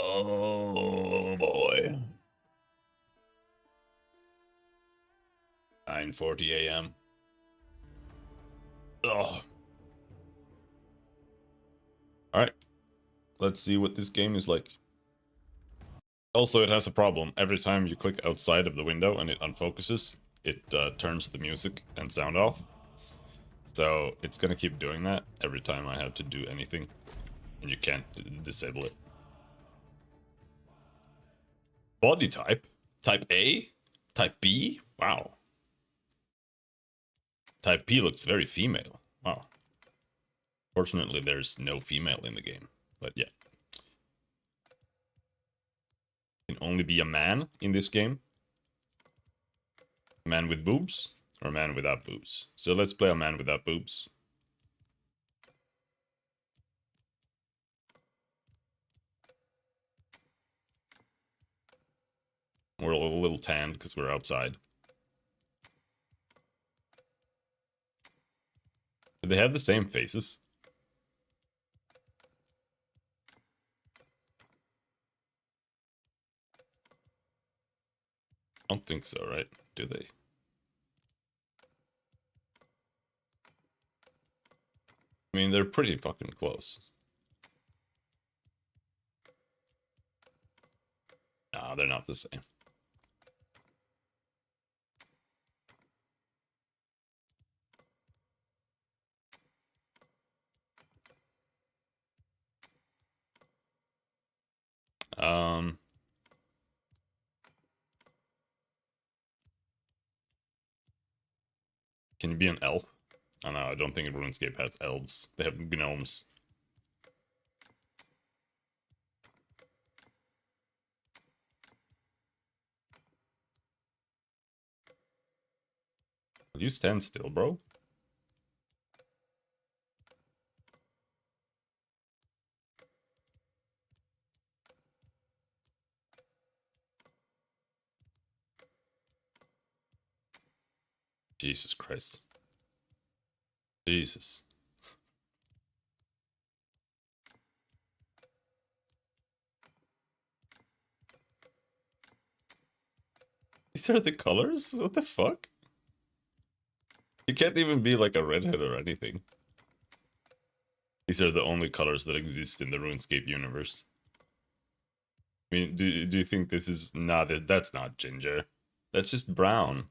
Oh boy. 9:40 a.m. Oh. Alright. Let's see what this game is like. Also, it has a problem. Every time you click outside of the window and it unfocuses, it turns the music and sound off. So it's gonna keep doing that every time I have to do anything. And you can't disable it. Body type? Type A? Type B? Wow. Type P looks very female. Wow. Fortunately, there's no female in the game. But yeah. Can only be a man in this game. A man with boobs or a man without boobs. So let's play a man without boobs. We're a little tanned because we're outside. Do they have the same faces? I don't think so, right? Do they? I mean, they're pretty fucking close. Nah, they're not the same. Can you be an elf? I don't know, I don't think RuneScape has elves. They have gnomes. Will you stand still, bro? Jesus Christ. Jesus. These are the colors? What the fuck? You can't even be like a redhead or anything. These are the only colors that exist in the RuneScape universe. I mean, do you think this is... Nah, that's not ginger. That's just brown.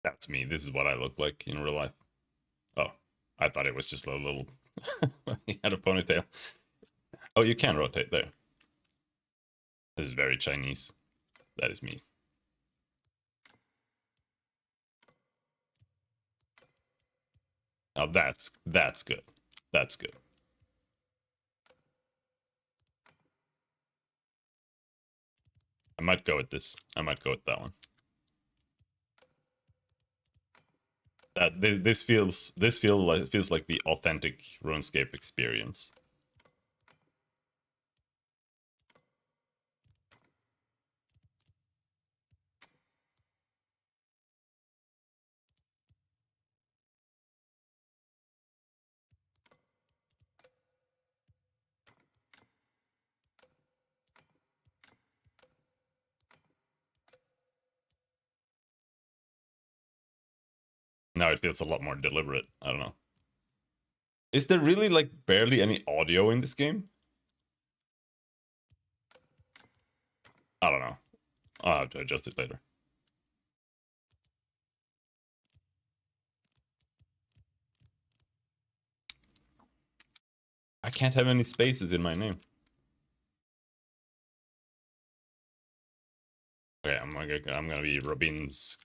That's me. This is what I look like in real life. Oh, I thought it was just a little... He had a ponytail. Oh, you can rotate there. This is very Chinese. That is me. Oh, that's good. That's good. I might go with this. I might go with that one. This feels like the authentic RuneScape experience. Now it feels a lot more deliberate. I don't know. Is there really like barely any audio in this game? I don't know. I'll have to adjust it later. I can't have any spaces in my name. Okay, I'm gonna be Robinski.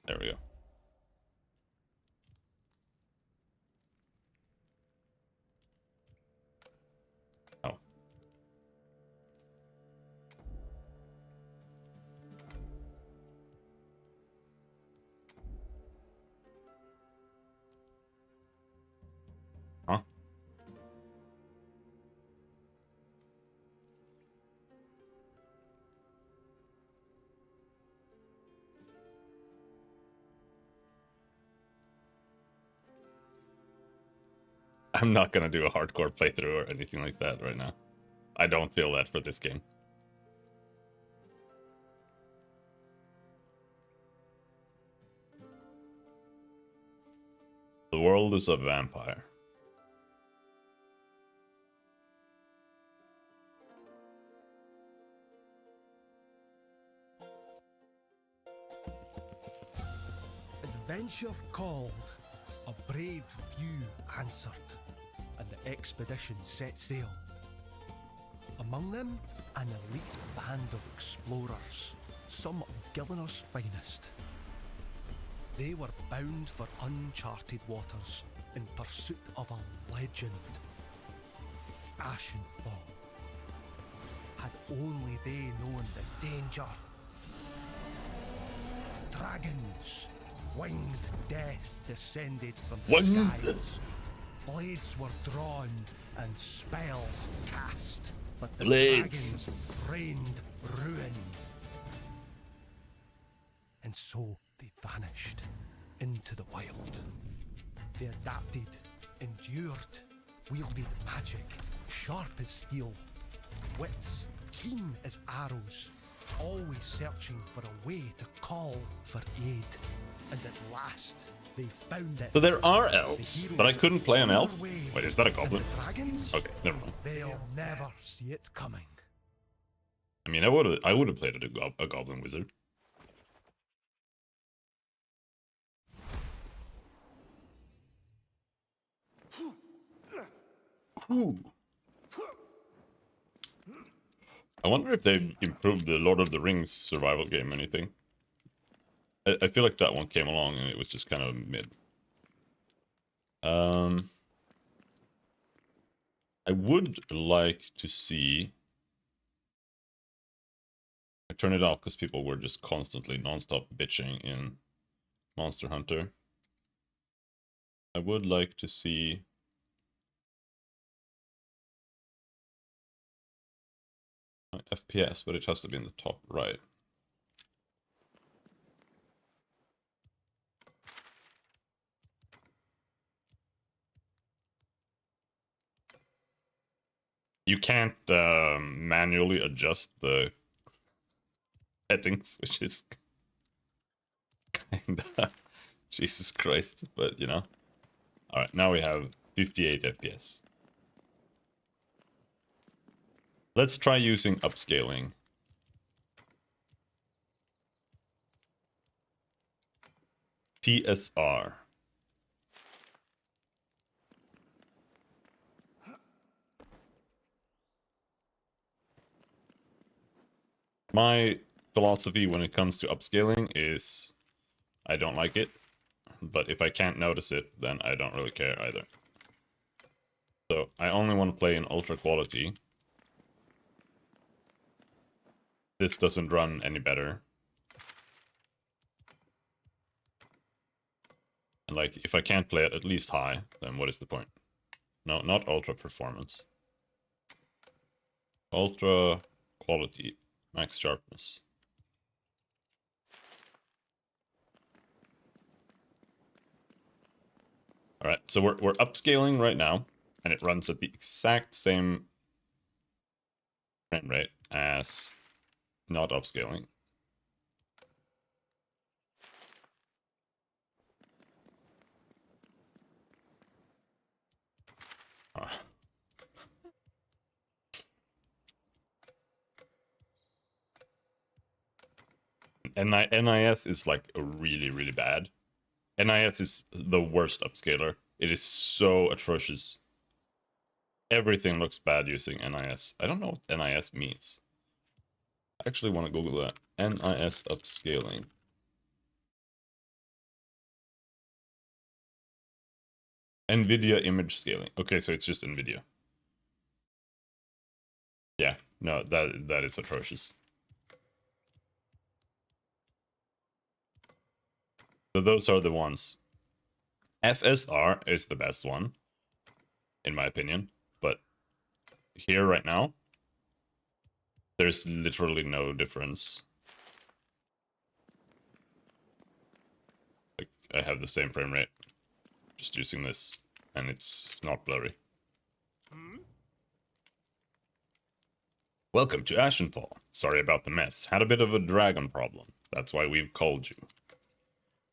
There we go. I'm not gonna do a hardcore playthrough or anything like that right now. I don't feel that for this game. The world is a vampire. Adventure called, a brave few answered, and the expedition set sail. Among them, an elite band of explorers, some of Gillinor's finest. They were bound for uncharted waters in pursuit of a legend. Ashenfall. Had only they known the danger. Dragons, winged death descended from the skies. Blades were drawn and spells cast, but the dragons rained ruin. And so they vanished into the wild. They adapted, endured, wielded magic, sharp as steel, wits keen as arrows, always searching for a way to call for aid. And at last, they found it. So there are elves, but I couldn't play an elf? Wait, is that a goblin? Dragons? Okay, never mind. They'll never see it coming. I mean, I would have played a goblin wizard. Ooh. I wonder if they've improved the Lord of the Rings survival game or anything. I feel like that one came along and it was just kind of mid. I would like to see... I turned it off because people were just constantly non-stop bitching in Monster Hunter. I would like to see... FPS, but it has to be in the top right. You can't manually adjust the settings, which is kinda Jesus Christ, but you know. Alright, now we have 58 FPS. Let's try using upscaling. TSR. My philosophy when it comes to upscaling is I don't like it, but if I can't notice it, then I don't really care either. So I only want to play in ultra quality. This doesn't run any better. And like, if I can't play it at least high, then what is the point? No, not ultra performance. Ultra quality, max sharpness. Alright, so we're upscaling right now, and it runs at the exact same frame rate as not upscaling. NIS is like really, really bad. NIS is the worst upscaler. It is so atrocious. Everything looks bad using NIS. I don't know what NIS means. I actually want to Google that. NIS upscaling. NVIDIA image scaling. Okay, so it's just NVIDIA. Yeah, no, that is atrocious. So those are the ones. FSR is the best one, in my opinion. But here right now, there's literally no difference. Like, I have the same frame rate, just using this. and it's not blurry. Welcome to Ashenfall. Sorry about the mess. Had a bit of a dragon problem. That's why we've called you.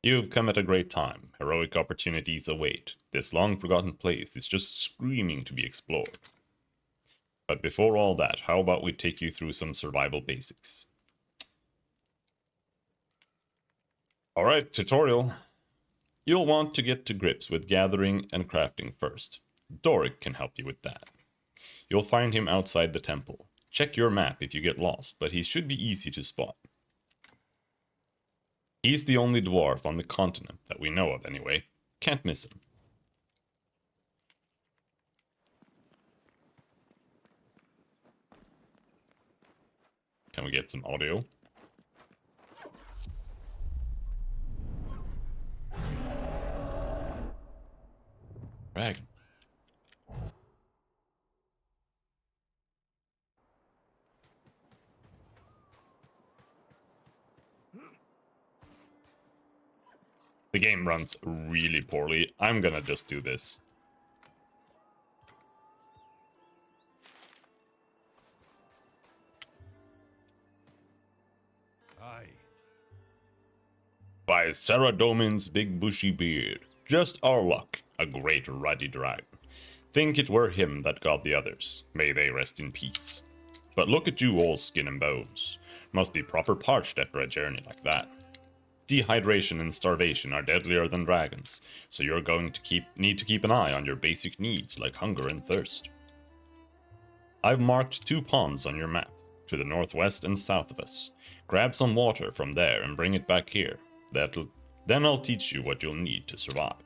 You've come at a great time. Heroic opportunities await. This long-forgotten place is just screaming to be explored. But before all that, how about we take you through some survival basics? Alright, tutorial. You'll want to get to grips with gathering and crafting first. Doric can help you with that. You'll find him outside the temple. Check your map if you get lost, but he should be easy to spot. He's the only dwarf on the continent that we know of anyway. Can't miss him. Can we get some audio? Dragon. The game runs really poorly. I'm gonna just do this. Aye. By Sarah Domin's big bushy beard. Just our luck, a great ruddy dragon. Think it were him that got the others. May they rest in peace. But look at you, all skin and bones. Must be proper parched after a journey like that. Dehydration and starvation are deadlier than dragons, so you're going to need to keep an eye on your basic needs like hunger and thirst. I've marked 2 ponds on your map, to the northwest and south of us. Grab some water from there and bring it back here. Then I'll teach you what you'll need to survive.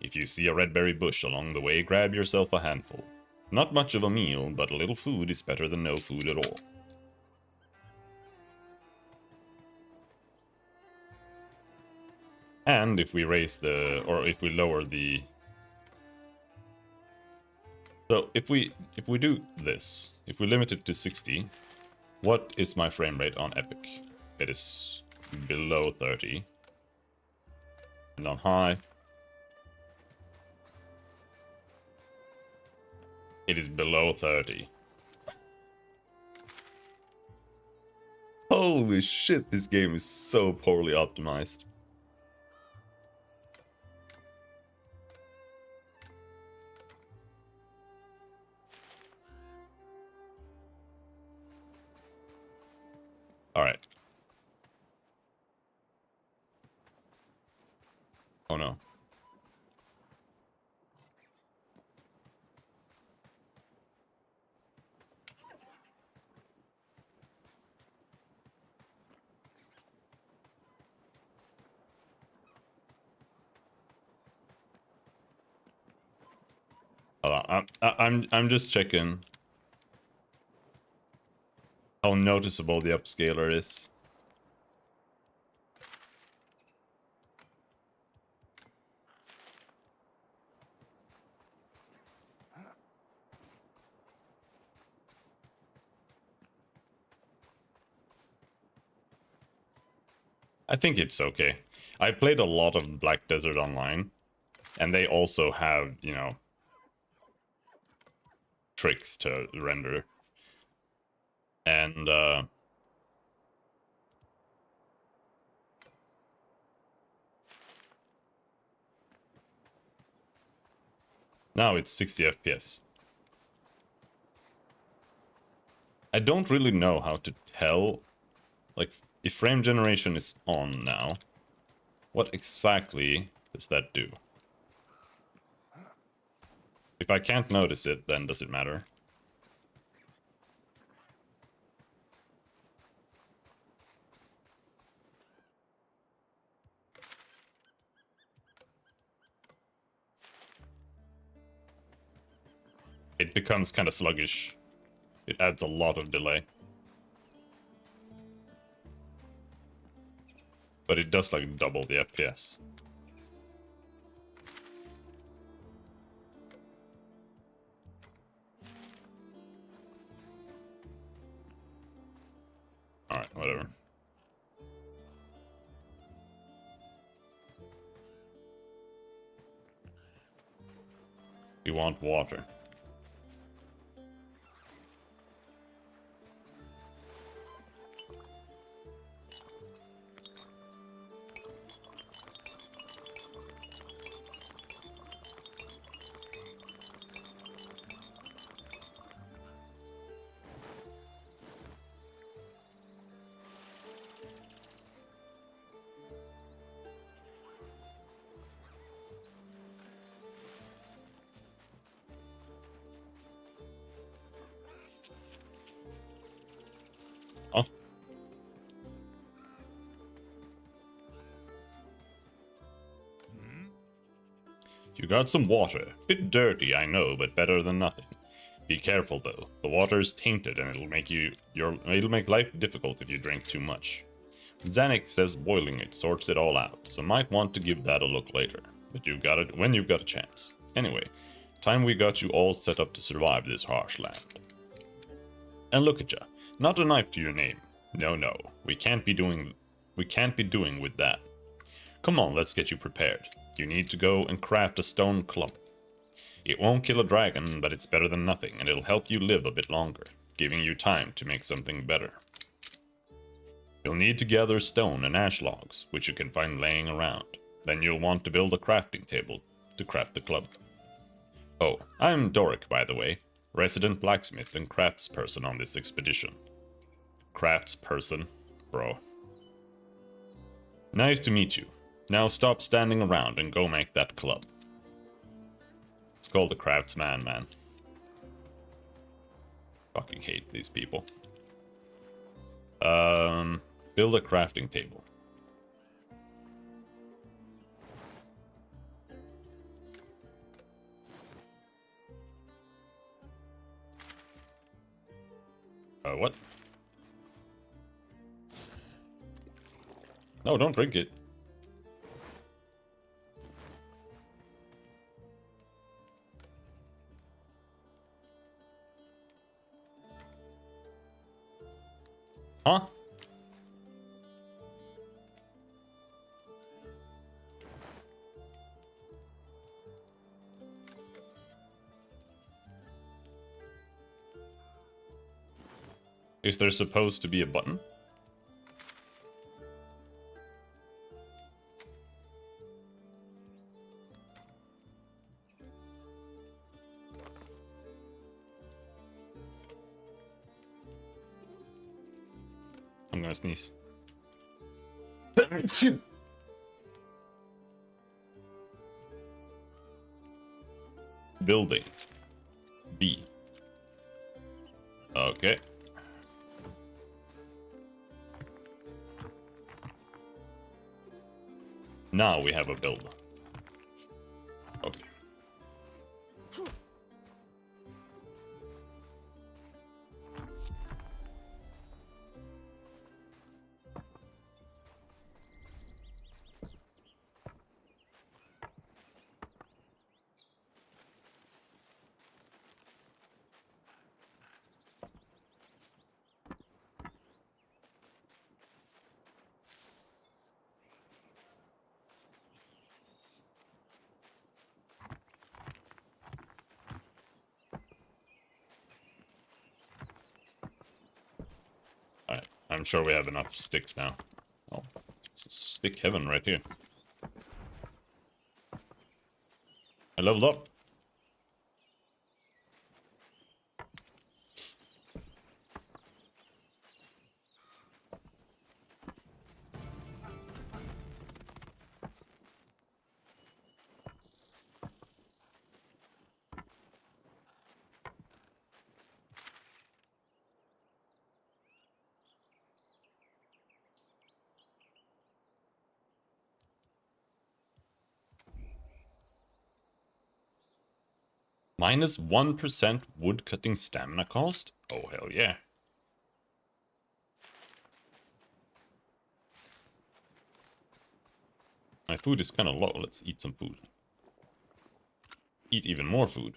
If you see a red berry bush along the way, grab yourself a handful. Not much of a meal, but a little food is better than no food at all. And if we if we lower the... So if we do this, if we limit it to 60, what is my frame rate on Epic? It is below 30. And on high, it is below 30. Holy shit, this game is so poorly optimized. Alright. Oh no. I'm just checking how noticeable the upscaler is. I think it's okay. I played a lot of Black Desert Online, and they also have, you know, tricks to render. And now it's 60 FPS. I don't really know how to tell, like, if frame generation is on now, what exactly does that do? If I can't notice it, then does it matter? It becomes kind of sluggish. It adds a lot of delay. But it does like double the FPS. Alright, whatever. We want water. Oh. You got some water. Bit dirty, I know, but better than nothing. Be careful though. The water is tainted and it'll make life difficult if you drink too much. Zanik says boiling it sorts it all out, so might want to give that a look later. But you've got it when you've got a chance. Anyway, time we got you all set up to survive this harsh land. And look at ya. Not a knife to your name. No. We can't be doing with that. Come on, let's get you prepared. You need to go and craft a stone club. It won't kill a dragon, but it's better than nothing, and it'll help you live a bit longer, giving you time to make something better. You'll need to gather stone and ash logs, which you can find laying around. Then you'll want to build a crafting table to craft the club. Oh, I'm Doric, by the way, resident blacksmith and craftsperson on this expedition. Craftsperson, bro. Nice to meet you. Now stop standing around and go make that club. It's called the craftsman, man. Fucking hate these people. Build a crafting table. What? No, don't drink it. Huh? Is there supposed to be a button? I'm gonna sneeze. Building. B. Okay. Now we have a build. Okay. Alright, I'm sure we have enough sticks now. Oh, stick heaven right here. I leveled up. Minus 1% wood cutting stamina cost? Oh, hell yeah. My food is kind of low. Let's eat some food. Eat even more food.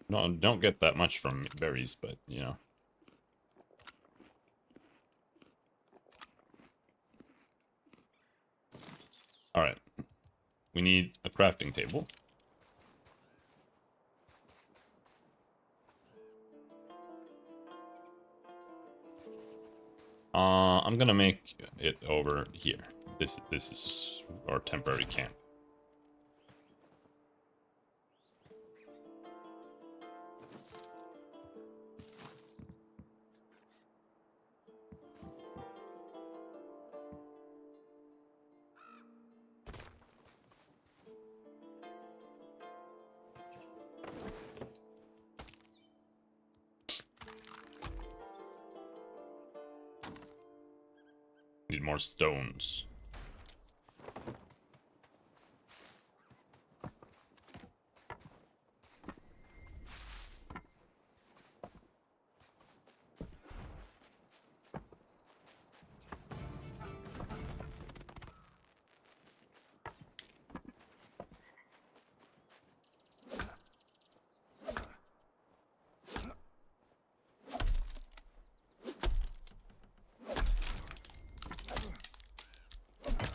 No, don't get that much from berries, but, you know. Alright. We need a crafting table. I'm gonna make it over here. This is our temporary camp. Need more stones.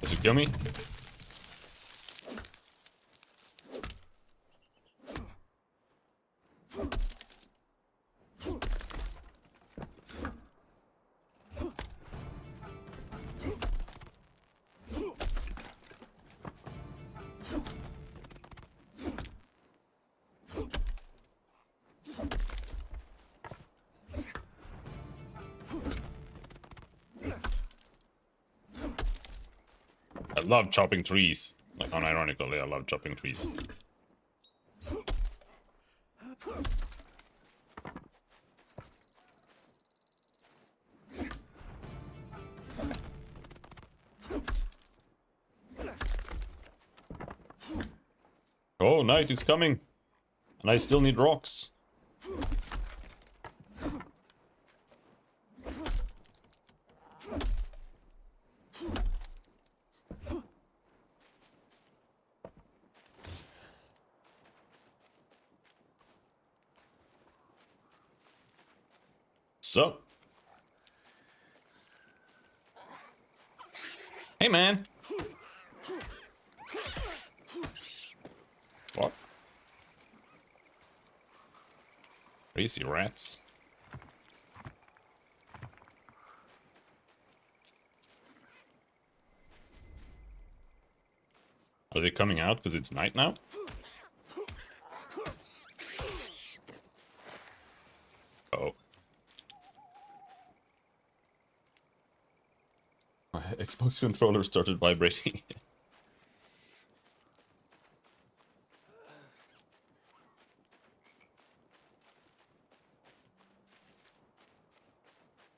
Does it kill me? I love chopping trees. Like, unironically, I love chopping trees. Oh, night is coming! And I still need rocks. So. Hey, man! Fuck. Crazy rats. Are they coming out because it's night now? Oh. My Xbox controller started vibrating.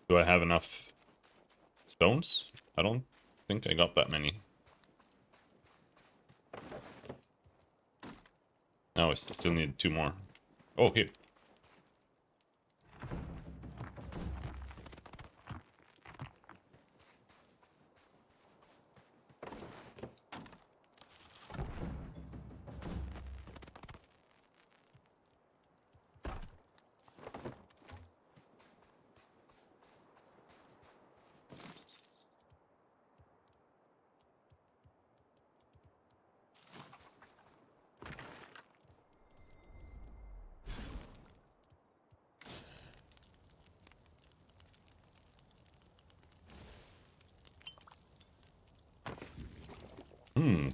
Do I have enough stones? I don't think I got that many. No, I still need 2 more. Oh, here.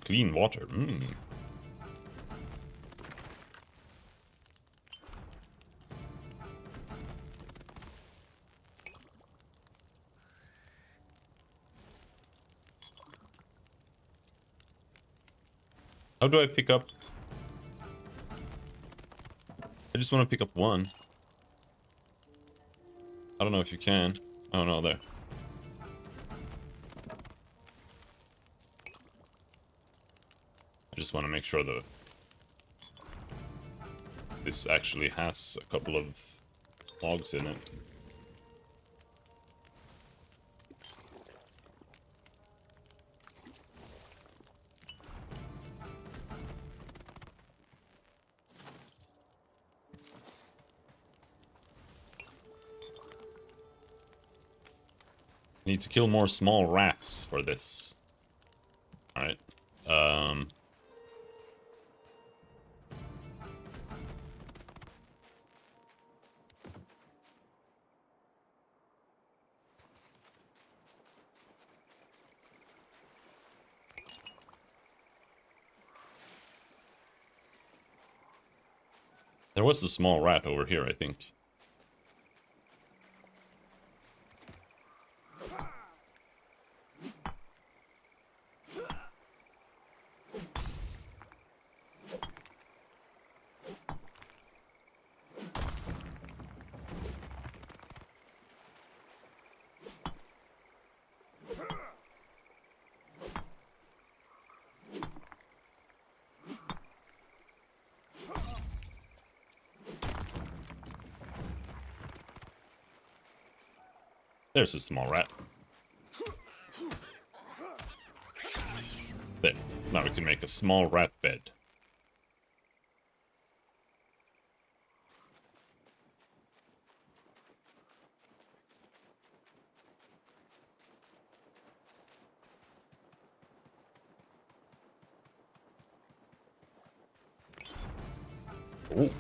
Clean water. How do I pick up? I just want to pick up one. I don't know if you can. Oh no, there. I just want to make sure that this actually has a couple of logs in it. Need to kill more small rats for this. Alright. There was a small rat over here, I think. There's a small rat. There. Now we can make a small rat bed. Ooh.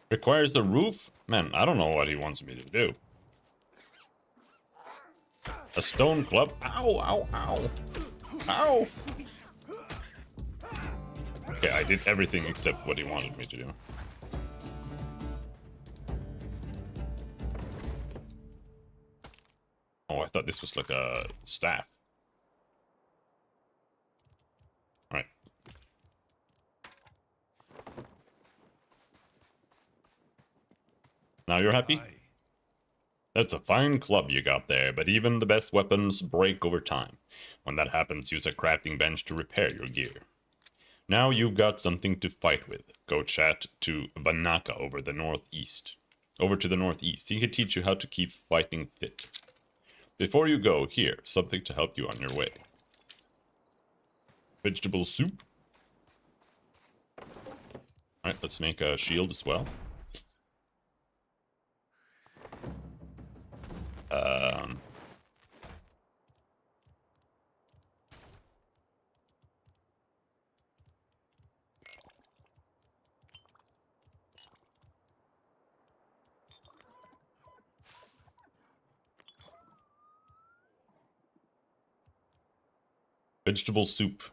Requires the roof? Man, I don't know what he wants me to do. A stone club? Ow, ow, ow. Ow! Okay, I did everything except what he wanted me to do. Oh, I thought this was like a staff. Alright. Now you're happy? That's a fine club you got there, but even the best weapons break over time. When that happens, use a crafting bench to repair your gear. Now you've got something to fight with. Go chat to Vanaka over to the northeast. He can teach you how to keep fighting fit. Before you go, here, something to help you on your way. Vegetable soup. Alright, let's make a shield as well. Vegetable soup.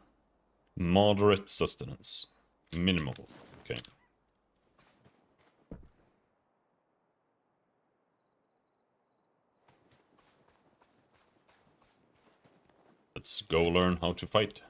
Moderate sustenance. Minimal. Okay. Let's go learn how to fight.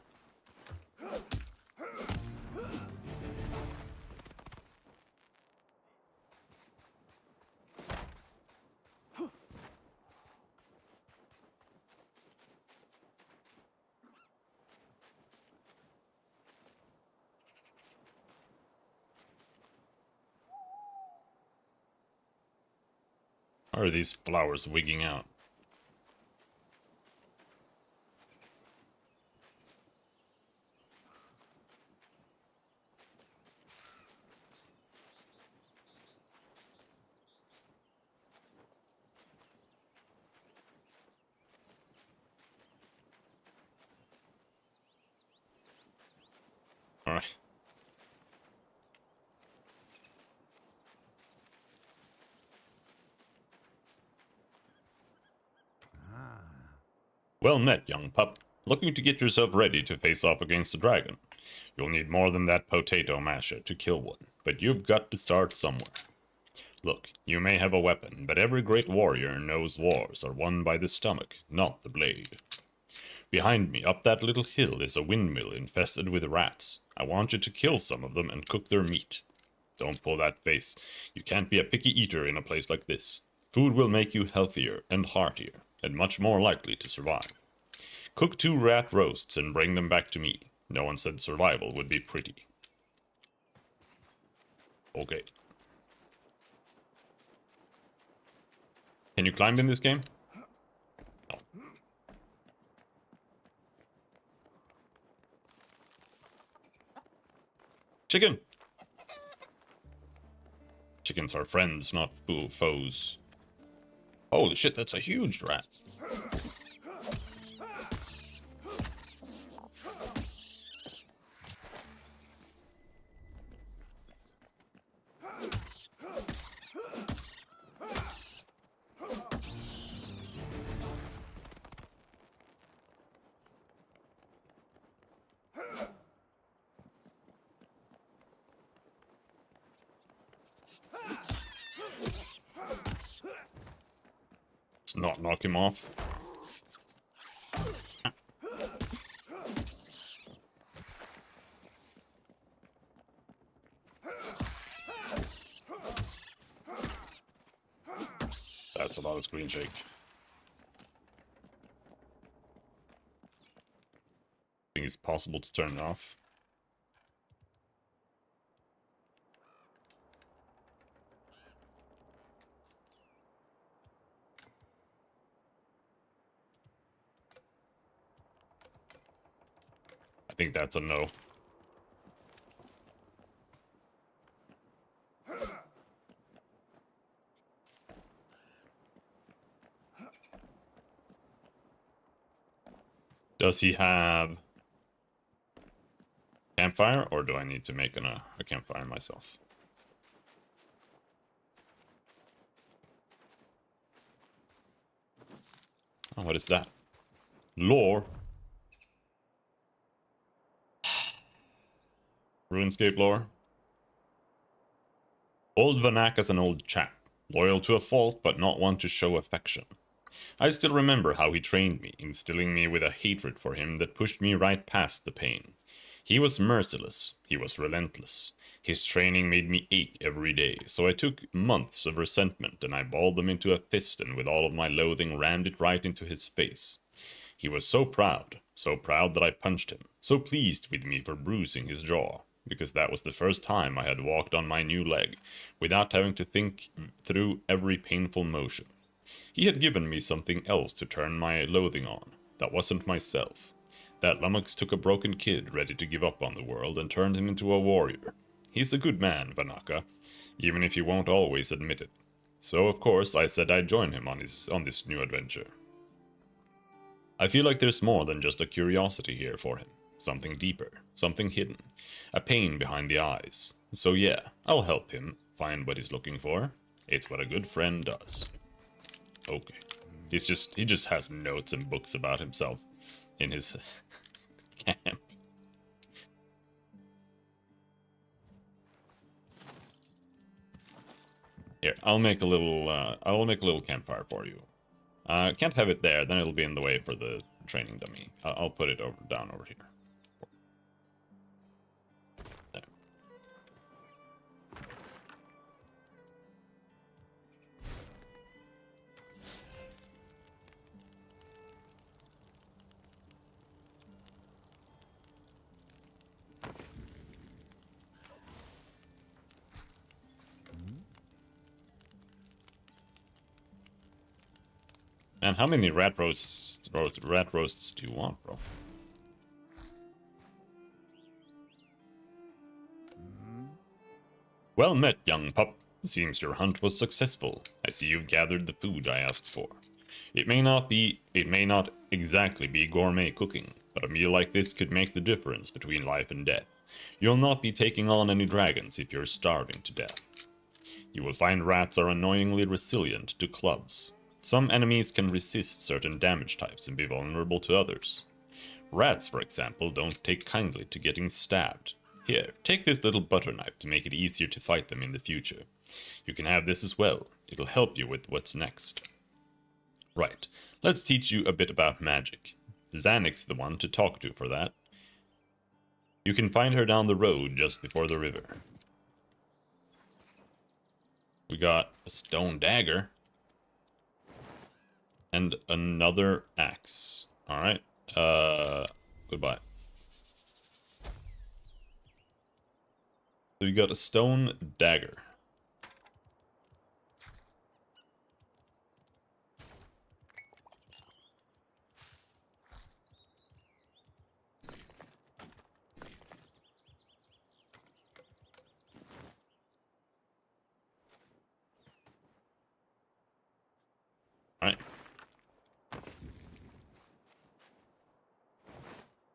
How are these flowers wigging out? Alright. Well met, young pup. Looking to get yourself ready to face off against the dragon. You'll need more than that potato masher to kill one, but you've got to start somewhere. Look, you may have a weapon, but every great warrior knows wars are won by the stomach, not the blade. Behind me, up that little hill, is a windmill infested with rats. I want you to kill some of them and cook their meat. Don't pull that face. You can't be a picky eater in a place like this. Food will make you healthier and heartier, and much more likely to survive. Cook 2 rat roasts and bring them back to me. No one said survival would be pretty. Okay. Can you climb in this game? No. Chicken! Chickens are friends, not foes. Holy shit, that's a huge rat. Let's not knock him off. That's a lot of screen shake. I think it's possible to turn it off. I think that's a no. Does he have campfire, or do I need to make a campfire myself? Oh, what is that? Lore? RuneScape lore? Old Vanak is an old chap, loyal to a fault but not one to show affection. I still remember how he trained me, instilling me with a hatred for him that pushed me right past the pain. He was merciless, he was relentless. His training made me ache every day, so I took months of resentment and I balled them into a fist and with all of my loathing rammed it right into his face. He was so proud that I punched him, so pleased with me for bruising his jaw, because that was the first time I had walked on my new leg, without having to think through every painful motion. He had given me something else to turn my loathing on, that wasn't myself. That lummox took a broken kid ready to give up on the world and turned him into a warrior. He's a good man, Vanaka, even if he won't always admit it. So of course I said I'd join him on this new adventure. I feel like there's more than just a curiosity here for him. Something deeper, something hidden, a pain behind the eyes. So yeah, I'll help him find what he's looking for. It's what a good friend does. Okay. He just has notes and books about himself in his camp. Here, I'll make a little campfire for you. Can't have it there, then it'll be in the way for the training dummy. I'll put it down over here. There. And how many rat roasts do you want, bro? Well met, young pup. Seems your hunt was successful. I see you've gathered the food I asked for. It may not exactly be gourmet cooking, but a meal like this could make the difference between life and death. You'll not be taking on any dragons if you're starving to death. You will find rats are annoyingly resilient to clubs. Some enemies can resist certain damage types and be vulnerable to others. Rats, for example, don't take kindly to getting stabbed. Here, take this little butter knife to make it easier to fight them in the future. You can have this as well. It'll help you with what's next. Right, let's teach you a bit about magic. Xanix's the one to talk to for that. You can find her down the road just before the river. We got a stone dagger. And another axe. Alright. Goodbye. So we got a stone dagger. Alright.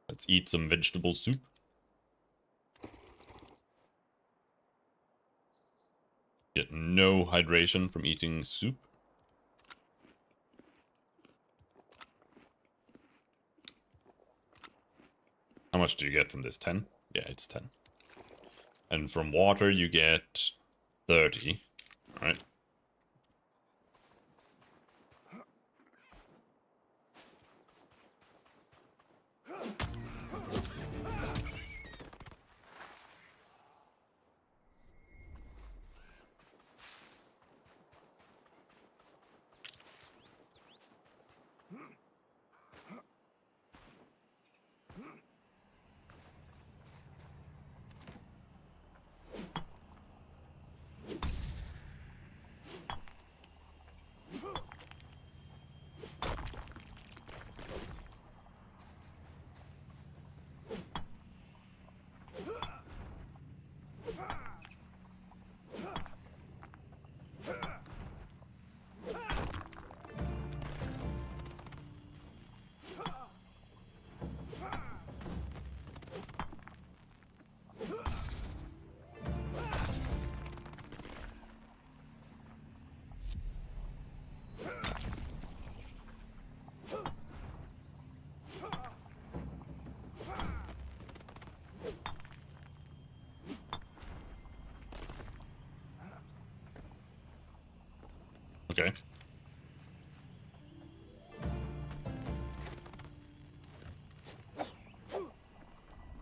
Let's eat some vegetable soup. Get no hydration from eating soup. How much do you get from this? 10? Yeah, it's 10. And from water you get 30. Alright. Okay.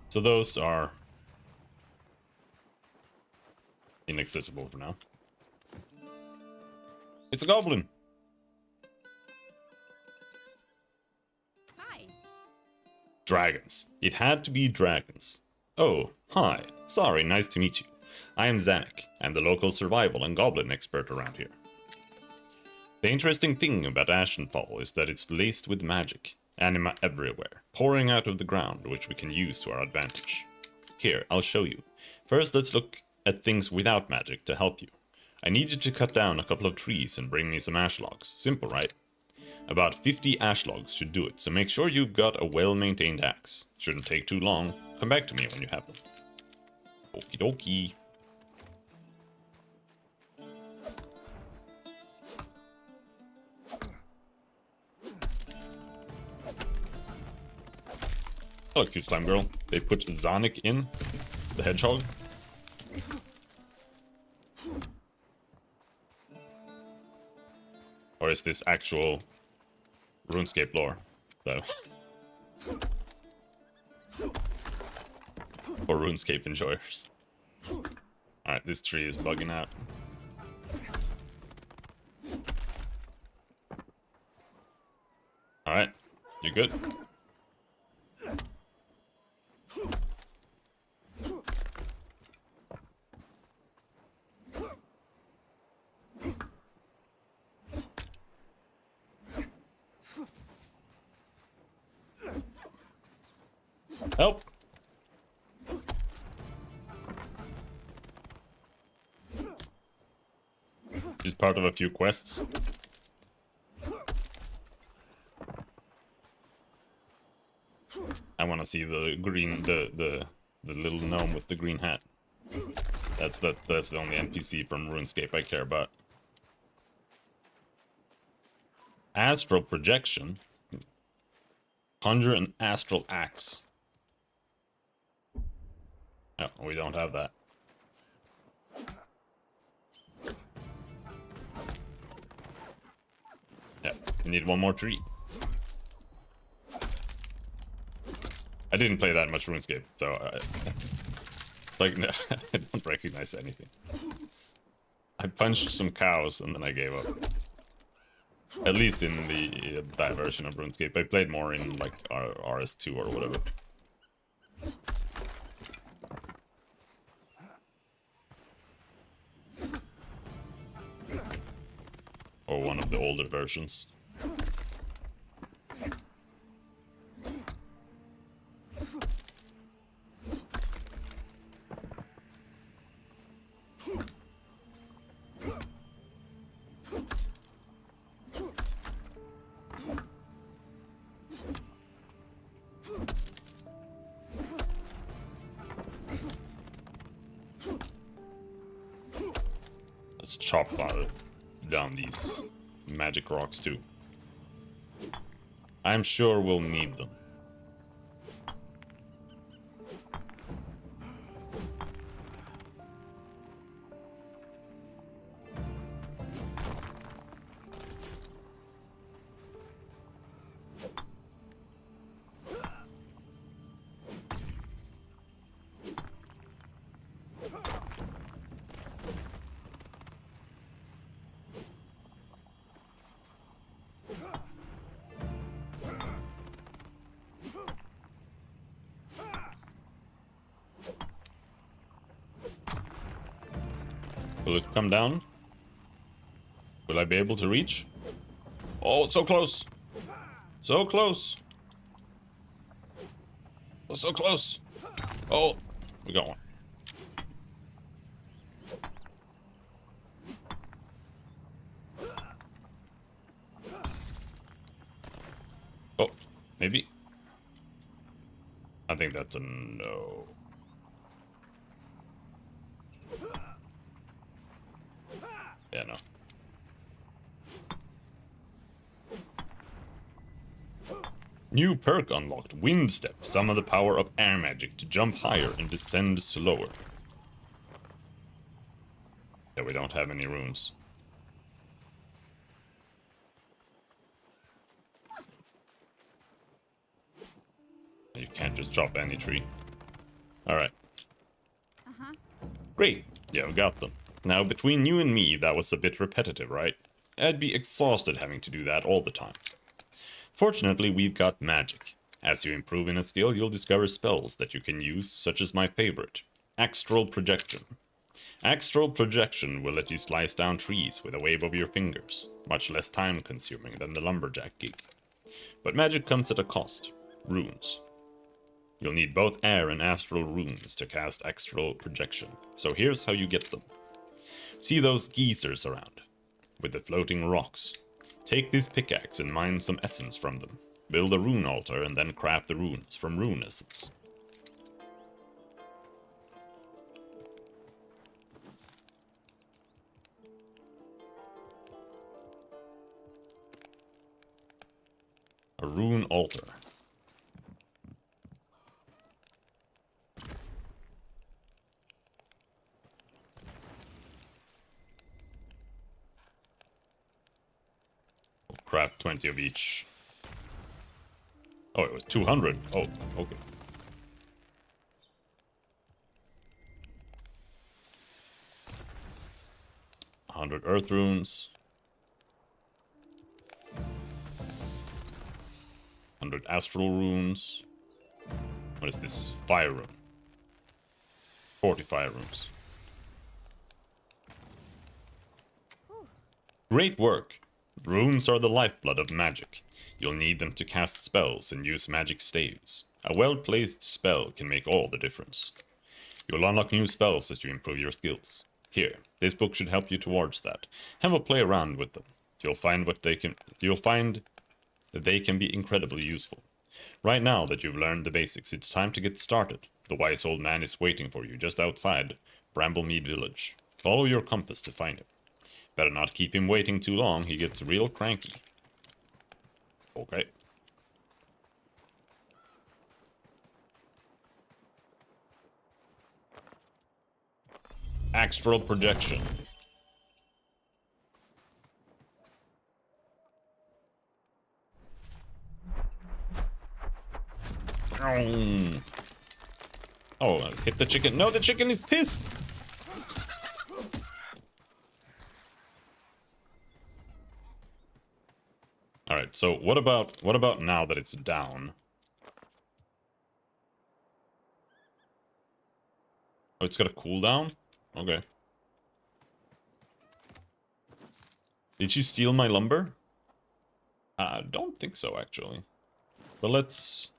So those are inaccessible for now. It's a goblin. Hi. Dragons. It had to be dragons. Oh, hi. Sorry, nice to meet you. I am Zanik. I'm the local survival and goblin expert around here. The interesting thing about Ashenfall is that it's laced with magic. Anima everywhere, pouring out of the ground, which we can use to our advantage. Here, I'll show you. First, let's look at things without magic to help you. I need you to cut down a couple of trees and bring me some ash logs. Simple, right? About 50 ash logs should do it, so make sure you've got a well-maintained axe. Shouldn't take too long. Come back to me when you have them. Okie dokie. Oh, cute slime girl. They put Zanik in, the hedgehog. Or is this actual RuneScape lore, though? For RuneScape enjoyers. Alright, this tree is bugging out. Alright, you're good. Help! She's part of a few quests. I want to see the green, the little gnome with the green hat. That's the only NPC from RuneScape I care about. Astral projection. Conjure an astral axe. No, we don't have that. Yeah, we need one more tree. I didn't play that much RuneScape, so like, no, I don't recognize anything. I punched some cows and then I gave up. At least in that version of RuneScape. I played more in like RS2 or whatever. Or one of the older versions. Let's chop down these magic rocks too. I'm sure we'll need them. Will it come down? Will I be able to reach? Oh, it's so close! So close! Oh, so close! Oh, we got one. Oh, maybe? I think that's a no. Yeah, no. New perk unlocked. Wind Step. Summon the power of air magic to jump higher and descend slower. Yeah, we don't have any runes. You can't just chop any tree. Alright. Uh-huh. Great. Yeah, we got them. Now, between you and me, that was a bit repetitive, right? I'd be exhausted having to do that all the time. Fortunately, we've got magic. As you improve in a skill, you'll discover spells that you can use, such as my favorite, Astral Projection. Astral Projection will let you slice down trees with a wave of your fingers, much less time consuming than the lumberjack gig. But magic comes at a cost. Runes. You'll need both air and astral runes to cast Astral Projection, so here's how you get them. See those geysers around? With the floating rocks. Take this pickaxe and mine some essence from them. Build a rune altar and then craft the runes from rune essence. A rune altar. We'll craft 20 of each. Oh, it was 200. Oh, okay. $100 earth runes. 100 astral runes. What is this? Fire rune. 40 fire runes. Great work! Runes are the lifeblood of magic. You'll need them to cast spells and use magic staves. A well-placed spell can make all the difference. You'll unlock new spells as you improve your skills. Here, this book should help you towards that. Have a play around with them. You'll find that they can be incredibly useful. Right now that you've learned the basics, it's time to get started. The wise old man is waiting for you just outside Bramblemead Village. Follow your compass to find him. Better not keep him waiting too long, he gets real cranky. Okay. Astral Projection. Oh, hit the chicken. No, the chicken is pissed! Alright, so what about now that it's down? Oh, it's got a cooldown? Okay. Did she steal my lumber? I don't think so, actually. But let's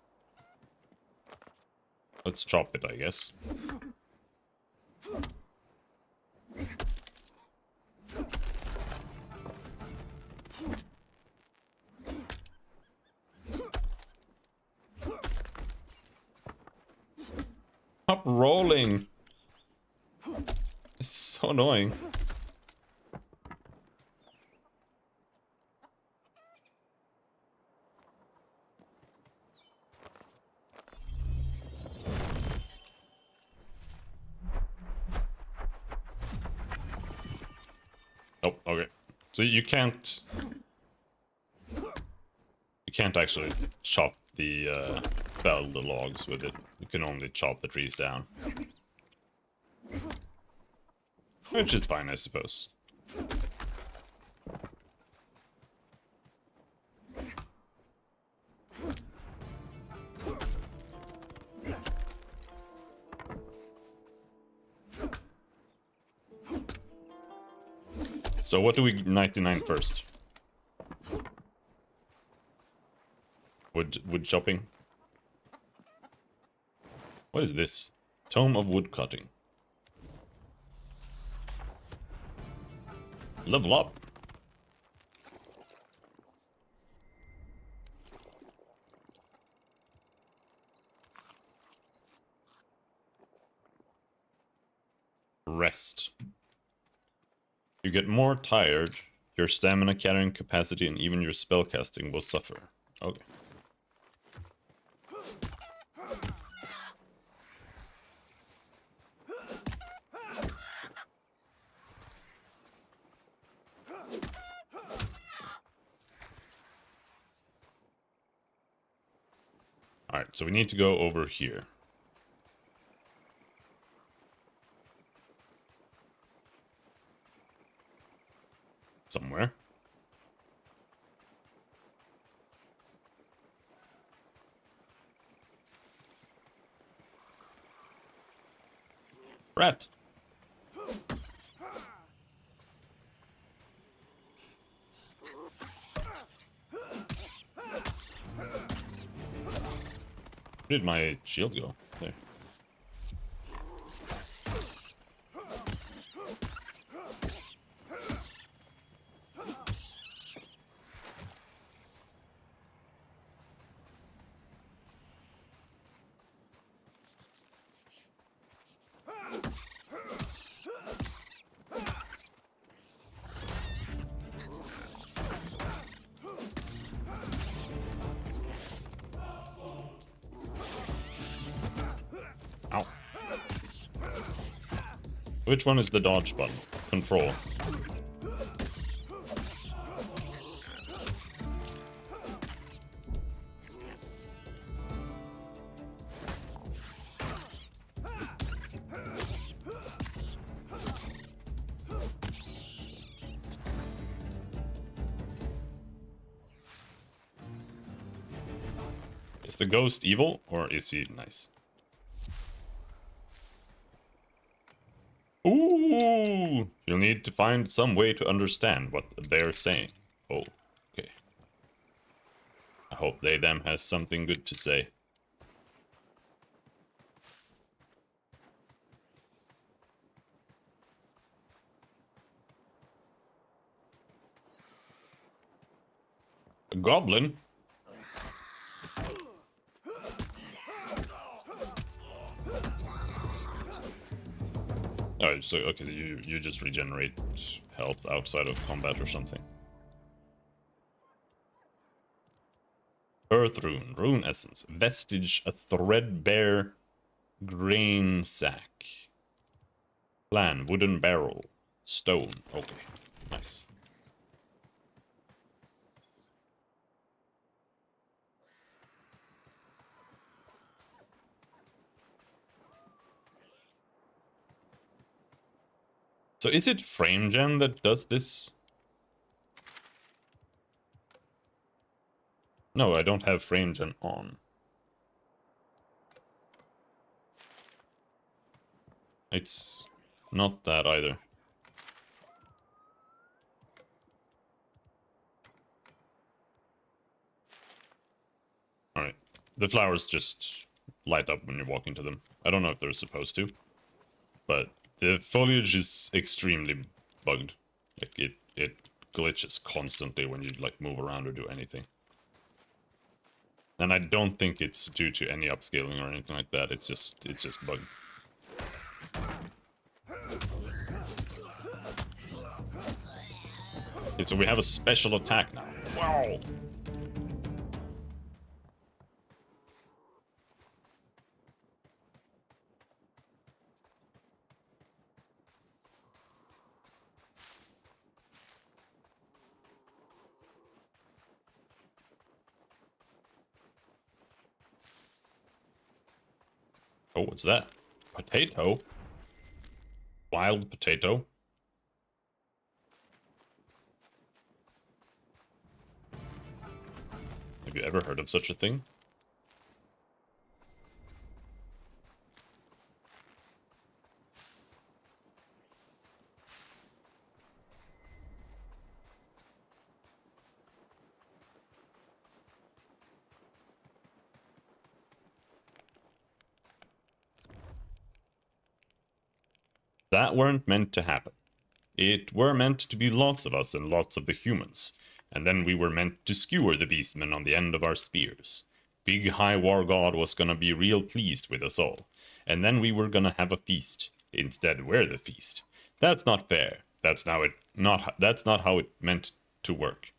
chop it, I guess. Stop rolling! It's so annoying. Oh, okay. So you can't actually chop fell the logs with it. You can only chop the trees down. Which is fine, I suppose. So what do we 99 first? Wood chopping. What is this? Tome of wood cutting. Level up. Rest. You get more tired, your stamina carrying capacity and even your spellcasting will suffer. Okay. Alright, so we need to go over here. Somewhere. Rat. Where did my shield go? There. Ow. Which one is the dodge button? Control. Is the ghost evil or is he nice? Ooh! You'll need to find some way to understand what they're saying. Oh, okay. I hope they them has something good to say. A goblin? Oh, so okay, you just regenerate health outside of combat or something. Earth rune, rune essence, vestige, a threadbare grain sack. Plan, wooden barrel, stone. Okay, nice. So is it FrameGen that does this? No, I don't have FrameGen on. It's not that either. Alright. The flowers just light up when you're walking to them. I don't know if they're supposed to, but the foliage is extremely bugged. Like it glitches constantly when you like move around or do anything. And I don't think it's due to any upscaling or anything like that. It's just bugged. Okay, so we have a special attack now. Wow. Oh, what's that? Potato? Wild potato? Have you ever heard of such a thing? That weren't meant to happen. It were meant to be lots of us and lots of the humans, and then we were meant to skewer the beastmen on the end of our spears. Big High War God was gonna be real pleased with us all, and then we were gonna have a feast. Instead, we're the feast. That's not fair. That's not how it meant to work.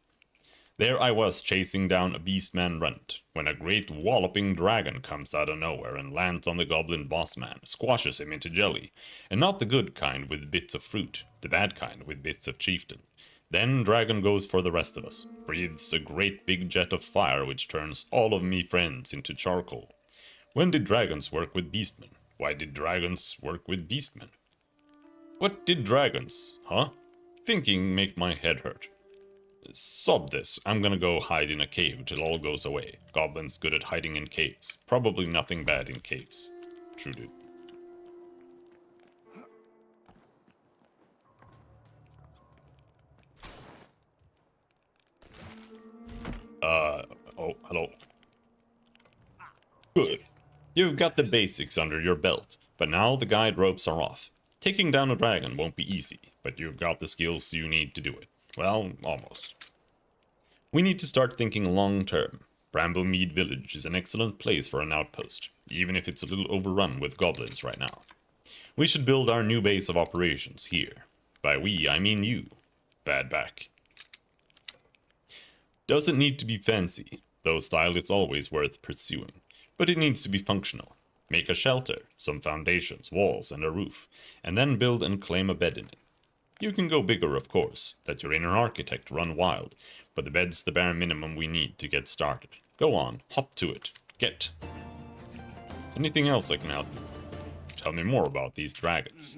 There I was chasing down a beastman runt, when a great walloping dragon comes out of nowhere and lands on the goblin bossman, squashes him into jelly, and not the good kind with bits of fruit, the bad kind with bits of chieftain. Then Dragon goes for the rest of us, breathes a great big jet of fire which turns all of me friends into charcoal. When did dragons work with beastmen? Why did dragons work with beastmen? What did dragons, huh? Thinking make my head hurt. Sod this, I'm gonna go hide in a cave till all goes away. Goblins good at hiding in caves. Probably nothing bad in caves. True dude. Oh, hello. Good. You've got the basics under your belt, but now the guide ropes are off. Taking down a dragon won't be easy, but you've got the skills you need to do it. Well, almost. We need to start thinking long term. Bramblemead Village is an excellent place for an outpost, even if it's a little overrun with goblins right now. We should build our new base of operations here. By we, I mean you. Bad back. Doesn't need to be fancy, though style is always worth pursuing, but it needs to be functional. Make a shelter, some foundations, walls, and a roof, and then build and claim a bed in it. You can go bigger, of course, let your inner architect run wild, but the bed's the bare minimum we need to get started. Go on, hop to it, get. Anything else I can help you? Tell me more about these dragons.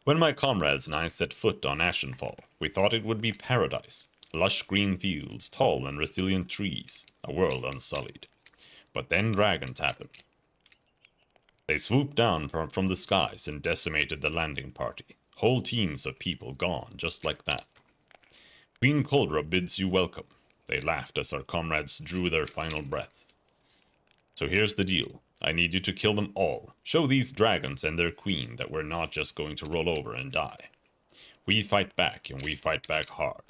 When my comrades and I set foot on Ashenfall, we thought it would be paradise. Lush green fields, tall and resilient trees, a world unsullied. But then dragons happened. They swooped down from the skies and decimated the landing party. Whole teams of people gone, just like that. Queen Coldra bids you welcome. They laughed as our comrades drew their final breath. So here's the deal. I need you to kill them all. Show these dragons and their queen that we're not just going to roll over and die. We fight back, and we fight back hard.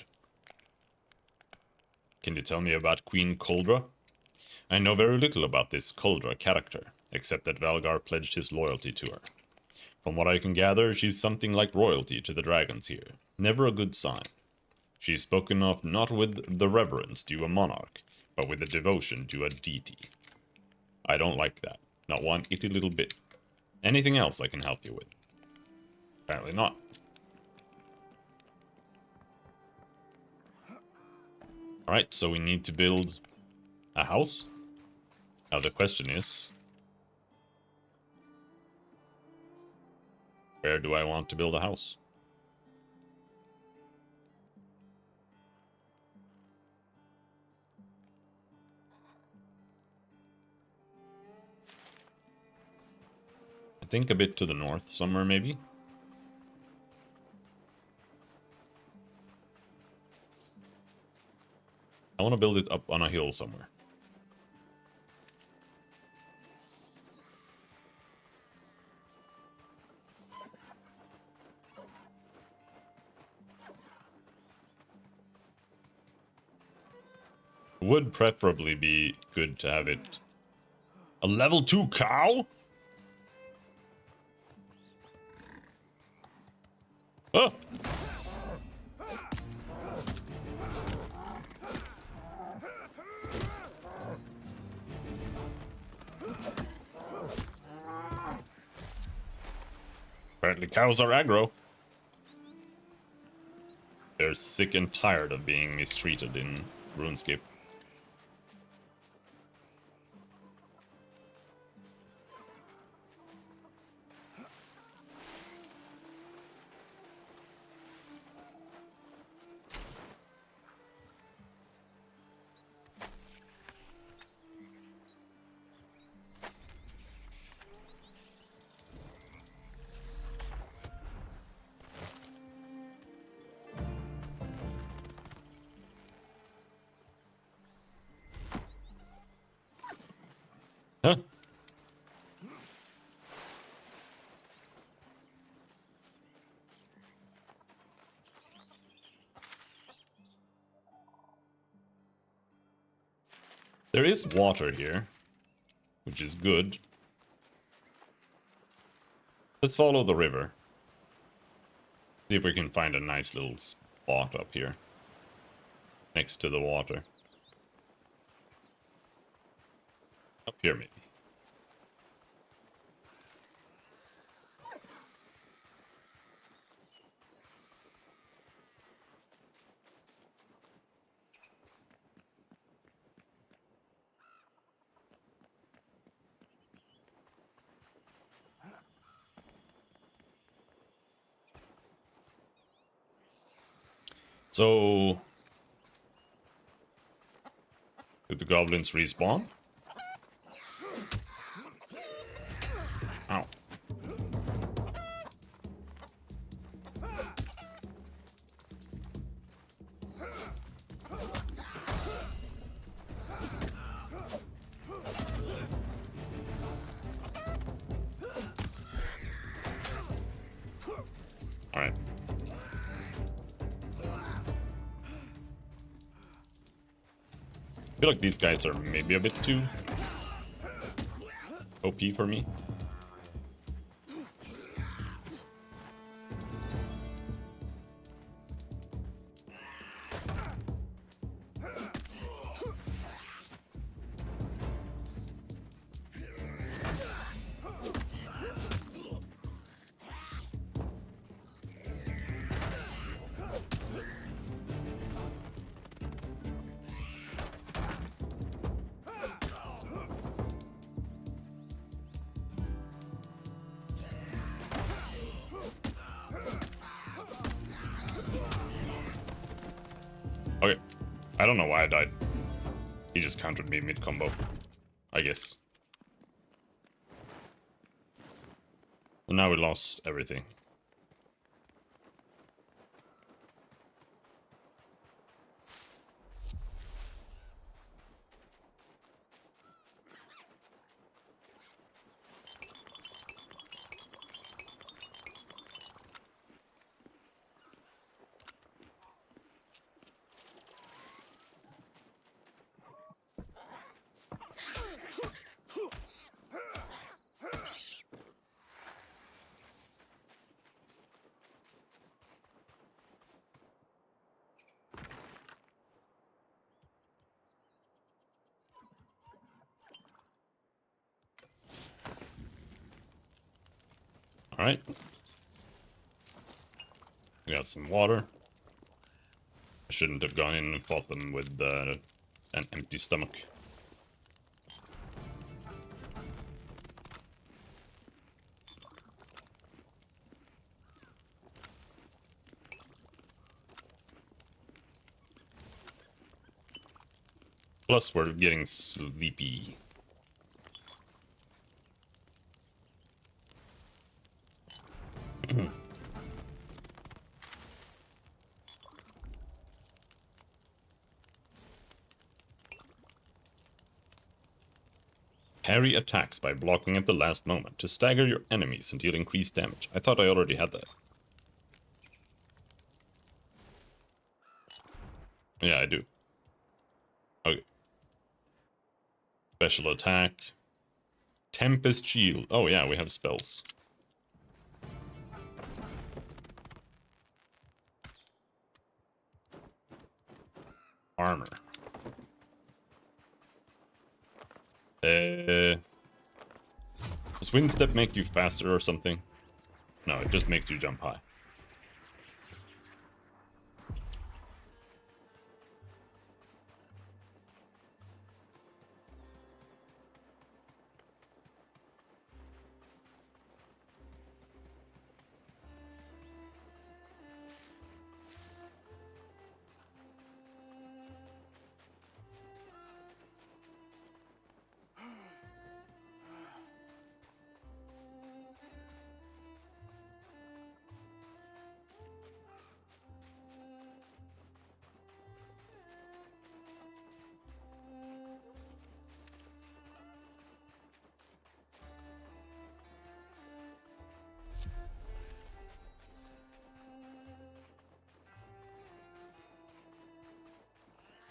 Can you tell me about Queen Coldra? I know very little about this Coldra character, except that Valgar pledged his loyalty to her. From what I can gather, she's something like royalty to the dragons here. Never a good sign. She's spoken of not with the reverence due a monarch, but with the devotion due a deity. I don't like that. Not one itty little bit. Anything else I can help you with? Apparently not. Alright, so we need to build a house. Now the question is, where do I want to build a house? I think a bit to the north, somewhere maybe. I want to build it up on a hill somewhere. Would preferably be good to have it a level 2 cow? Oh! Apparently cows are aggro. They're sick and tired of being mistreated in RuneScape. Huh? There is water here, which is good. Let's follow the river. See if we can find a nice little spot up here, next to the water. Up here, maybe. So... Did the goblins respawn? Ow. Alright. I feel like these guys are maybe a bit too OP for me. Okay. I don't know why I died. He just countered me mid-combo, I guess. And now we lost everything. Alright. We got some water. I shouldn't have gone in and fought them with an empty stomach. Plus, we're getting sleepy. Parry attacks by blocking at the last moment to stagger your enemies and deal increased damage. I thought I already had that. Yeah, I do. Okay. Special attack. Tempest Shield. Oh yeah, we have spells. Armor. Does Wind Step make you faster or something? No, it just makes you jump high.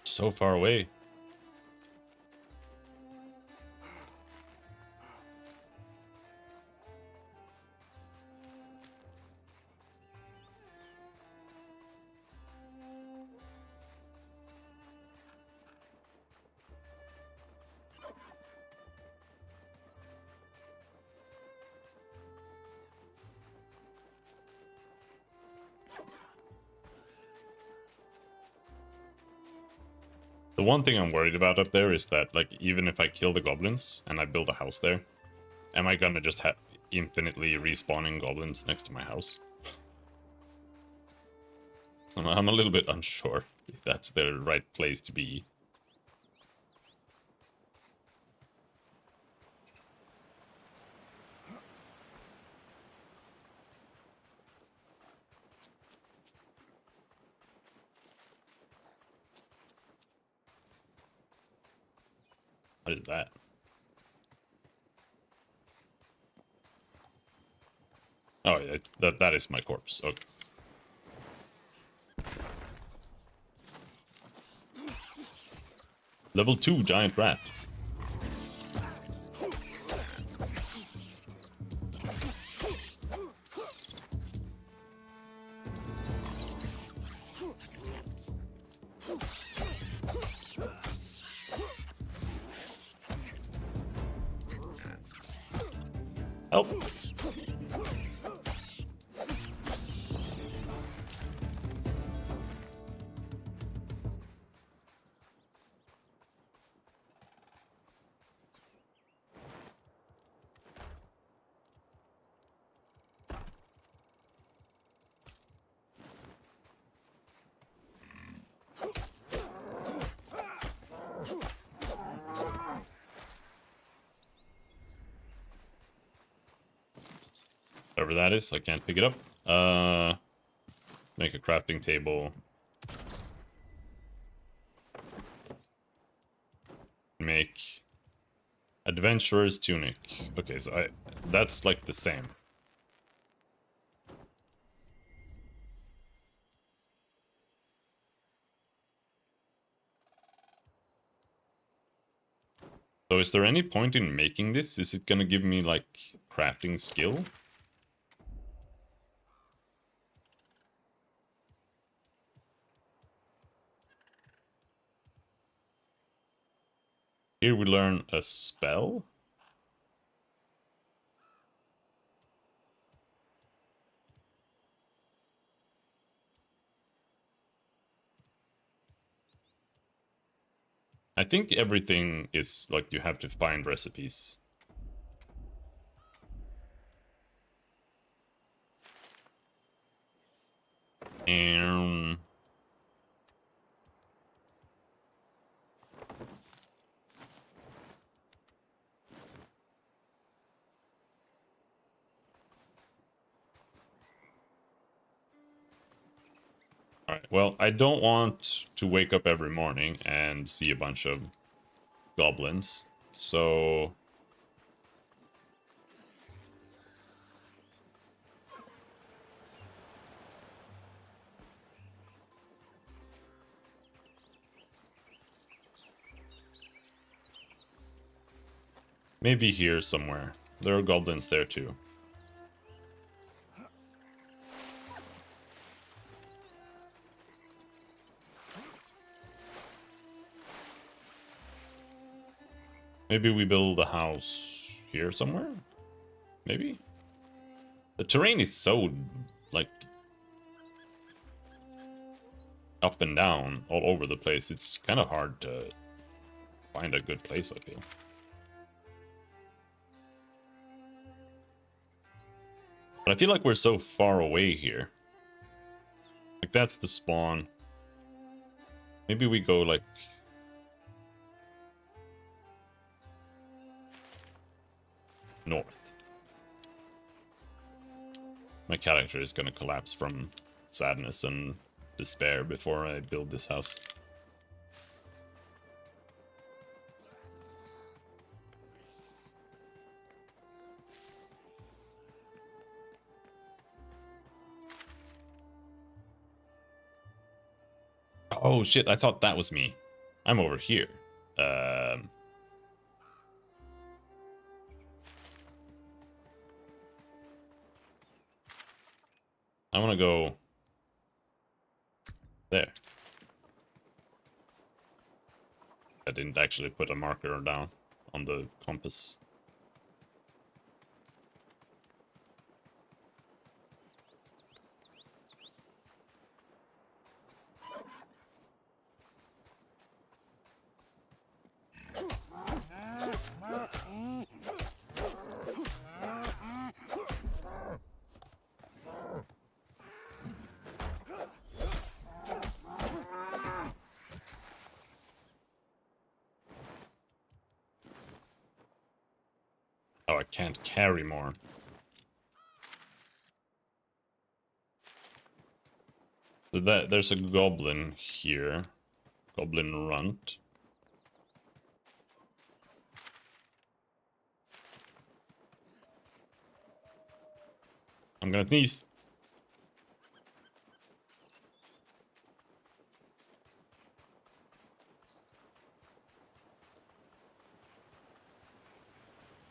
So far away. The one thing I'm worried about up there is that, like, even if I kill the goblins and I build a house there, am I gonna just have infinitely respawning goblins next to my house? So I'm a little bit unsure if that's the right place to be. What is that? Oh yeah, that is my corpse. Okay. Level 2 giant rat. Help! Whatever that is, I can't pick it up. Make a crafting table. Make adventurer's tunic. Okay, so that's like the same. So is there any point in making this? Is it gonna give me like crafting skill? Here we learn a spell. I think everything is like you have to find recipes. And alright, well, I don't want to wake up every morning and see a bunch of goblins, so maybe here somewhere. There are goblins there too. Maybe we build a house here somewhere? Maybe? The terrain is so, like, up and down all over the place. It's kind of hard to find a good place, I feel. But I feel like we're so far away here. Like, that's the spawn. Maybe we go, like, north. My character is gonna collapse from sadness and despair before I build this house. Oh shit, I thought that was me. I'm over here. I want to go there. I didn't actually put a marker down on the compass. I can't carry more. So there's a goblin here. Goblin runt. I'm gonna sneeze.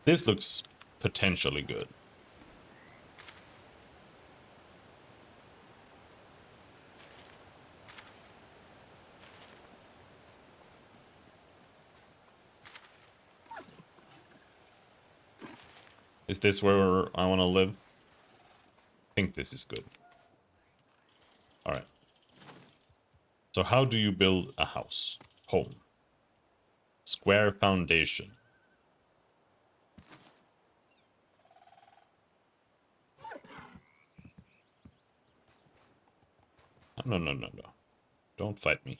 This looks potentially good. Is this where I want to live? I think this is good. Alright. So how do you build a house? Home. Square foundation. No, no, no, no. Don't fight me.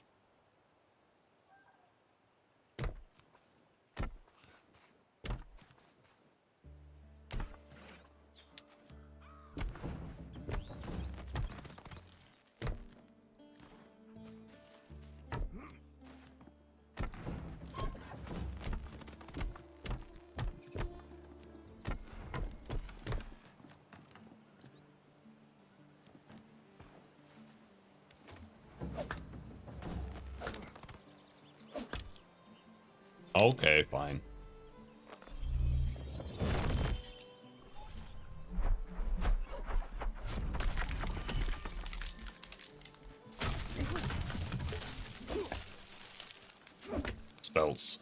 Okay, fine. Spells.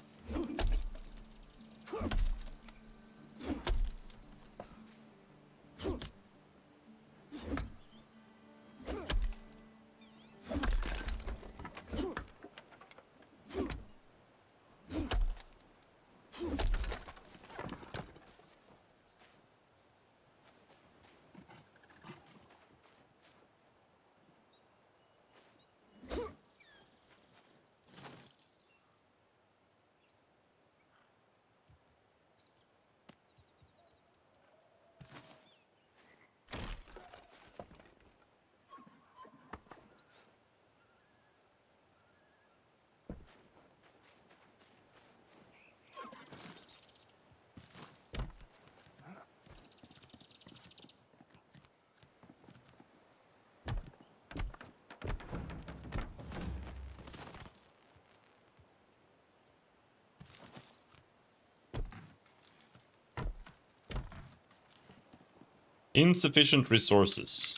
Insufficient resources.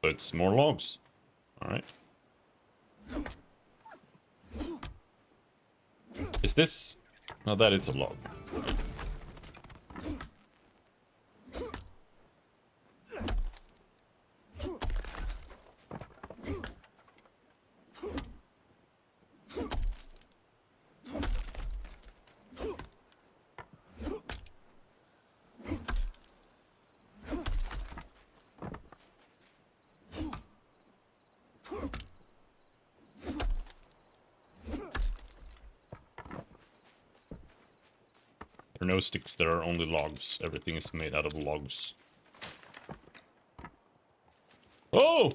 But it's more logs. Alright. Is this... No, that is a log. There are no sticks, there are only logs. Everything is made out of logs. Oh!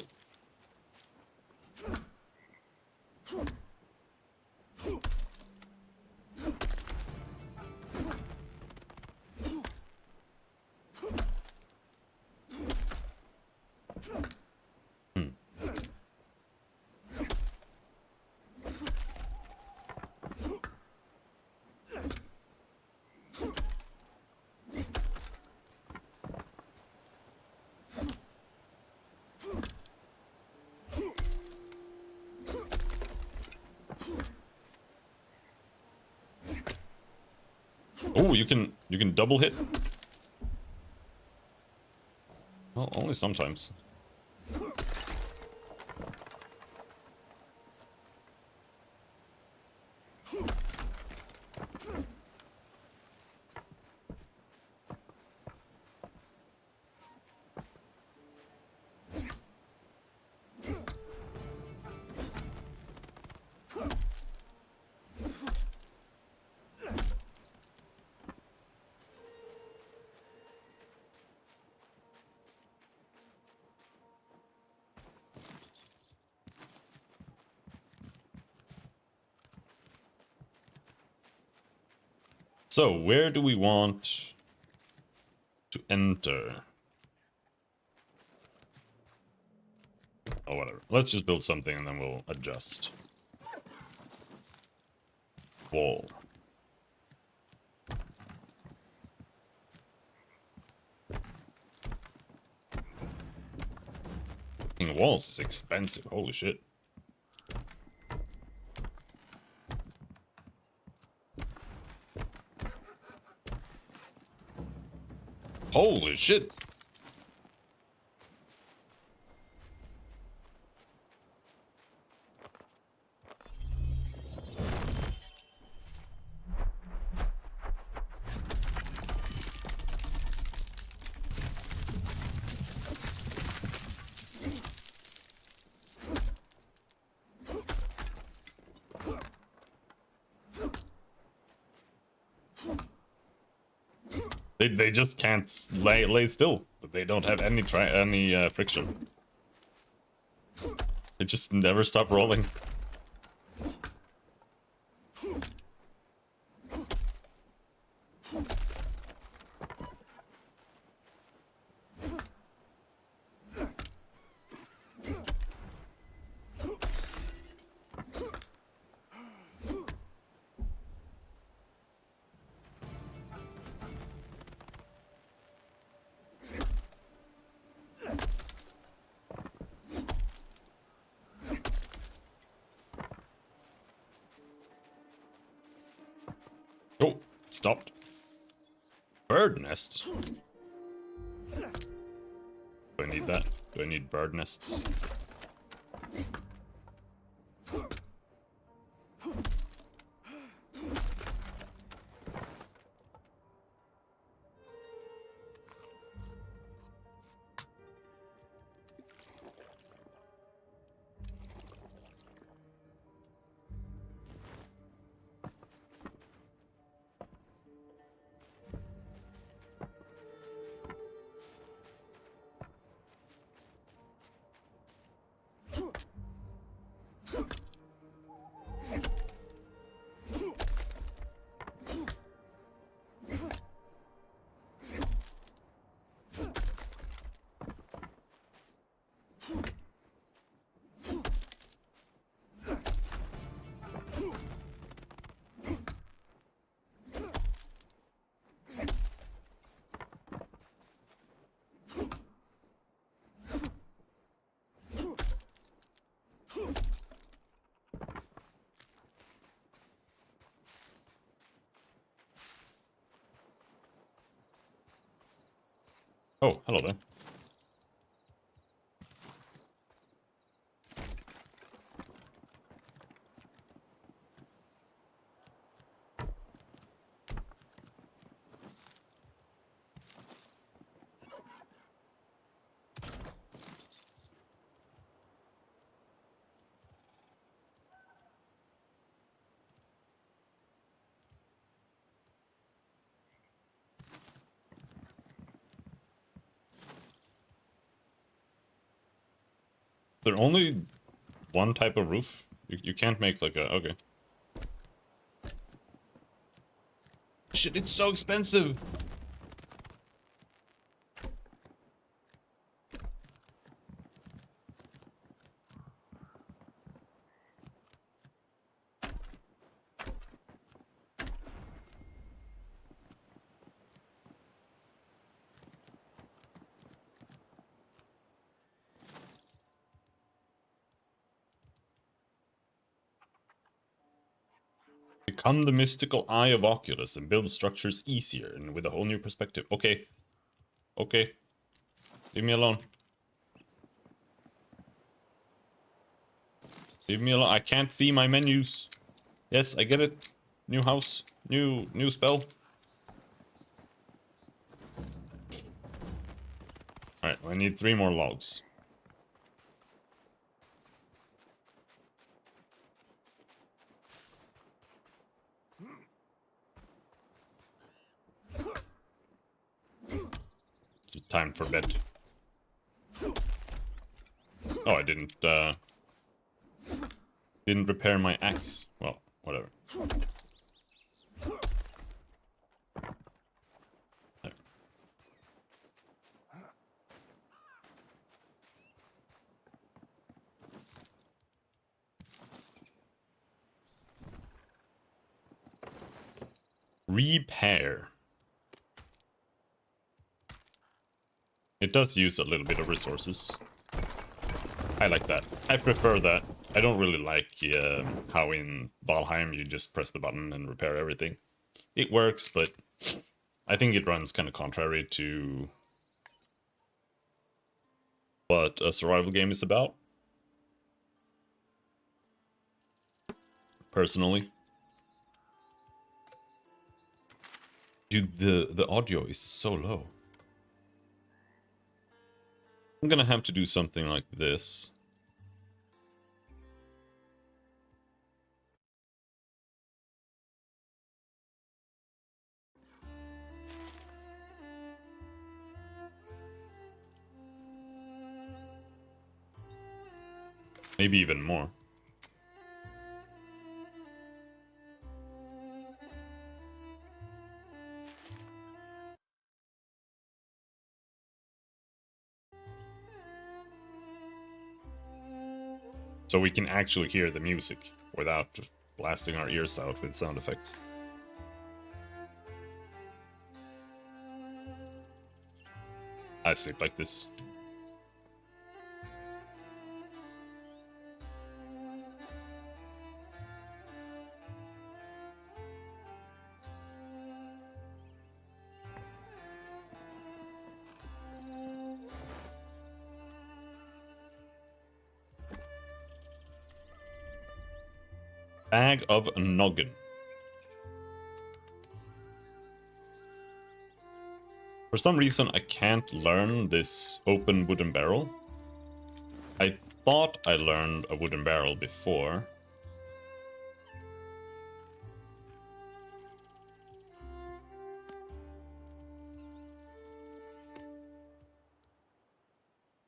Oh, you can double hit. Well, only sometimes. So, where do we want to enter? Oh, whatever. Let's just build something and then we'll adjust. Wall. Walls is expensive. Holy shit. Holy shit. They just can't lay still. But they don't have any friction. They just never stop rolling. Oh, stopped. Bird nest? Do I need that? Do I need bird nests? Oh, hello there. There only one type of roof? You can't make like a... Okay. Shit, it's so expensive! Become the mystical eye of Oculus and build structures easier and with a whole new perspective. Okay. Okay. Leave me alone. Leave me alone. I can't see my menus. Yes, I get it. New house. New spell. Alright, I need 3 more logs. It's time for bed. Oh, I didn't repair my axe. Well, whatever. Repair. It does use a little bit of resources. I like that. I prefer that. I don't really like how in Valheim you just press the button and repair everything. It works, but I think it runs kind of contrary to what a survival game is about. Personally. Dude, the audio is so low. I'm gonna have to do something like this. Maybe even more. So we can actually hear the music without just blasting our ears out with sound effects. I sleep like this. Bag of noggin. For some reason, I can't learn this open wooden barrel. I thought I learned a wooden barrel before.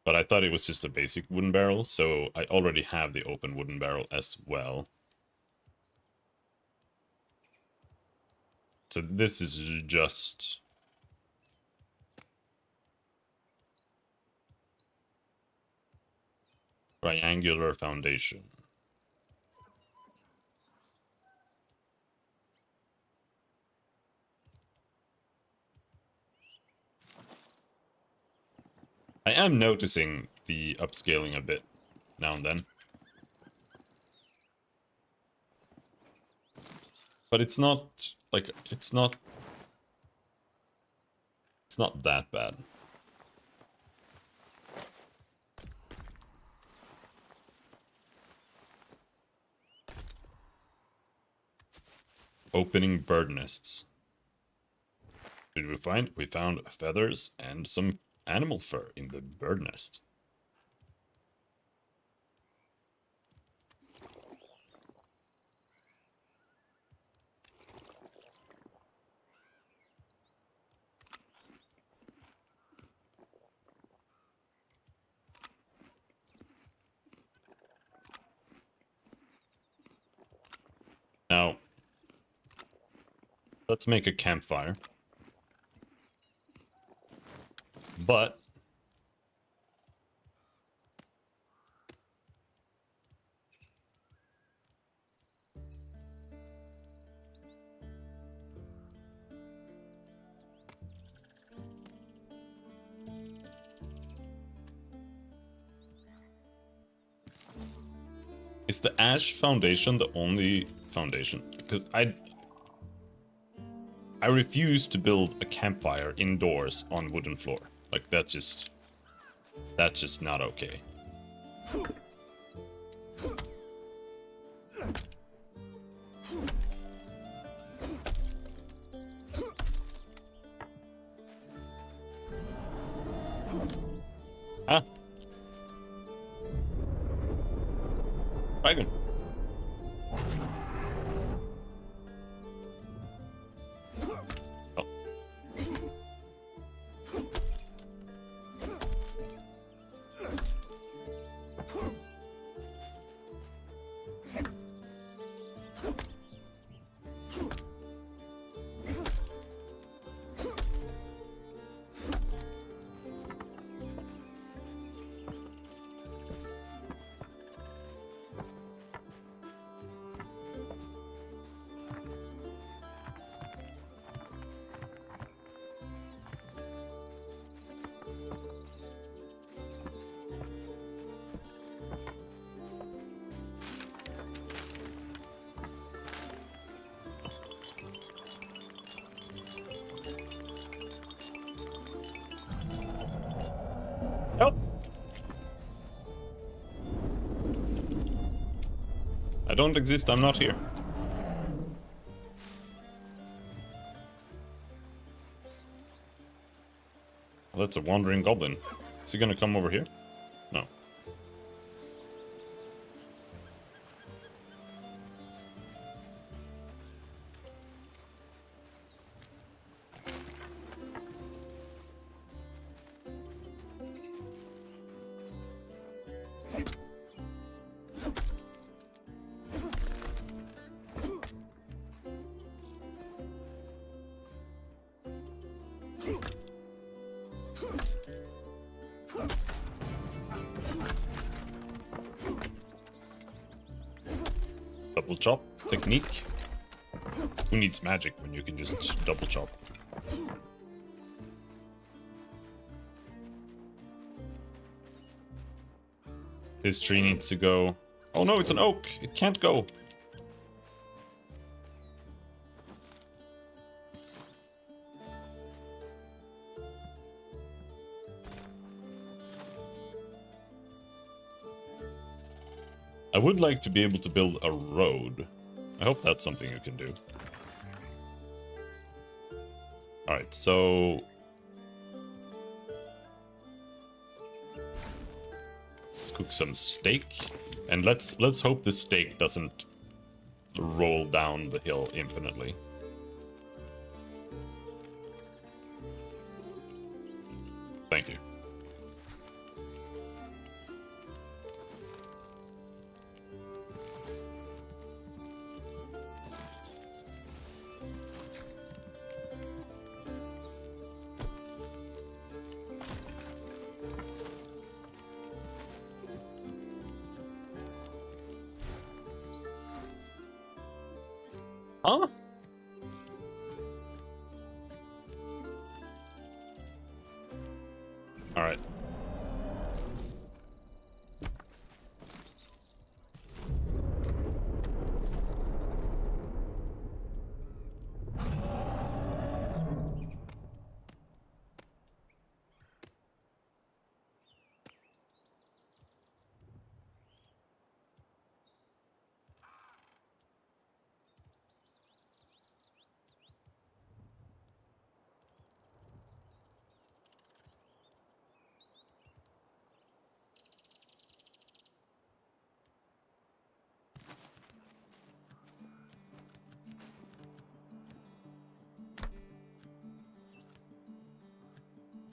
But I thought it was just a basic wooden barrel, so I already have the open wooden barrel as well. So this is just triangular foundation. I am noticing the upscaling a bit now and then. But it's not, like, it's not that bad. Opening bird nests. What did we find? We found feathers and some animal fur in the bird nest. Now, let's make a campfire. But is the ash foundation the only foundation? Because I refuse to build a campfire indoors on wooden floor. Like, that's just not okay. Ah. Dragon. Oh. I don't exist, I'm not here. Well, that's a wandering goblin. Is he gonna come over here? No. Double chop technique. Who needs magic when you can just double chop? This tree needs to go. Oh no, it's an oak. It can't go. I would like to be able to build a road. I hope that's something you can do. Alright, so... let's cook some steak. And let's hope the steak doesn't roll down the hill infinitely. Thank you. Huh? All right.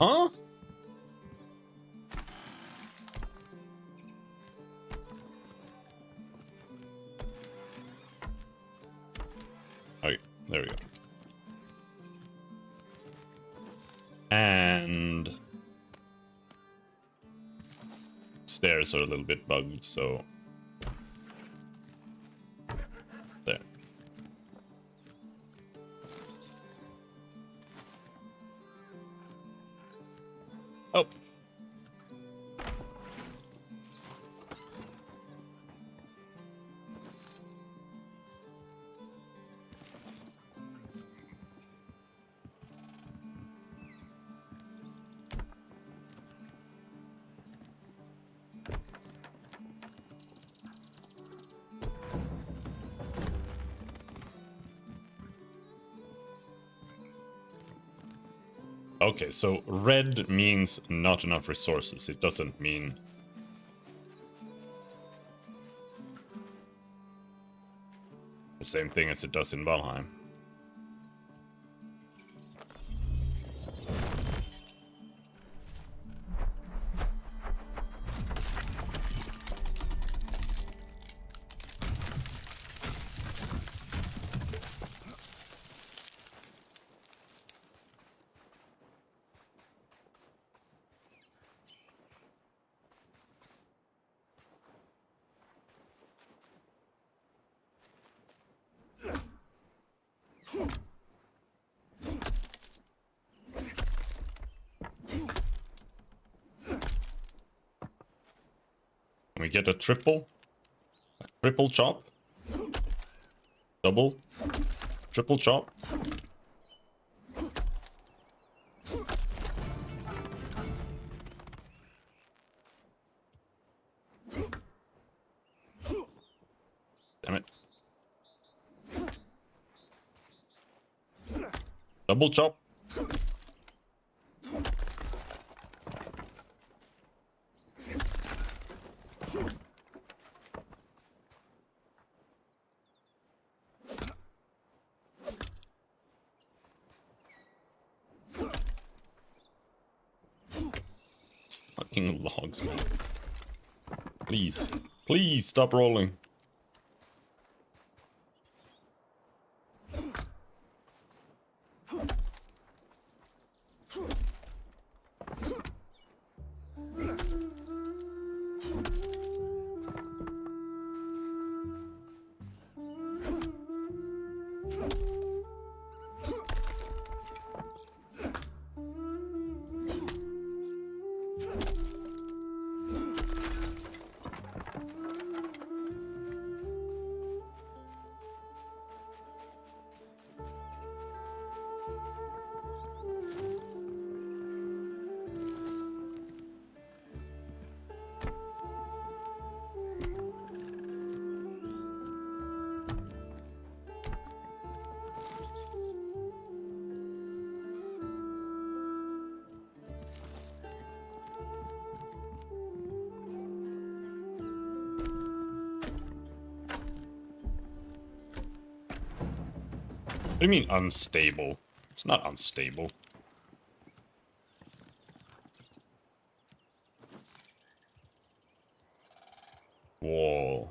Huh? Okay, there we go. And stairs are a little bit bugged, so there. Oh. Okay, so red means not enough resources. It doesn't mean the same thing as it does in Valheim. Can we get a triple? A triple chop? Double? Triple chop? Damn Double chop. Fucking logs, man. Please. Please stop rolling. What do you mean unstable? It's not unstable. Whoa.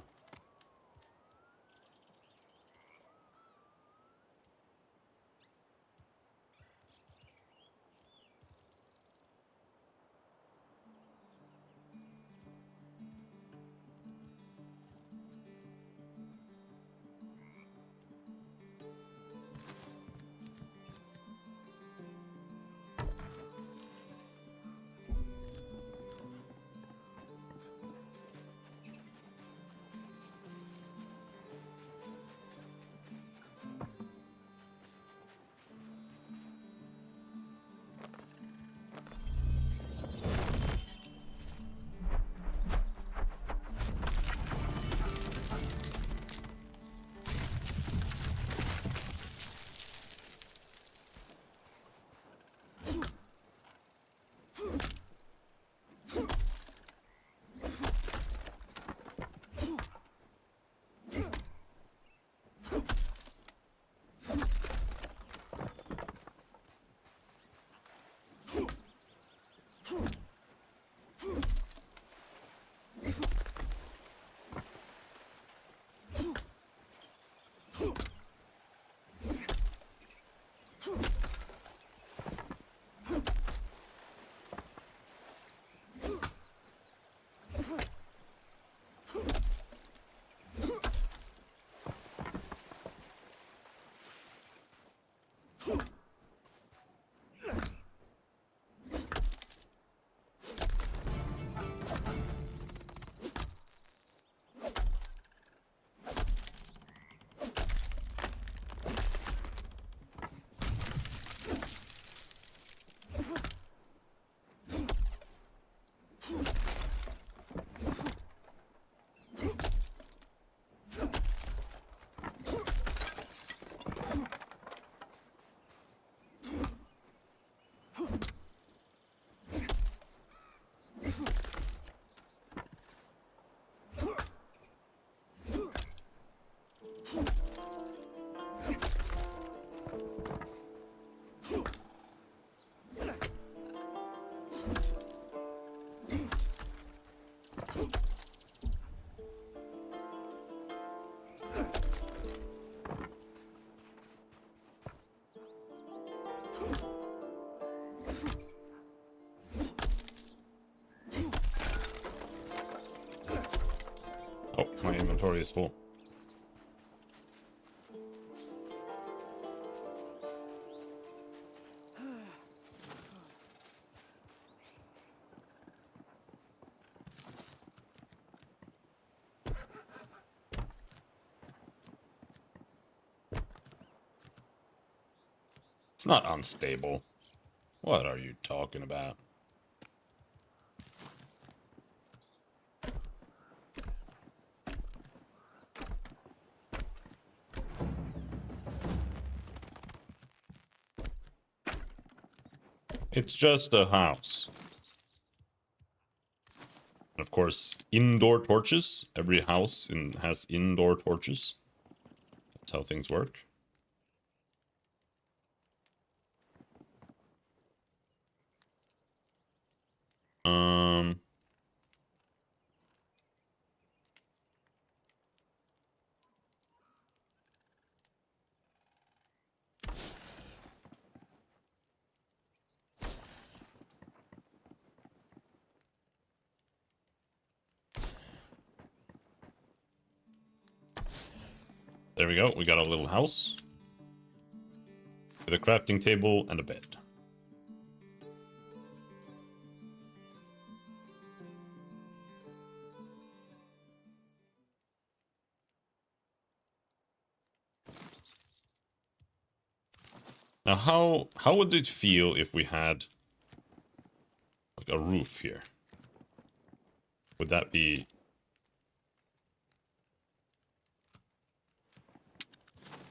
Oh, my inventory is full. It's not unstable. What are you talking about? It's just a house. And of course, indoor torches. Every house has indoor torches. That's how things work. There we go. We got a little house with a crafting table and a bed. Now, how would it feel if we had like a roof here? Would that be...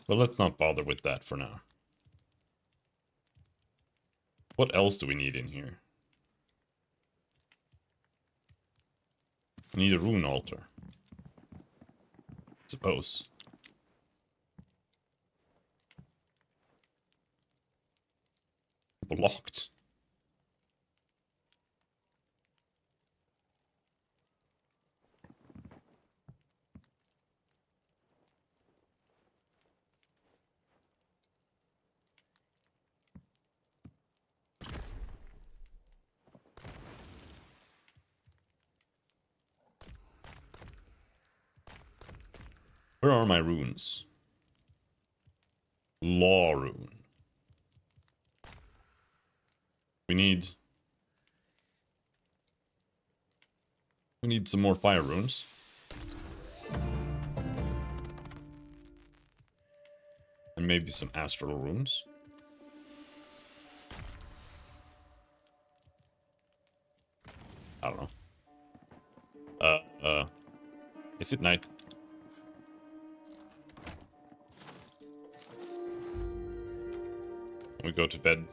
But let's not bother with that for now. What else do we need in here? We need a rune altar. Suppose. Blocked. Where are my runes? Law rune. We need some more fire runes. And maybe some astral runes. I don't know. Is it night? We go to bed.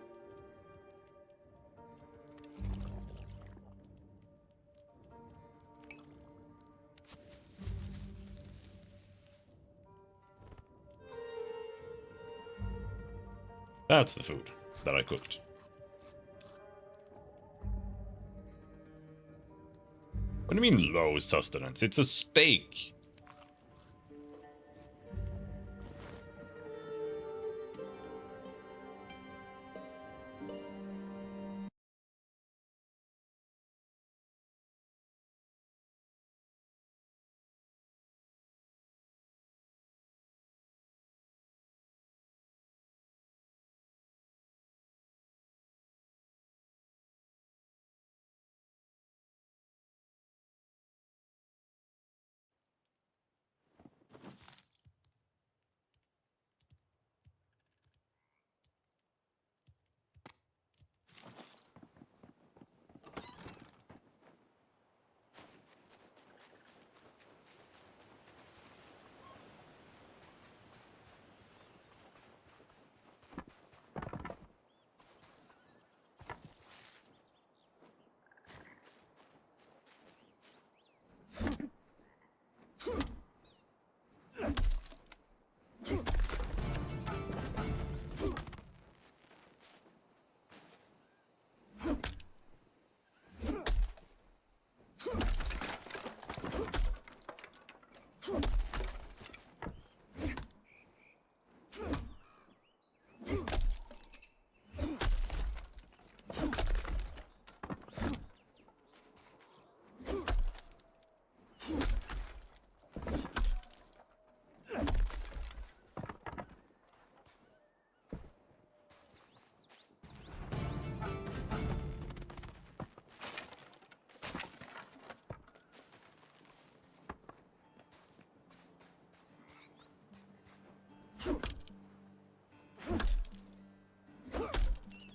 That's the food that I cooked. What do you mean low sustenance? It's a steak.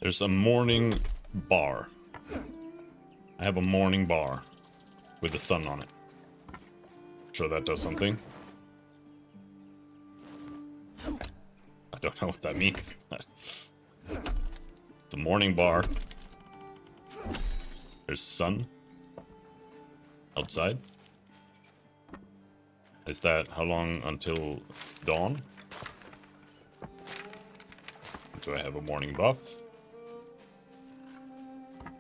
There's a morning bar. I have a morning bar with the sun on it. Sure that does something. I don't know what that means. It's a morning bar There's sun outside. Is that how long until dawn? Do I have a morning buff?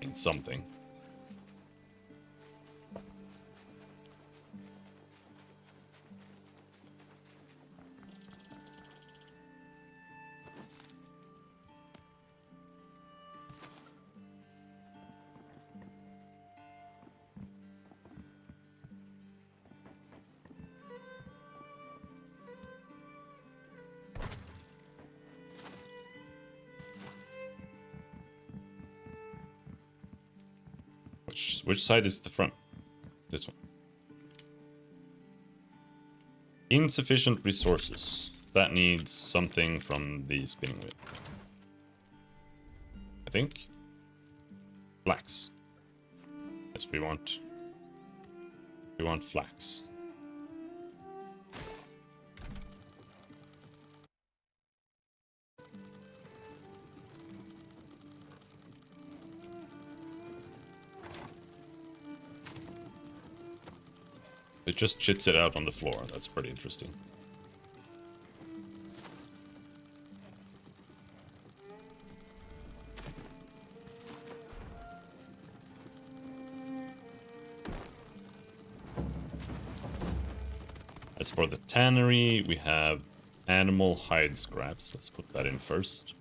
In something. Which side is the front? This one. Insufficient resources. That needs something from the spinning wheel. I think. Flax. Yes, we want flax. It just chits it out on the floor. That's pretty interesting. As for the tannery, we have animal hide scraps. Let's put that in first.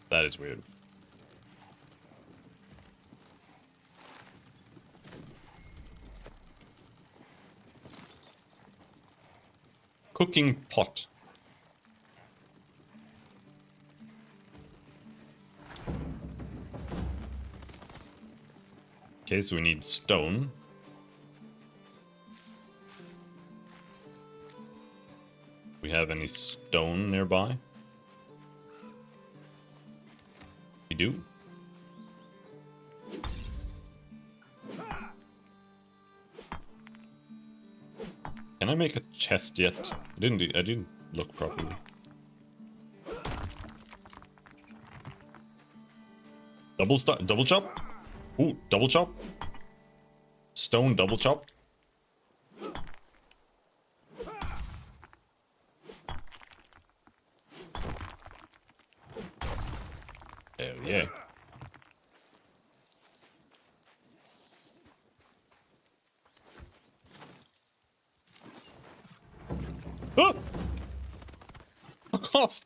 That is weird. Cooking pot. Okay, so we need stone. We have any stone nearby? We do. Can I make a chest yet? I didn't look properly. Double chop? Ooh, double chop? Stone double chop? Hell yeah. Ah! Fuck off!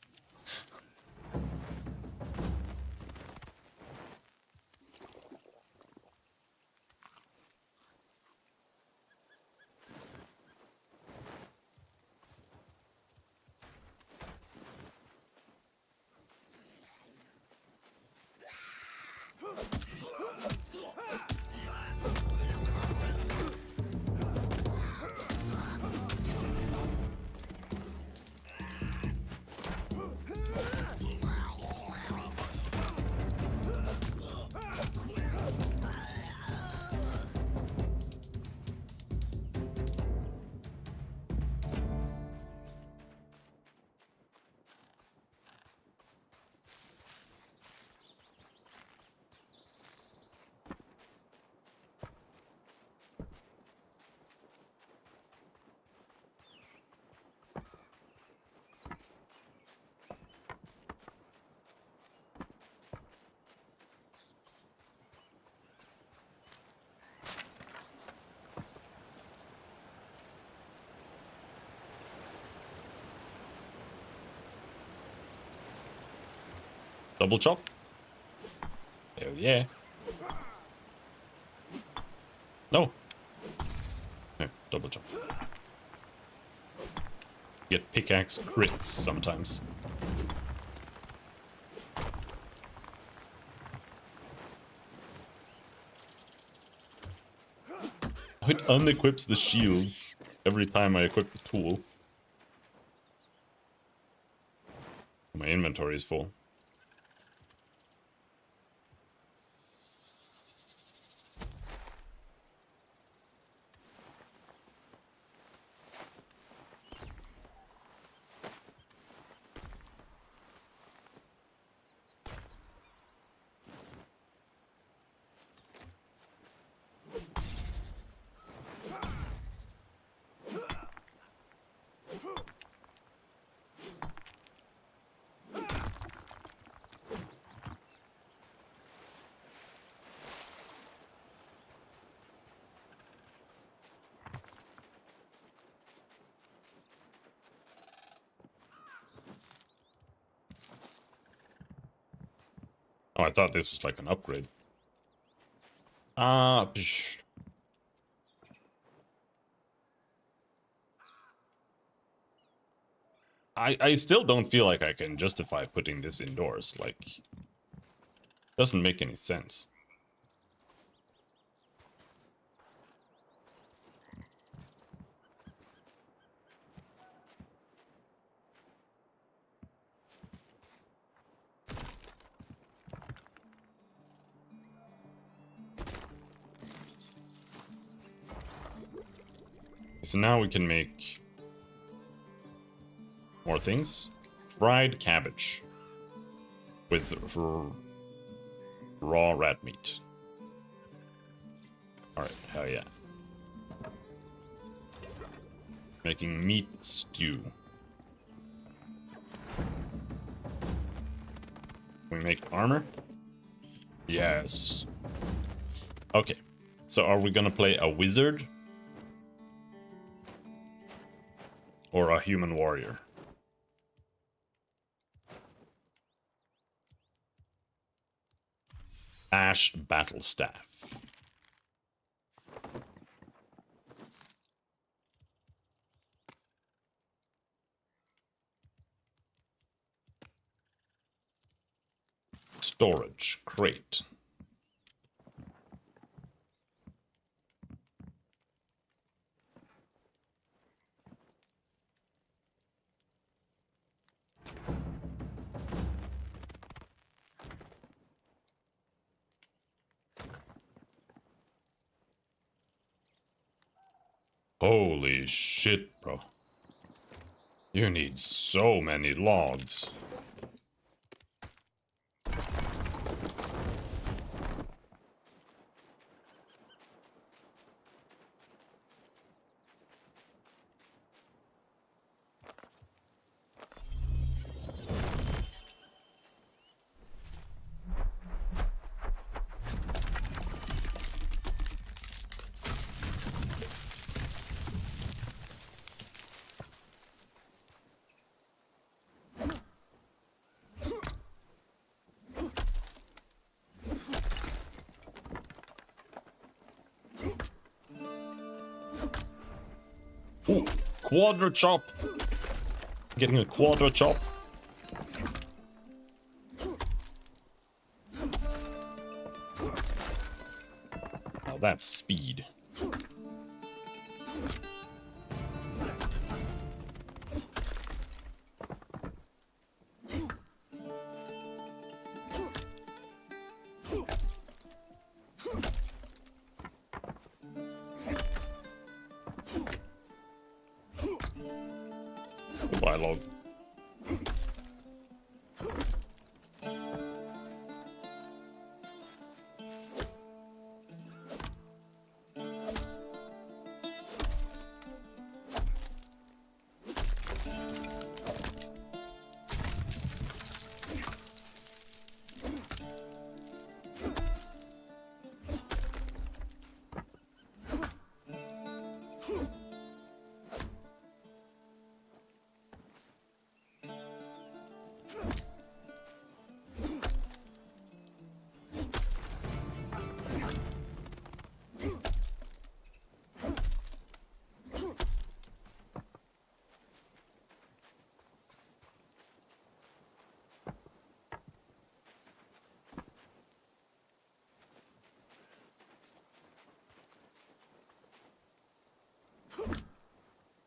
Double chop? Hell yeah. No. No, double chop. Get pickaxe crits sometimes. It unequips the shield every time I equip the tool. My inventory is full. Oh, I thought this was like an upgrade. Ah, I still don't feel like I can justify putting this indoors. Like, doesn't make any sense. So now we can make more things. Fried cabbage with raw rat meat. Alright, hell yeah. Making meat stew. We make armor? Yes. Okay. So are we gonna play a wizard? Or a human warrior? Ash battle staff. Storage crate. Holy shit, bro. You need so many logs. Ooh, quadra chop. Getting a quadra chop. Now that's speed. Goodbye, log.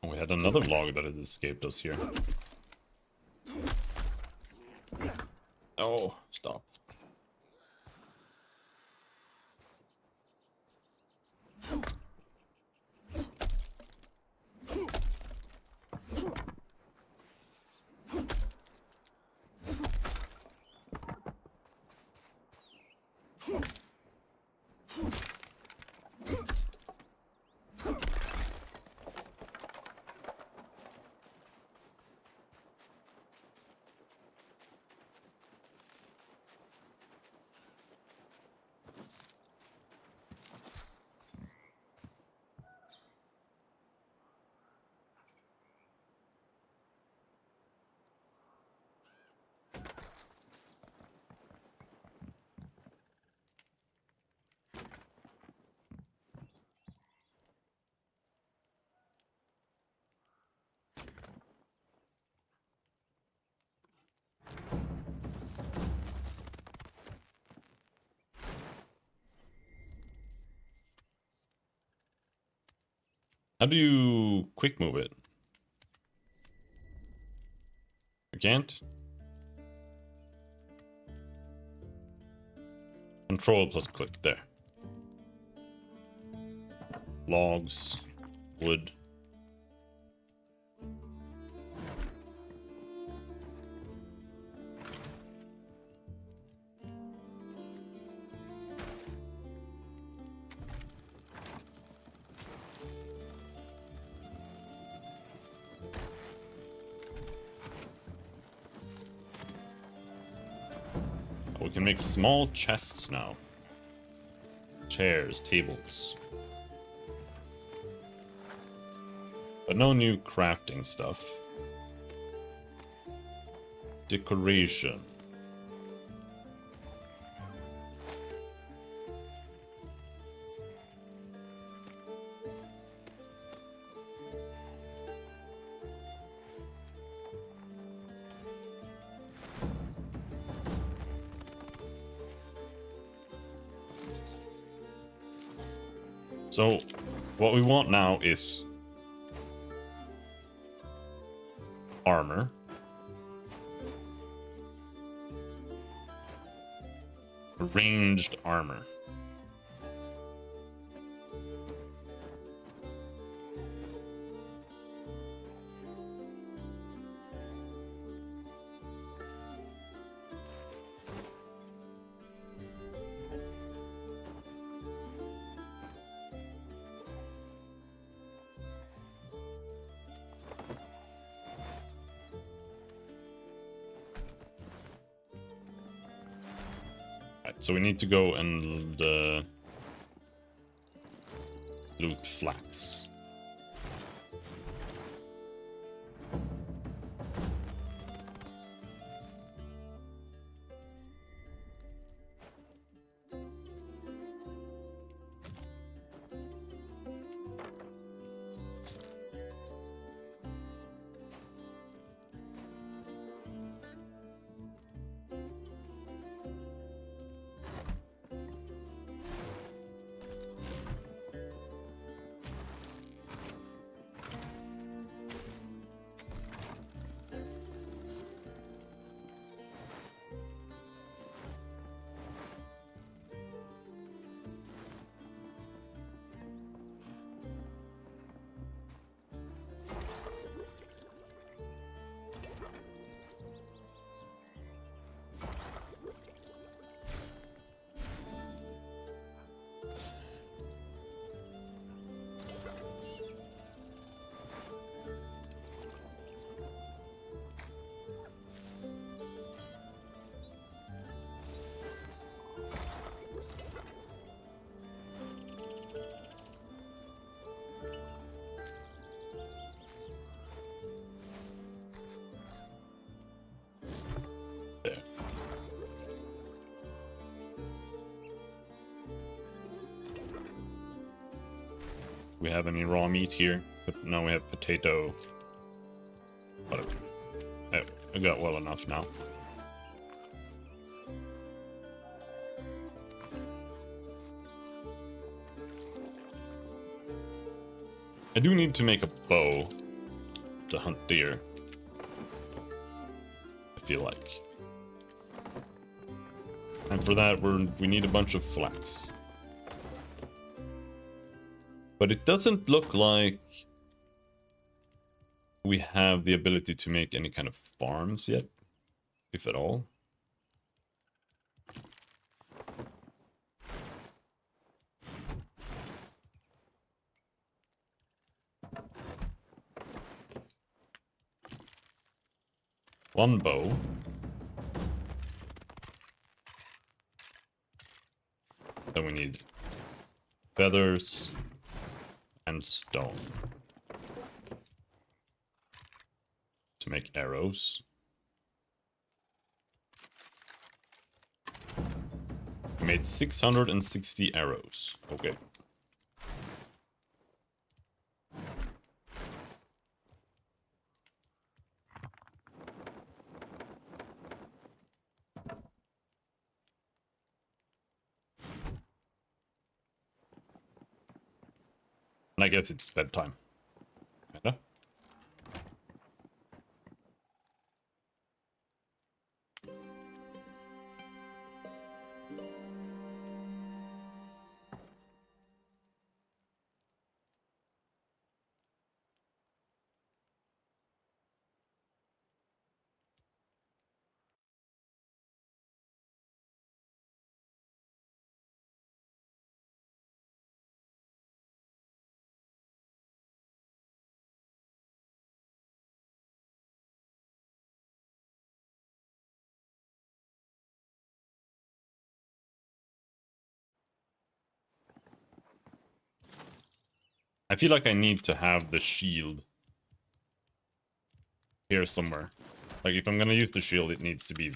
Oh, we had another log that had escaped us here. Oh, stop. How do you quick move it? You can't? Control plus click, there. Logs, wood. We can make small chests now. Chairs, tables. But no new crafting stuff. Decoration. So, what we want now is armor. Ranged armor. So we need to go and loot flax. There. We have any raw meat here? But no, we have potato. But I got well enough now. I do need to make a bow to hunt deer. I feel like. And for that, we need a bunch of flax. But it doesn't look like we have the ability to make any kind of farms yet, if at all. One bow. Then we need feathers and stone to make arrows. We made 660 arrows. Okay. And I guess it's bedtime. I feel like I need to have the shield here somewhere. Like if I'm gonna use the shield, it needs to be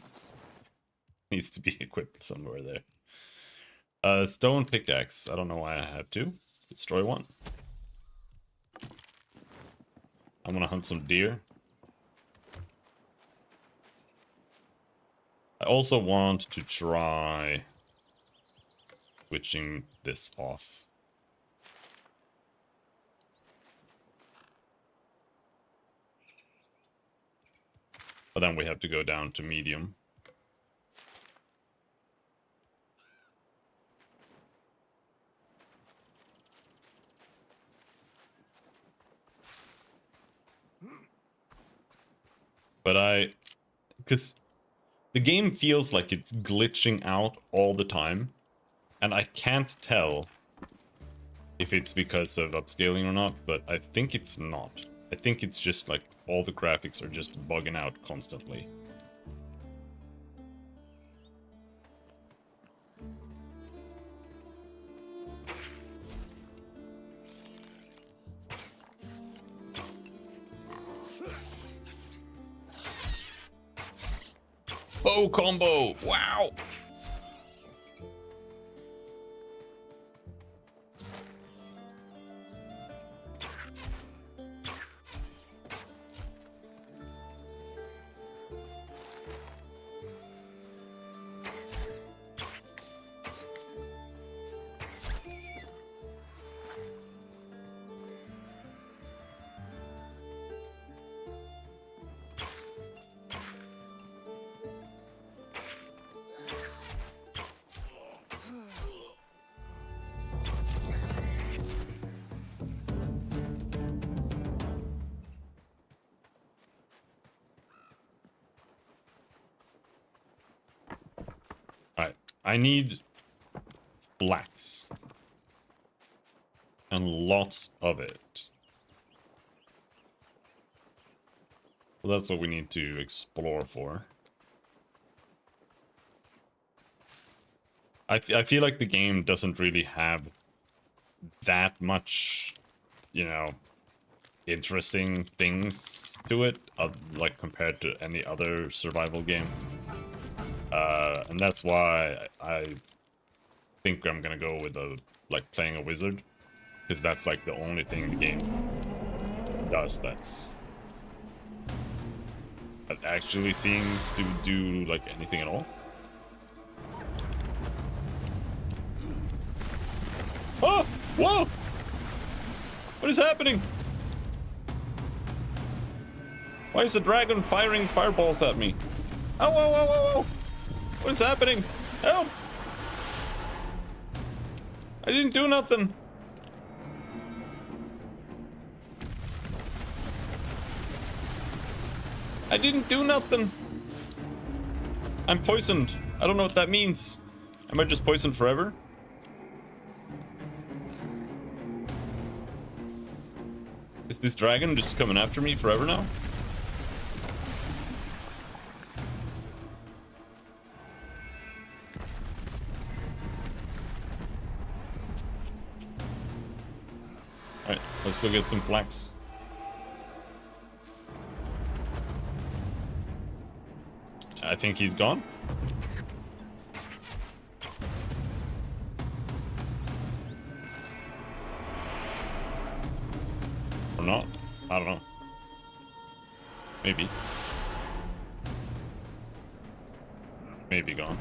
equipped somewhere there. Stone pickaxe. I don't know why I have to. Destroy one. I'm gonna hunt some deer. I also want to try switching this off. But then we have to go down to medium. But because the game feels like it's glitching out all the time, and I can't tell if it's because of upscaling or not, but I think it's not. I think it's just like all the graphics are just bugging out constantly. Bow combo! Wow! Alright, I need flax. And lots of it. Well, that's what we need to explore for. I feel like the game doesn't really have that much, you know, interesting things to it, like compared to any other survival game. And that's why I think I'm gonna go with playing a wizard, because that's like the only thing the game does that actually seems to do like anything at all. Oh! Whoa! What is happening? Why is the dragon firing fireballs at me? Oh, whoa, whoa, whoa, whoa! What is happening? Help! I didn't do nothing. I didn't do nothing. I'm poisoned. I don't know what that means. Am I just poisoned forever? Is this dragon just coming after me forever now? Alright, let's go get some flax. I think he's gone. Or not. I don't know. Maybe. Maybe gone.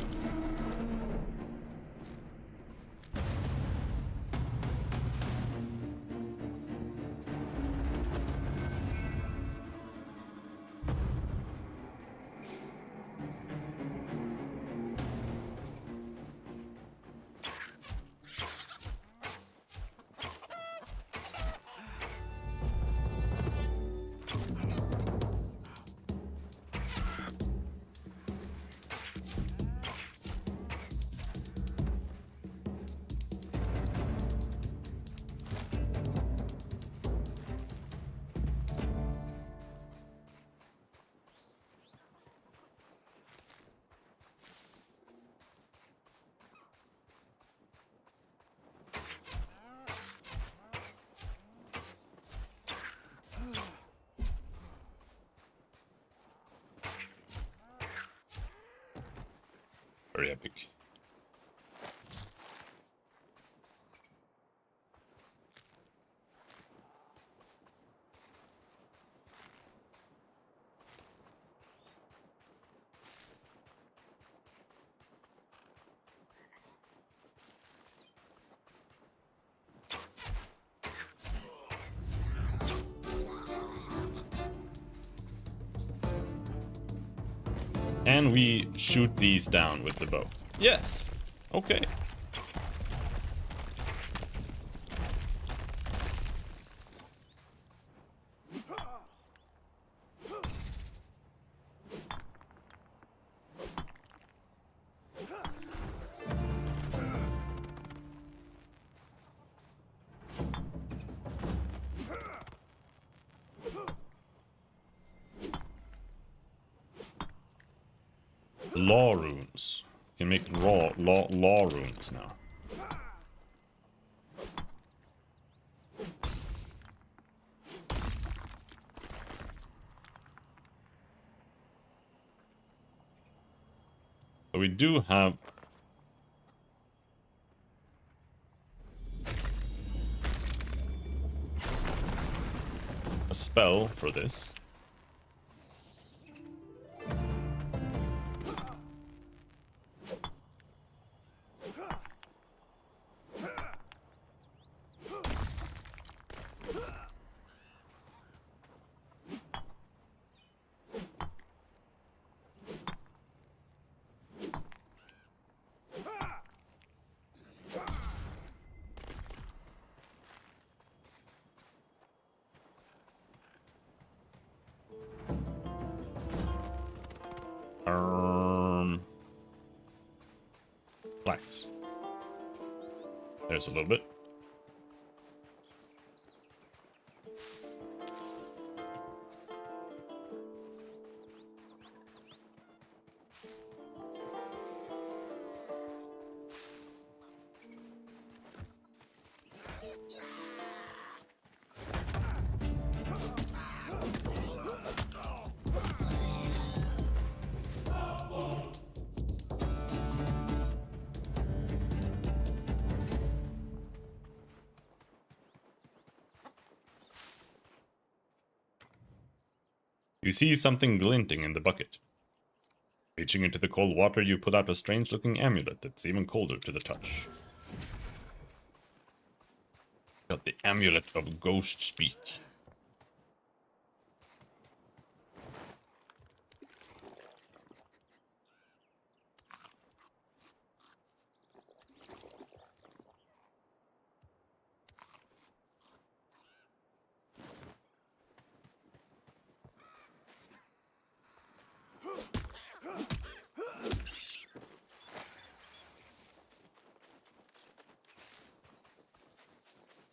Very epic. And we shoot these down with the bow. Yes. Okay. Law runes. You can make law runes now. So we do have a spell for this. Flax. There's a little bit. You see something glinting in the bucket. Reaching into the cold water, you pull out a strange-looking amulet that's even colder to the touch. Got the amulet of ghost speak.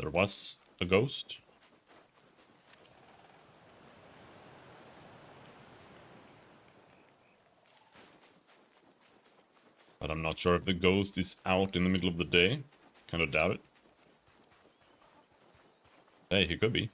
There was a ghost. But I'm not sure if the ghost is out in the middle of the day. Kind of doubt it. Hey, he could be.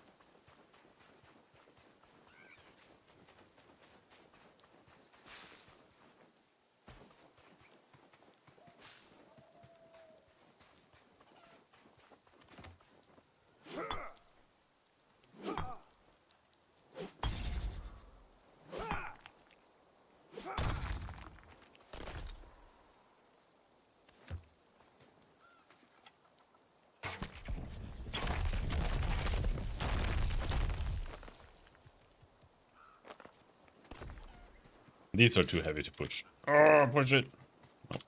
These are too heavy to push. Oh, push it. Oh.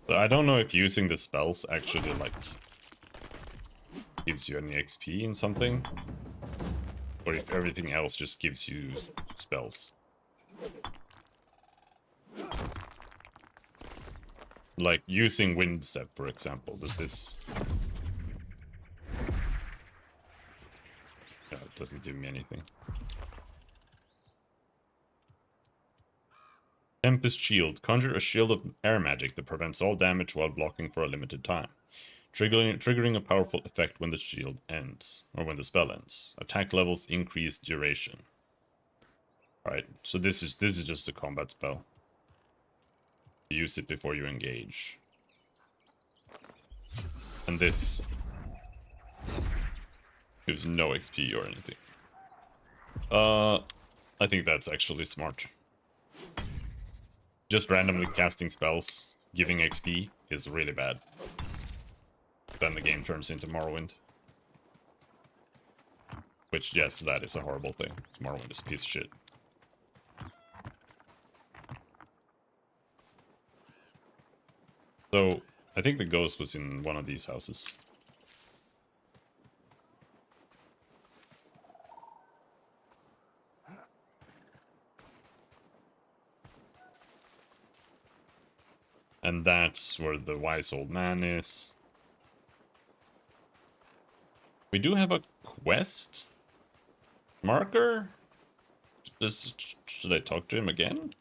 So I don't know if using the spells actually, like, gives you any XP in something, or if everything else just gives you spells. Like using Wind Step, for example, does this... doesn't give me anything. Tempest Shield. Conjure a shield of air magic that prevents all damage while blocking for a limited time. Triggering a powerful effect when the shield ends, or when the spell ends. Attack levels increase duration. Alright, so this is just a combat spell. Use it before you engage. And this gives no XP or anything. I think that's actually smart. Just randomly casting spells, giving XP, is really bad. Then the game turns into Morrowind. Which, yes, that is a horrible thing. Morrowind is a piece of shit. So, I think the ghost was in one of these houses. And that's where the wise old man is. We do have a quest marker. Should I talk to him again?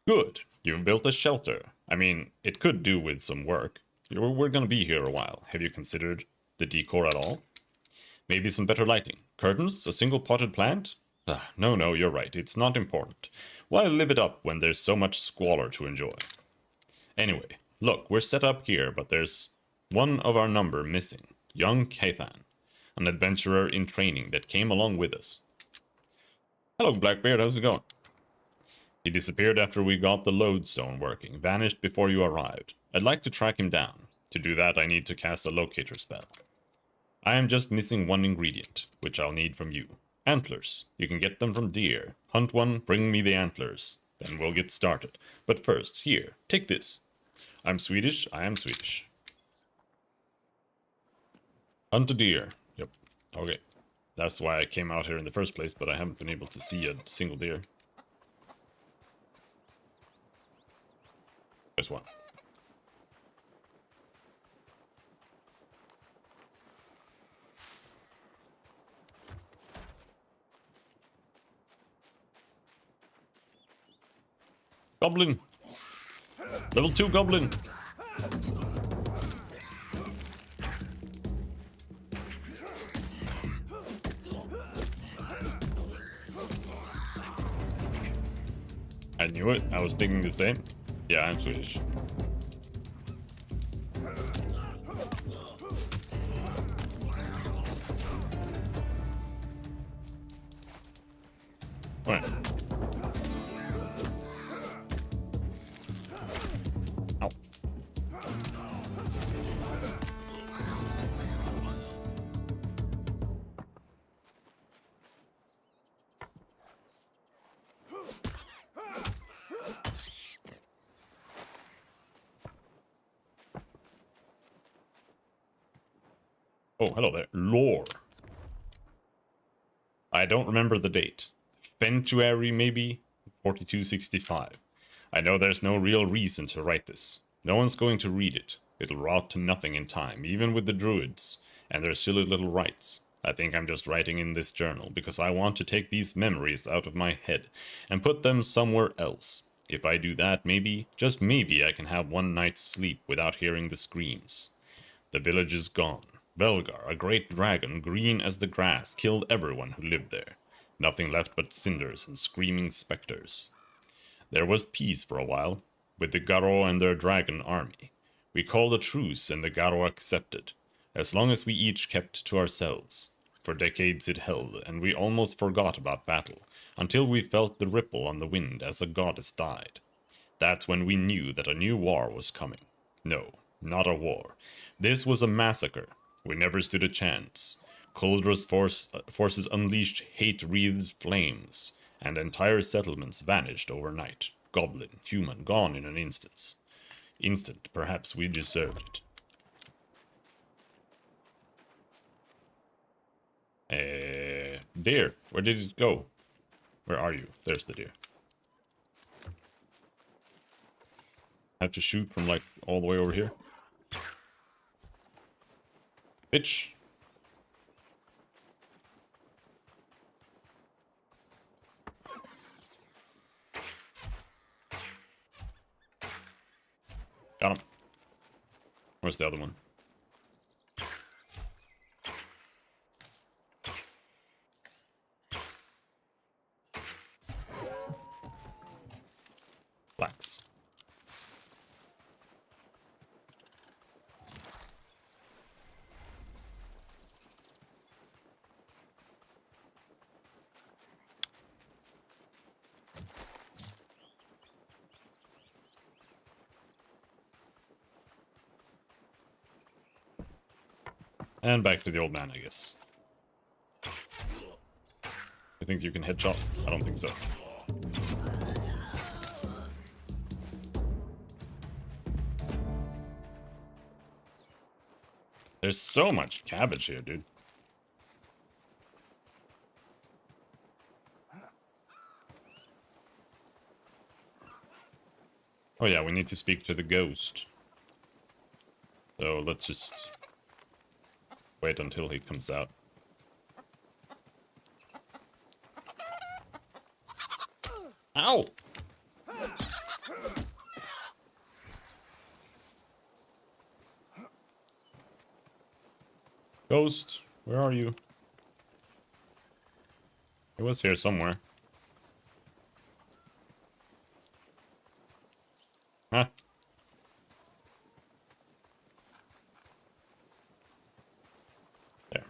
Good. You've built a shelter. I mean, it could do with some work. We're gonna be here a while. Have you considered the decor at all? Maybe some better lighting. Curtains? A single potted plant? No, you're right. It's not important. Why live it up when there's so much squalor to enjoy? Anyway, look, we're set up here, but there's one of our number missing. Young Cathan, an adventurer in training that came along with us. Hello, Blackbeard, how's it going? He disappeared after we got the lodestone working, vanished before you arrived. I'd like to track him down. To do that, I need to cast a locator spell. I am just missing one ingredient, which I'll need from you. Antlers. You can get them from deer. Hunt one, bring me the antlers. Then we'll get started. But first, here, take this. I'm Swedish, I am Swedish. Hunt a deer. Yep. Okay. That's why I came out here in the first place, but I haven't been able to see a single deer. There's one. Goblin! Level 2 goblin! I knew it. I was thinking the same. Yeah, I'm Swedish. Alright. Ow. Oh, hello there. Lore. I don't remember the date. February, maybe? 4265. I know there's no real reason to write this. No one's going to read it. It'll rot to nothing in time, even with the druids and their silly little rites. I think I'm just writing in this journal because I want to take these memories out of my head and put them somewhere else. If I do that, maybe, just maybe, I can have one night's sleep without hearing the screams. The village is gone. Belgar, a great dragon, green as the grass, killed everyone who lived there. Nothing left but cinders and screaming specters. There was peace for a while, with the Garo and their dragon army. We called a truce and the Garo accepted, as long as we each kept to ourselves. For decades it held, and we almost forgot about battle, until we felt the ripple on the wind as a goddess died. That's when we knew that a new war was coming. No, not a war. This was a massacre. We never stood a chance. Kuldra's forces unleashed hate-wreathed flames, and entire settlements vanished overnight. Goblin, human, gone in an instant. Perhaps we deserved it. Deer, where did it go? Where are you? There's the deer. I have to shoot from like all the way over here. Bitch. Got him. Where's the other one? Flax. And back to the old man, I guess. You think you can headshot? I don't think so. There's so much cabbage here, dude. Oh yeah, we need to speak to the ghost. So let's just wait until he comes out. Ow! Ghost, where are you? He was here somewhere. Huh? There.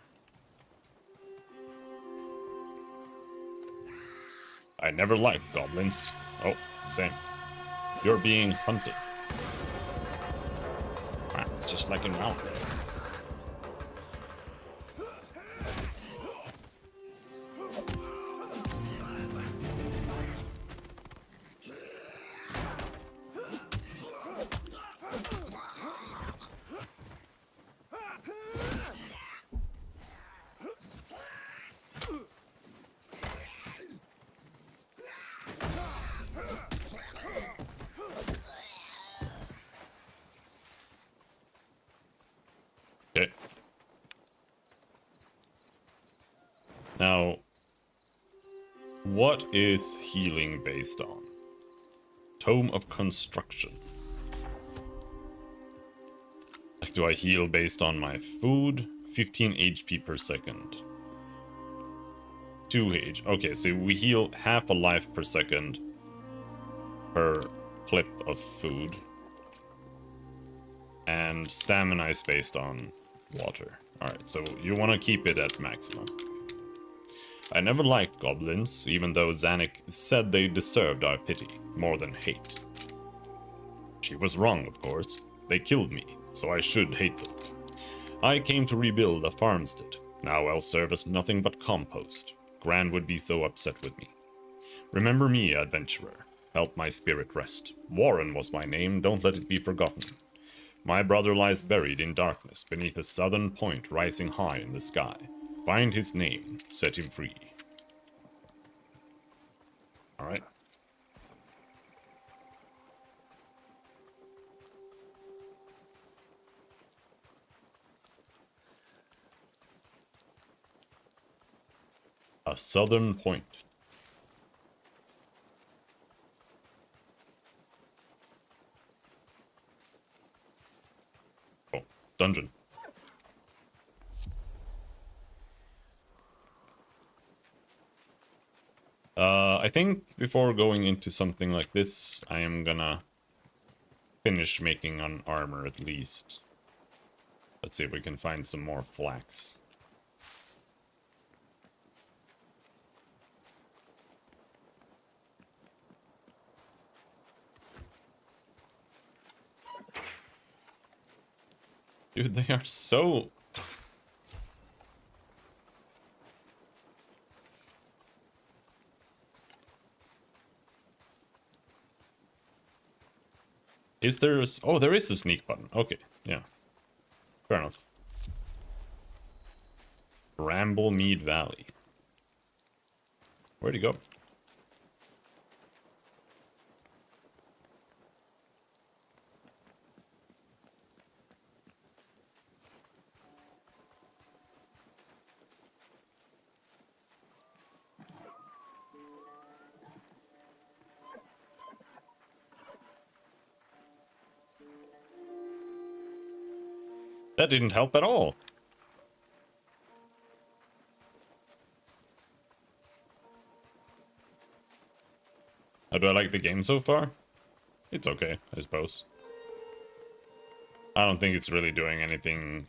I never liked goblins. Oh, same. You're being hunted. Ah, it's just like in WoW. Okay. Now, what is healing based on? Tome of Construction. Like, do I heal based on my food? 15 HP per second. 2 H. Okay, so we heal half a life per second per clip of food. And stamina is based on water. Alright, so you want to keep it at maximum. I never liked goblins, even though Zanuck said they deserved our pity, more than hate. She was wrong, of course. They killed me, so I should hate them. I came to rebuild a farmstead. Now I'll serve as nothing but compost. Gran would be so upset with me. Remember me, adventurer. Help my spirit rest. Warren was my name, don't let it be forgotten. My brother lies buried in darkness beneath a southern point rising high in the sky. Find his name, set him free. Alright. A southern point. Oh, dungeon. I think before going into something like this, I am gonna finish making an armor at least. Let's see if we can find some more flax. Dude, they are so... Is there a... Oh, there is a sneak button. Okay, yeah. Fair enough. Bramblemead Valley. Where'd he go? That didn't help at all. How do I like the game so far? It's okay, I suppose. I don't think it's really doing anything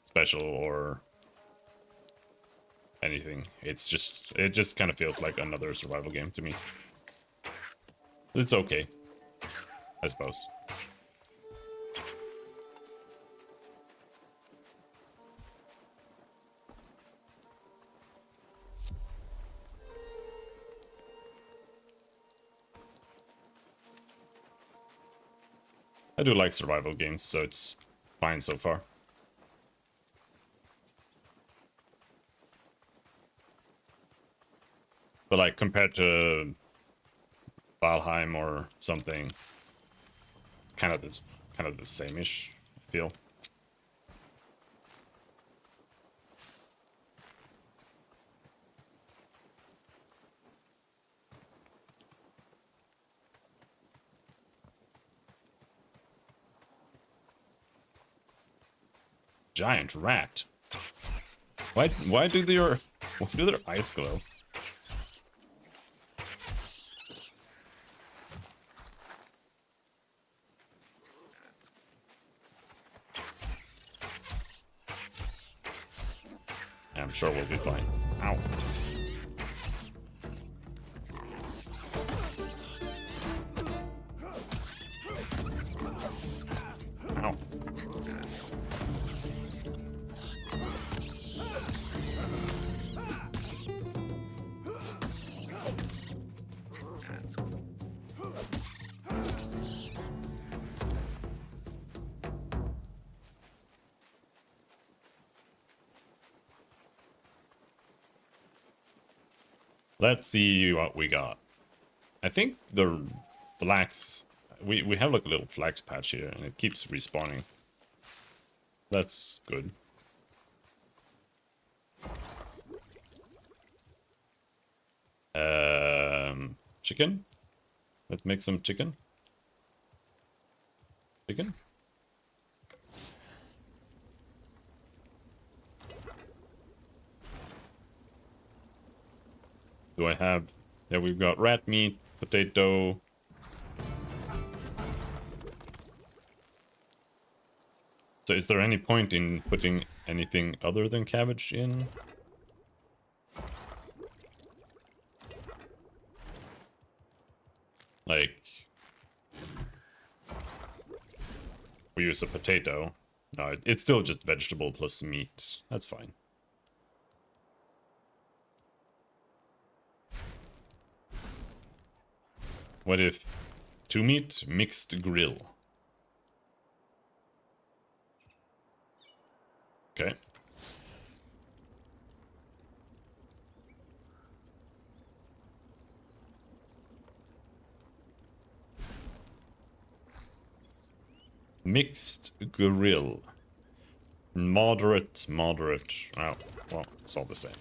special or anything. It just kind of feels like another survival game to me. It's okay, I suppose. I do like survival games, so it's fine so far. But like compared to Valheim or something, kind of the same-ish, I feel. Giant rat. Why do their eyes glow? I'm sure we'll be fine. Ow. Ow. Let's see what we got. I think the flax... We have like a little flax patch here, and it keeps respawning. That's good. Chicken? Let's make some chicken. Chicken? Do I have... Yeah, we've got rat meat, potato... So is there any point in putting anything other than cabbage in? Like... We use a potato. No, it's still just vegetable plus meat. That's fine. What if 2 meat mixed grill? Okay. Mixed grill. Moderate. Oh, well, it's all the same.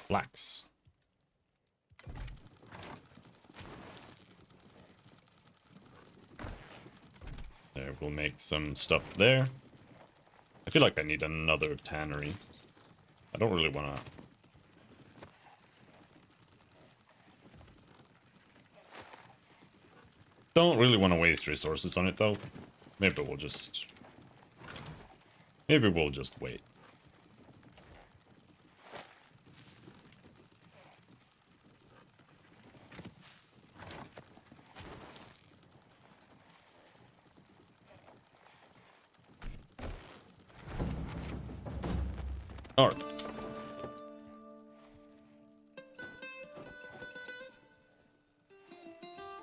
Flax. There, we'll make some stuff there. I feel like I need another tannery. I don't really want to... Don't really want to waste resources on it, though. Maybe we'll just wait. Alright.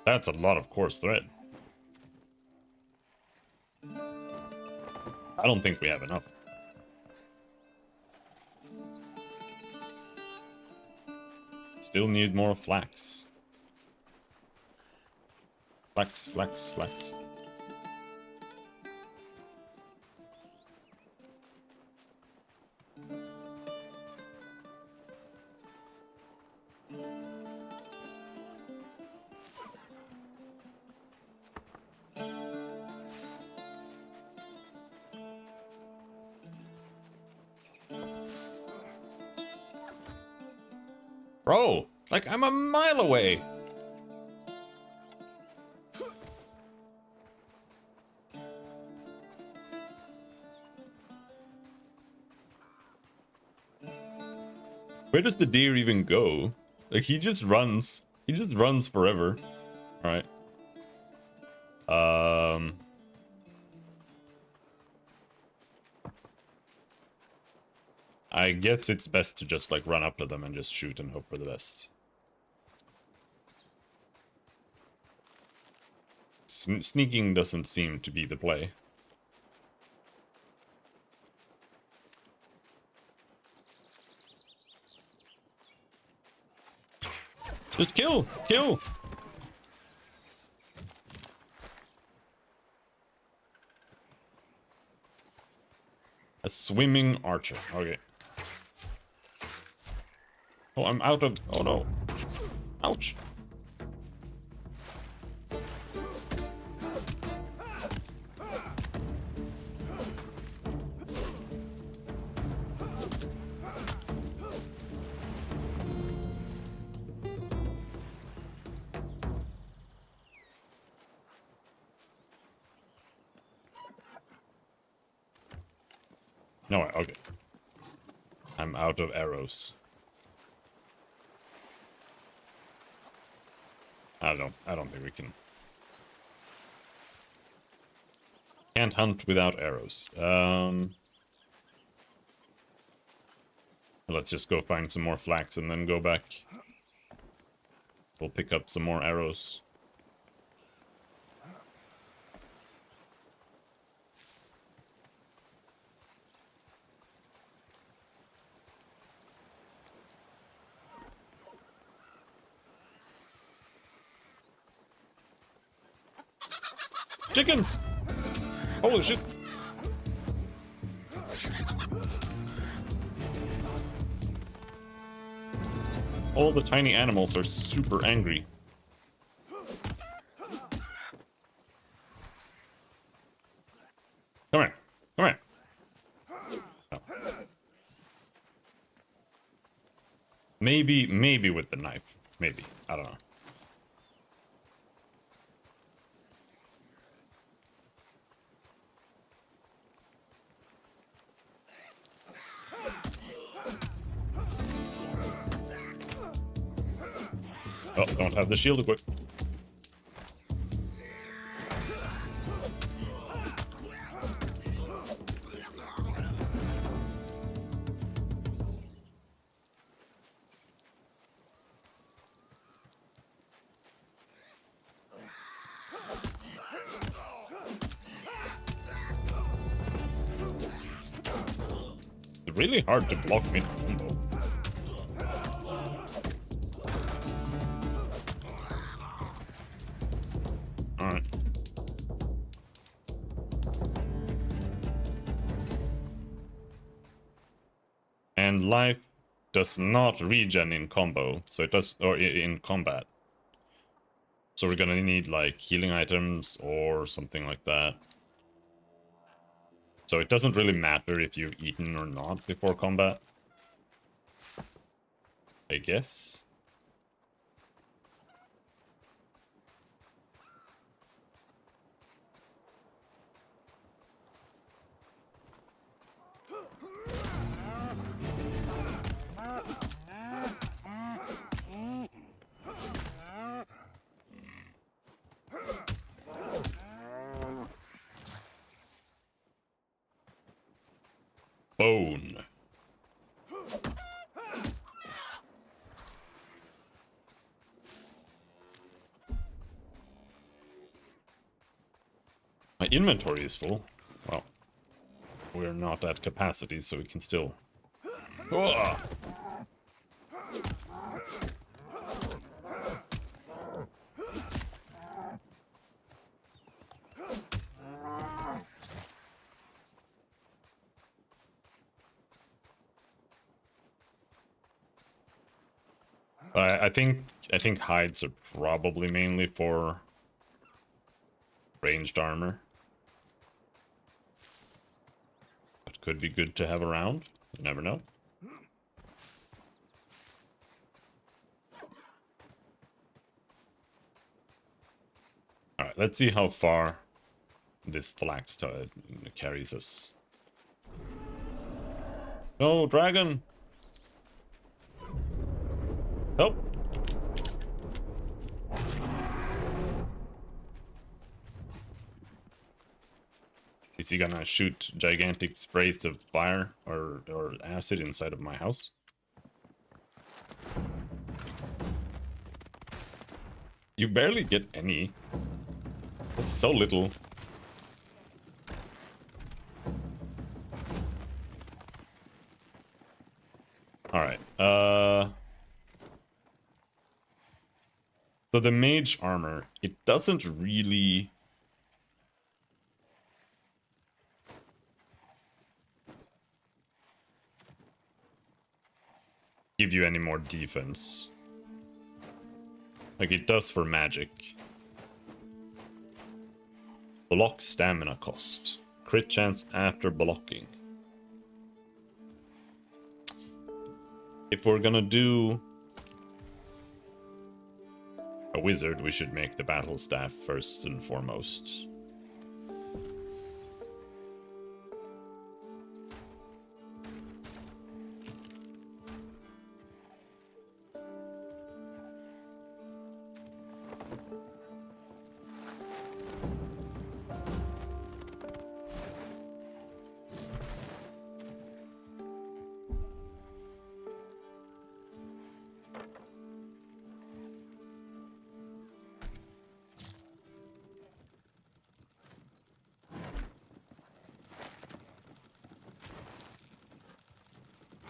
That's a lot of coarse thread. I don't think we have enough. Still need more flax. Flax. Bro, like I'm a mile away. Where does the deer even go? Like he just runs. He just runs forever. All right. I guess it's best to just like run up to them and just shoot and hope for the best. Sneaking doesn't seem to be the play. Just kill! Kill! A swimming archer. Okay. Oh, I'm out of... Oh no. Ouch. No, okay. I'm out of arrows. I don't think we can. Can't hunt without arrows. Let's just go find some more flax and then go back. We'll pick up some more arrows. Chickens! Holy shit! All the tiny animals are super angry. Come here. Come here. No. Maybe with the knife. Maybe. I don't know. Oh, don't have the shield equipped. It's really hard to block me. Alright. And life does not regen in combo, so it does, or in combat. So we're gonna need like healing items or something like that. So it doesn't really matter if you've eaten or not before combat, I guess. Bone. My inventory is full. Well, we're not at capacity, so we can still... Ugh. I think hides are probably mainly for ranged armor. That could be good to have around. You never know. Alright, let's see how far this flax carries us. No, dragon! Help! Is he gonna shoot gigantic sprays of fire or acid inside of my house? You barely get any. That's so little. Alright, so the mage armor, it doesn't really... give you any more defense. Like it does for magic. Block stamina cost. Crit chance after blocking. If we're gonna do a wizard, we should make the battle staff first and foremost.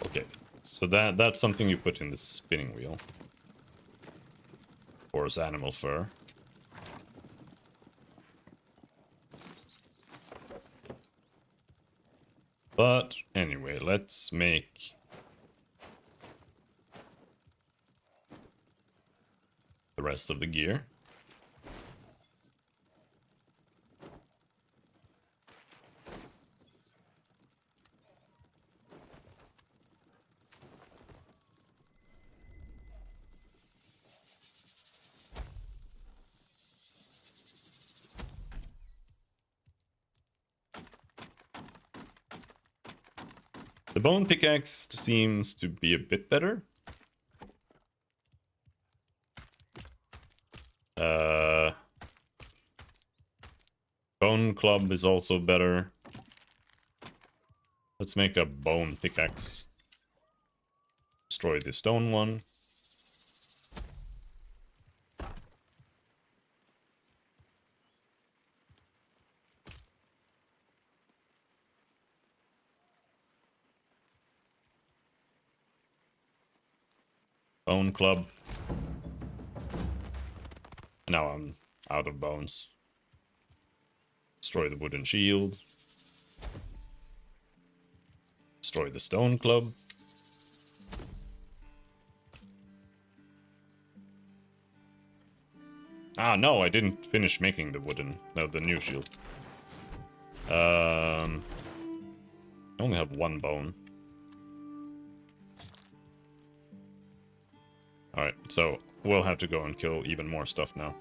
Okay, so that's something you put in the spinning wheel. Or as animal fur. But anyway, let's make the rest of the gear. The bone pickaxe seems to be a bit better. Bone club is also better. Let's make a bone pickaxe. Destroy the stone one. Bone club. Now I'm out of bones. Destroy the wooden shield. Destroy the stone club. Ah, no, I didn't finish making the the new shield. I only have one bone. Alright, so we'll have to go and kill even more stuff now.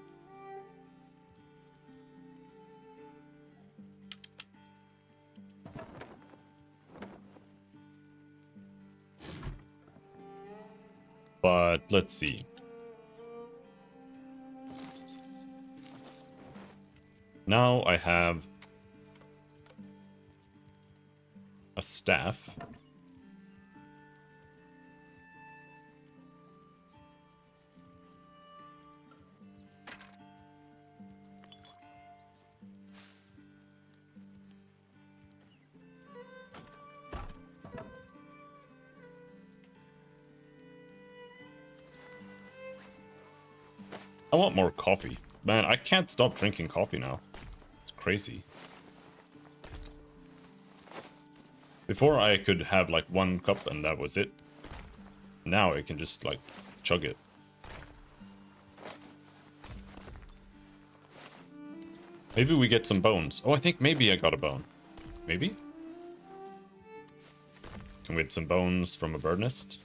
But let's see. Now I have a staff. I want more coffee. Man, I can't stop drinking coffee now. It's crazy. Before I could have like 1 cup and that was it. Now I can just like chug it. Maybe we get some bones. Oh, I think maybe I got a bone. Maybe? Can we get some bones from a bird nest?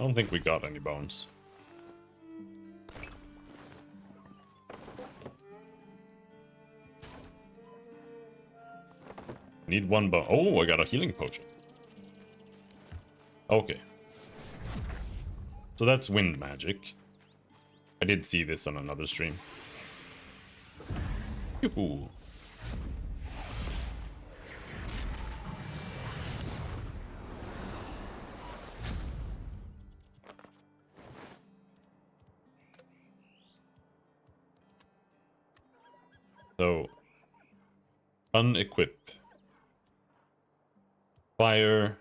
don't think we got any bones. Need one bone. Oh, I got a healing potion. Okay. So that's wind magic. I did see this on another stream. Yoo-hoo. So, unequip. Fire.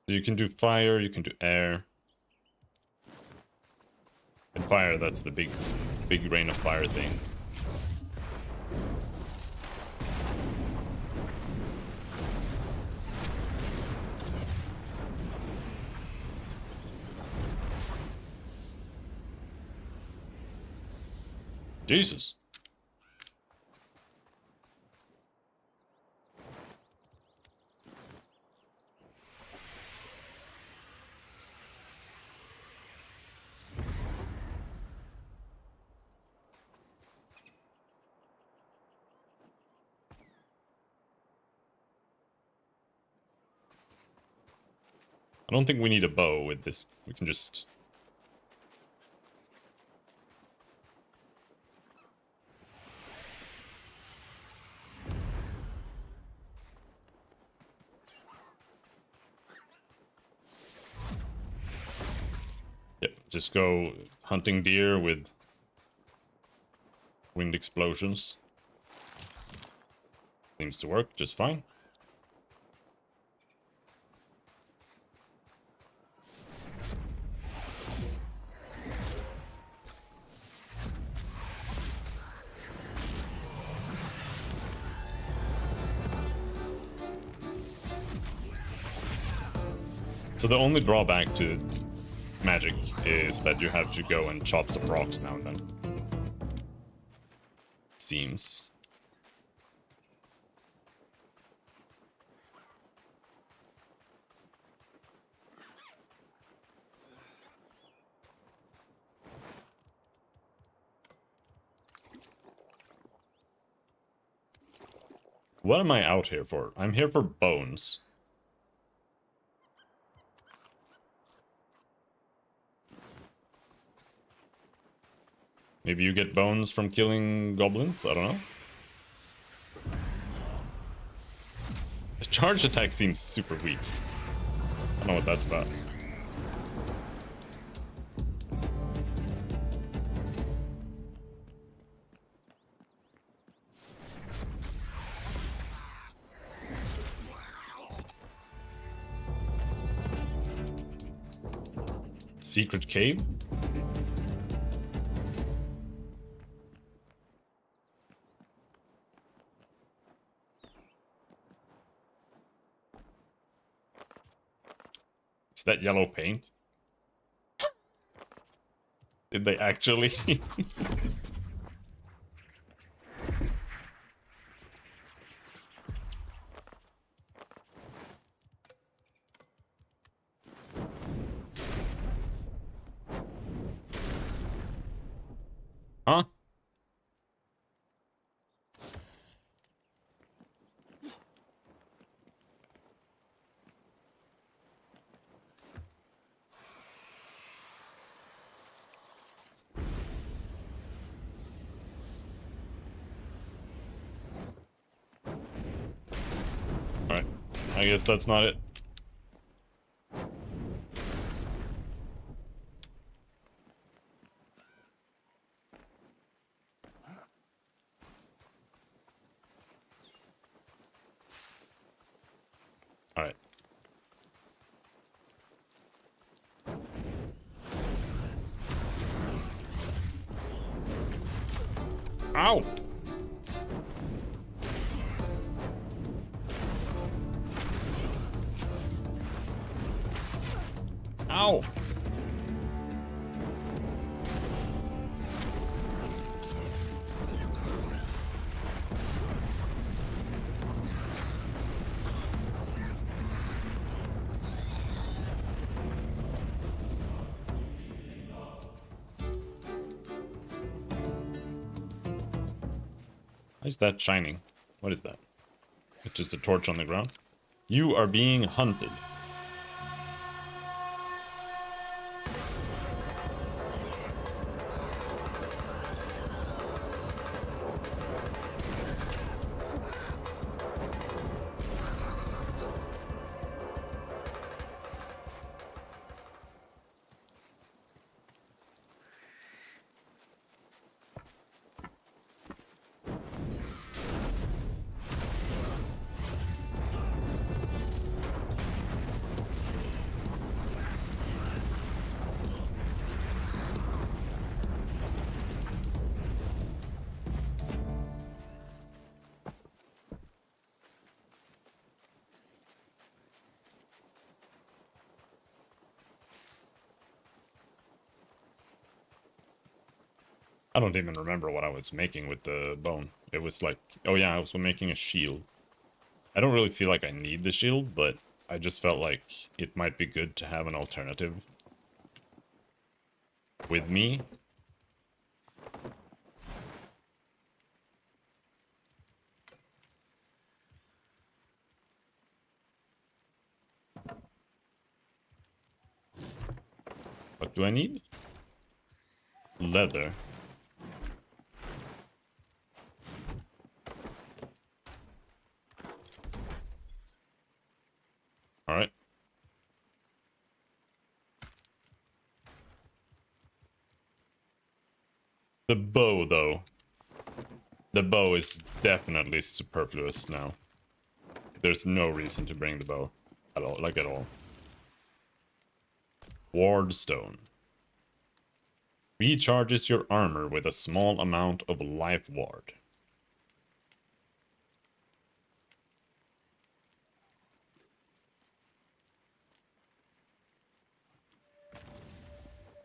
So you can do fire, you can do air. And fire, that's the big rain of fire thing. Jesus. I don't think we need a bow with this. We can just... Yep, just go hunting deer with wind explosions. Seems to work just fine. So the only drawback to magic is that you have to go and chop some rocks now and then. Seems. What am I out here for? I'm here for bones. Maybe you get bones from killing goblins? I don't know. The charge attack seems super weak. I don't know what that's about. Secret cave? Is that yellow paint? Did they actually? Huh? Alright, I guess that's not it. Alright. Ow! Ow! Why is that shining? What is that? It's just a torch on the ground. You are being hunted. I don't even remember what I was making with the bone. It was like, oh yeah, I was making a shield. I don't really feel like I need the shield, but I just felt like it might be good to have an alternative with me. What do I need? Leather. Alright. The bow, though. The bow is definitely superfluous now. There's no reason to bring the bow. At all. Like, at all. Ward stone. Recharges your armor with a small amount of life ward.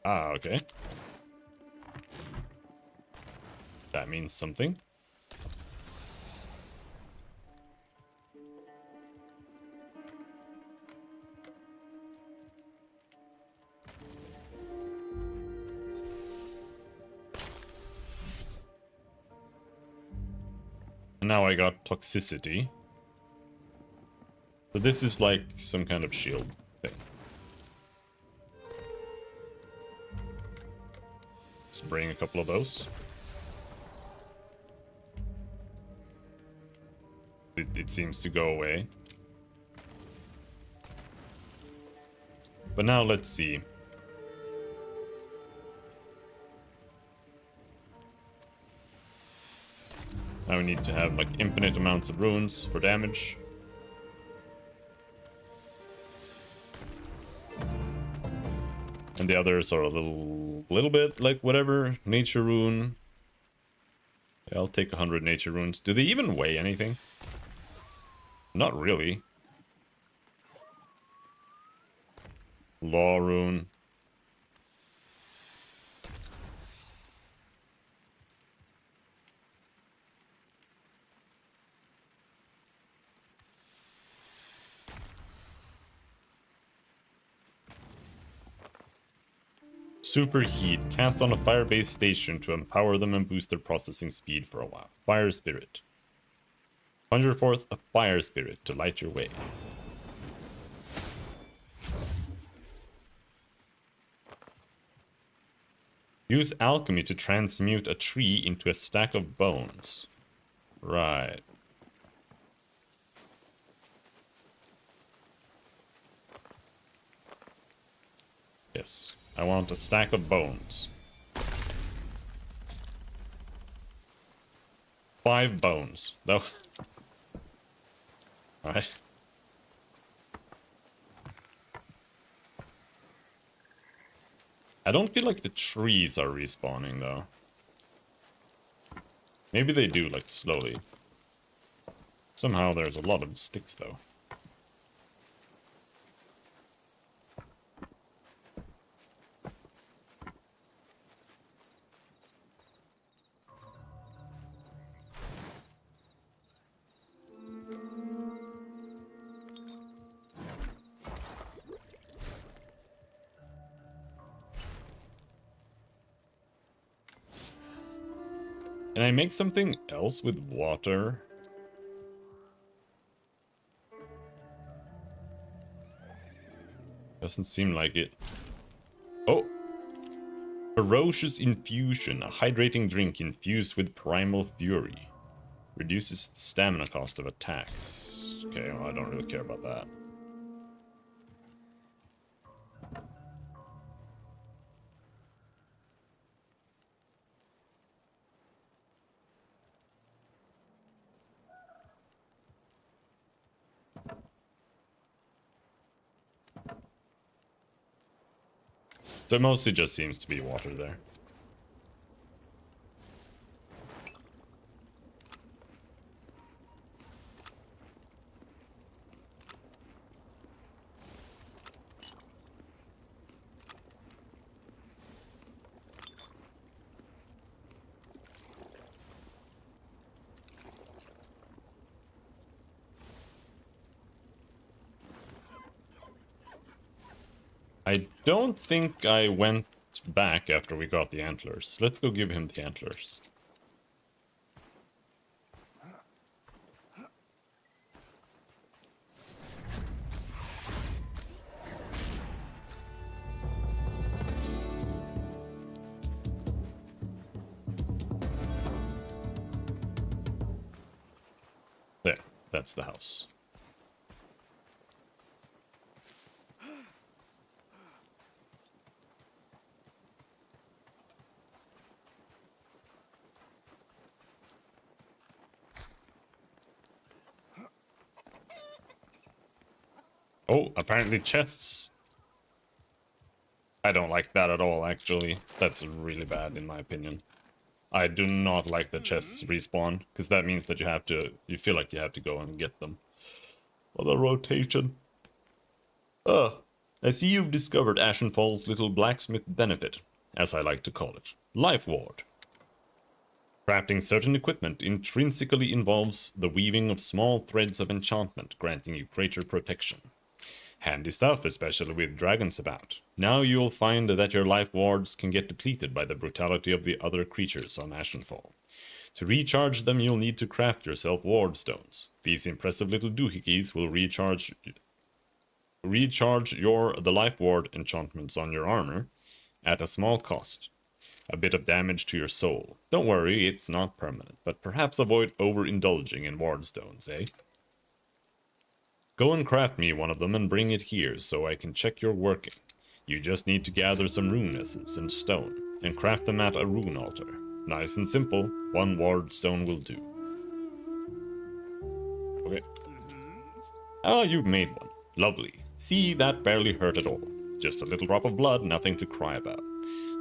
Ah, okay. That means something. And now I got toxicity. So this is like some kind of shield thing. Let's bring a couple of those. It seems to go away. But now let's see. Now we need to have like infinite amounts of runes for damage. And the others are a little bit like whatever. Nature rune. Yeah, I'll take 100 nature runes. Do they even weigh anything? Not really. Law rune. Superheat. Cast on a fire-based station to empower them and boost their processing speed for a while. Fire Spirit. Conjure forth a fire spirit to light your way. Use alchemy to transmute a tree into a stack of bones. Right. Yes. I want a stack of bones. 5 bones. Though. Alright. I don't feel like the trees are respawning though. Maybe they do, like, slowly. Somehow there's a lot of sticks though. Can I make something else with water? Doesn't seem like it. Oh! Ferocious Infusion, a hydrating drink infused with Primal Fury. Reduces the stamina cost of attacks. Okay, well, I don't really care about that. So it mostly just seems to be water there. I don't think I went back after we got the antlers. Let's go give him the antlers. There, that's the house. Oh, apparently chests. I don't like that at all, actually. That's really bad, in my opinion. I do not like the chests respawn, because that means that you feel like you have to go and get them. On the rotation. I see you've discovered Ashenfall's little blacksmith benefit, as I like to call it. Life Ward. Crafting certain equipment intrinsically involves the weaving of small threads of enchantment, granting you greater protection. Handy stuff, especially with dragons about. Now you'll find that your life wards can get depleted by the brutality of the other creatures on Ashenfall. To recharge them, you'll need to craft yourself ward stones. These impressive little doohickeys will recharge the life ward enchantments on your armor at a small cost. A bit of damage to your soul. Don't worry, it's not permanent, but perhaps avoid overindulging in ward stones, eh? Go and craft me one of them and bring it here so I can check you're working. You just need to gather some rune essence and stone, and craft them at a rune altar. Nice and simple, one ward stone will do. Okay. Ah, you've made one. Lovely. See, that barely hurt at all. Just a little drop of blood, nothing to cry about.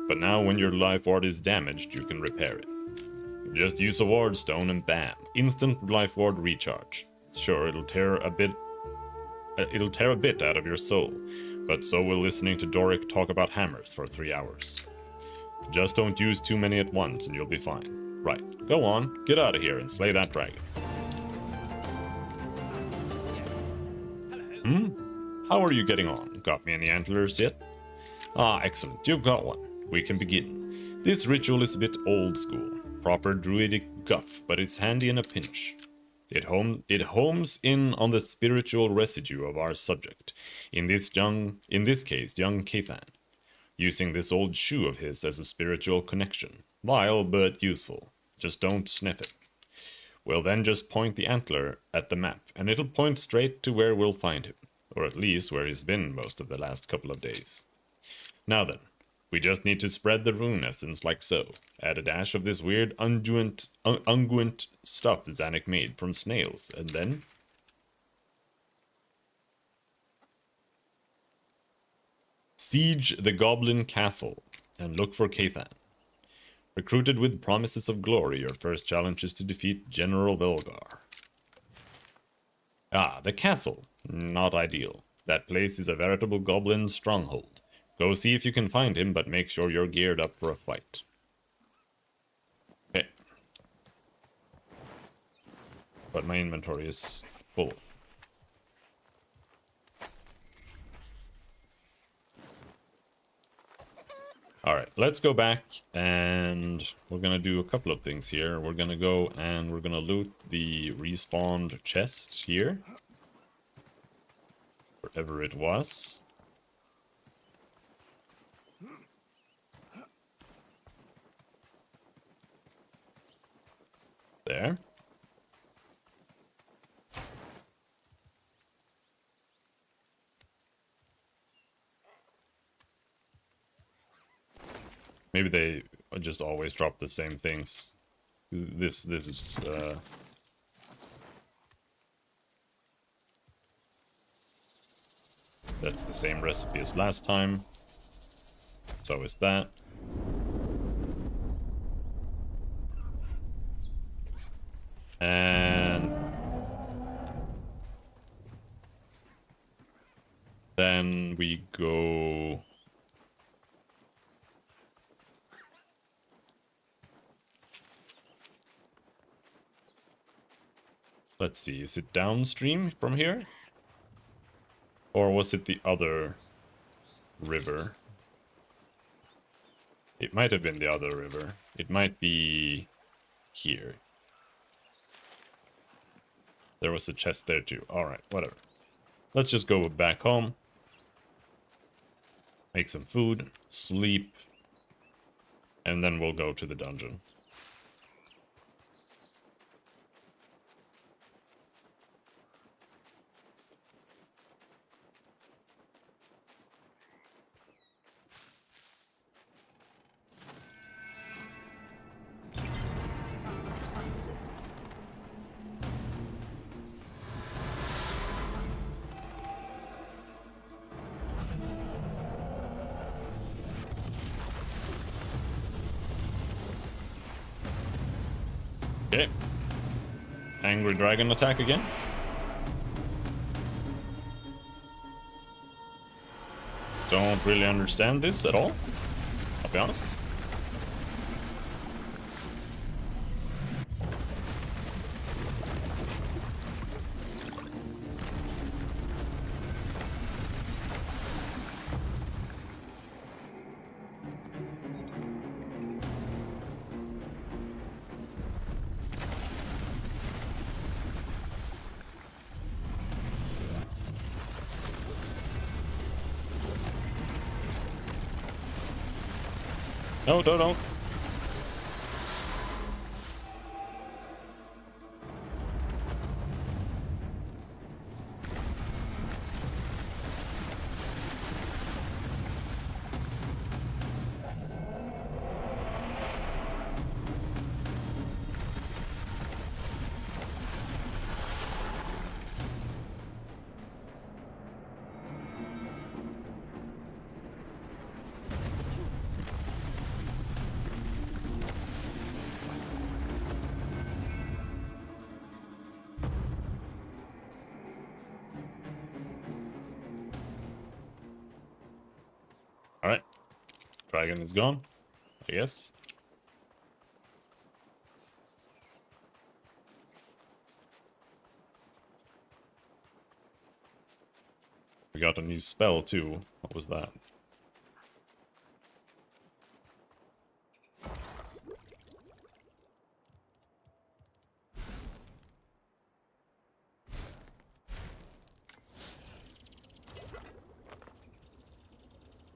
But now when your life ward is damaged, you can repair it. Just use a ward stone and bam, instant life ward recharge. Sure, it'll tear a bit out of your soul, but so will listening to Doric talk about hammers for 3 hours. Just don't use too many at once and you'll be fine. Right, go on, get out of here and slay that dragon. How are you getting on? Got me any antlers yet? Ah, excellent, you've got one. We can begin. This ritual is a bit old school, proper druidic guff, but it's handy in a pinch. It homes in on the spiritual residue of our subject, in this case, young Cathan, using this old shoe of his as a spiritual connection. Vile, but useful. Just don't sniff it. We'll then just point the antler at the map, and it'll point straight to where we'll find him, or at least where he's been most of the last couple of days. Now then, we just need to spread the rune essence like so. Add a dash of this weird unguent stuff Zanuck made from snails, and then... Siege the Goblin Castle, and look for Cathan. Recruited with promises of glory, your first challenge is to defeat General Velgar. Ah, the castle. Not ideal. That place is a veritable goblin stronghold. Go see if you can find him, but make sure you're geared up for a fight. Okay. But my inventory is full. Alright, let's go back and we're gonna do a couple of things here. We're gonna go and we're gonna loot the respawned chest here. Wherever it was. There. Maybe they just always drop the same things. This is that's the same recipe as last time. So is that. And then we go. Let's see, is it downstream from here? Or was it the other river? It might have been the other river. It might be here. There was a chest there too. Alright, whatever. Let's just go back home. Make some food, sleep, and then we'll go to the dungeon. Okay. Angry dragon attack again. Don't really understand this at all, I'll be honest. No, don't. Alright. Dragon is gone, I guess. We got a new spell too. What was that?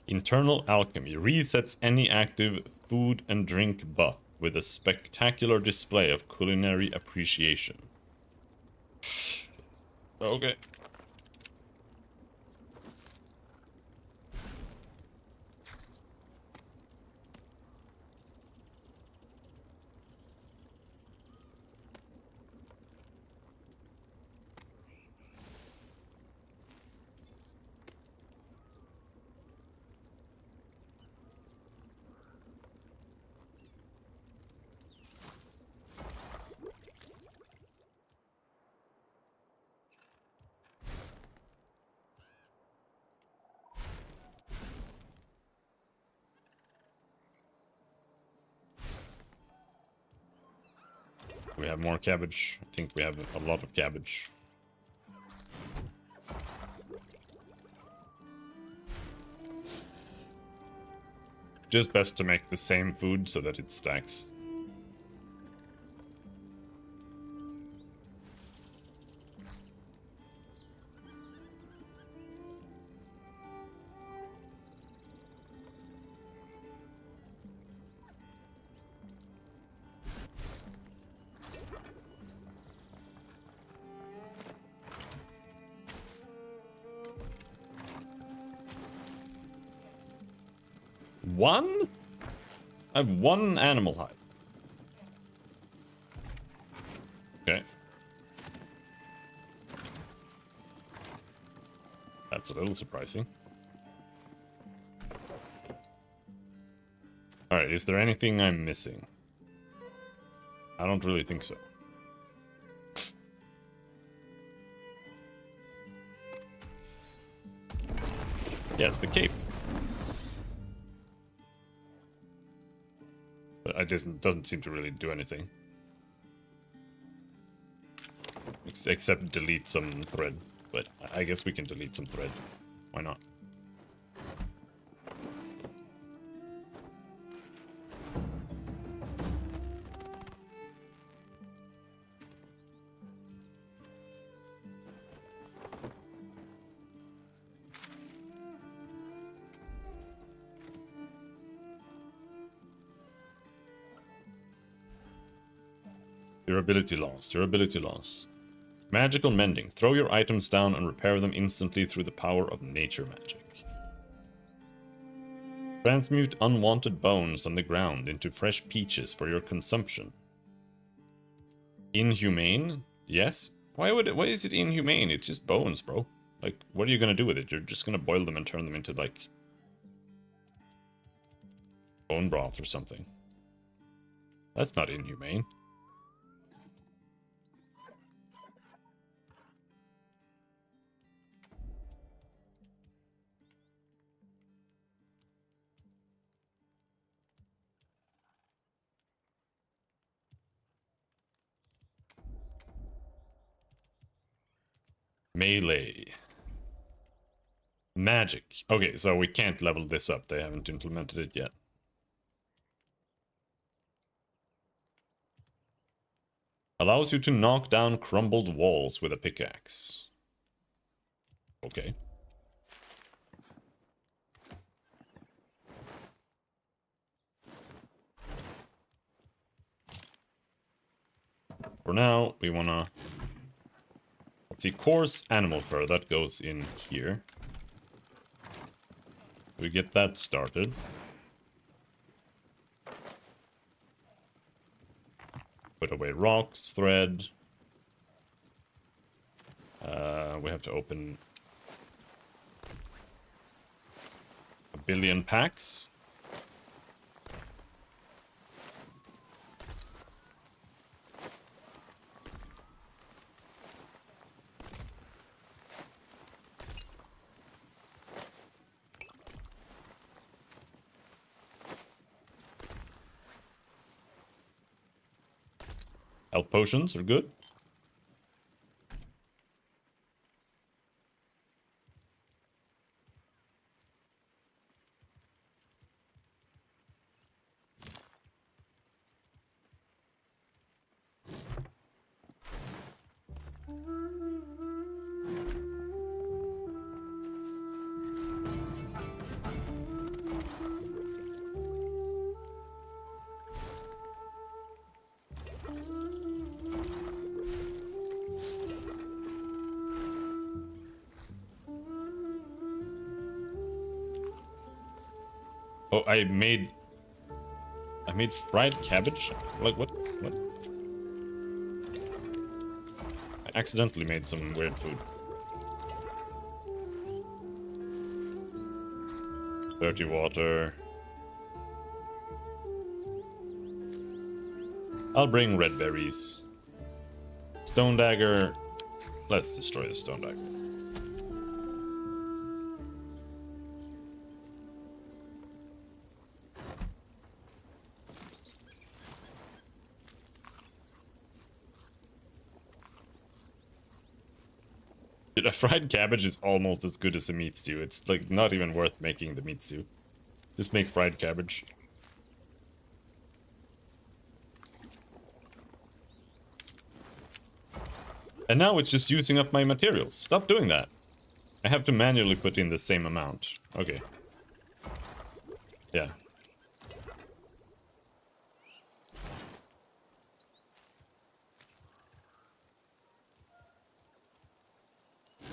Internal Alchemy resets any active food and drink buff with a spectacular display of culinary appreciation. Okay. We have more cabbage. I think we have a lot of cabbage. Just best to make the same food so that it stacks. One? I have one animal hide. Okay. That's a little surprising. Alright, is there anything I'm missing? I don't really think so. Yes, the cape. But it doesn't seem to really do anything. Except delete some thread. But I guess we can delete some thread. Why not? Durability loss. Durability loss. Magical mending. Throw your items down and repair them instantly through the power of nature magic. Transmute unwanted bones on the ground into fresh peaches for your consumption. Inhumane? Yes. Why is it inhumane? It's just bones, bro. Like, what are you gonna do with it? You're just gonna boil them and turn them into, like, bone broth or something. That's not inhumane. Melee. Magic. Okay, so we can't level this up. They haven't implemented it yet. Allows you to knock down crumbled walls with a pickaxe. Okay. For now, we wanna... Let's see, coarse animal fur, that goes in here. We get that started. Put away rocks, thread. We have to open a billion packs. Health potions are good. Oh, I made fried cabbage? Like, what? I accidentally made some weird food. Dirty water. I'll bring red berries. Stone dagger. Let's destroy the stone dagger. Dude, a fried cabbage is almost as good as a meat stew. It's like not even worth making the meat stew. Just make fried cabbage. And now it's just using up my materials. Stop doing that. I have to manually put in the same amount. Okay. Yeah.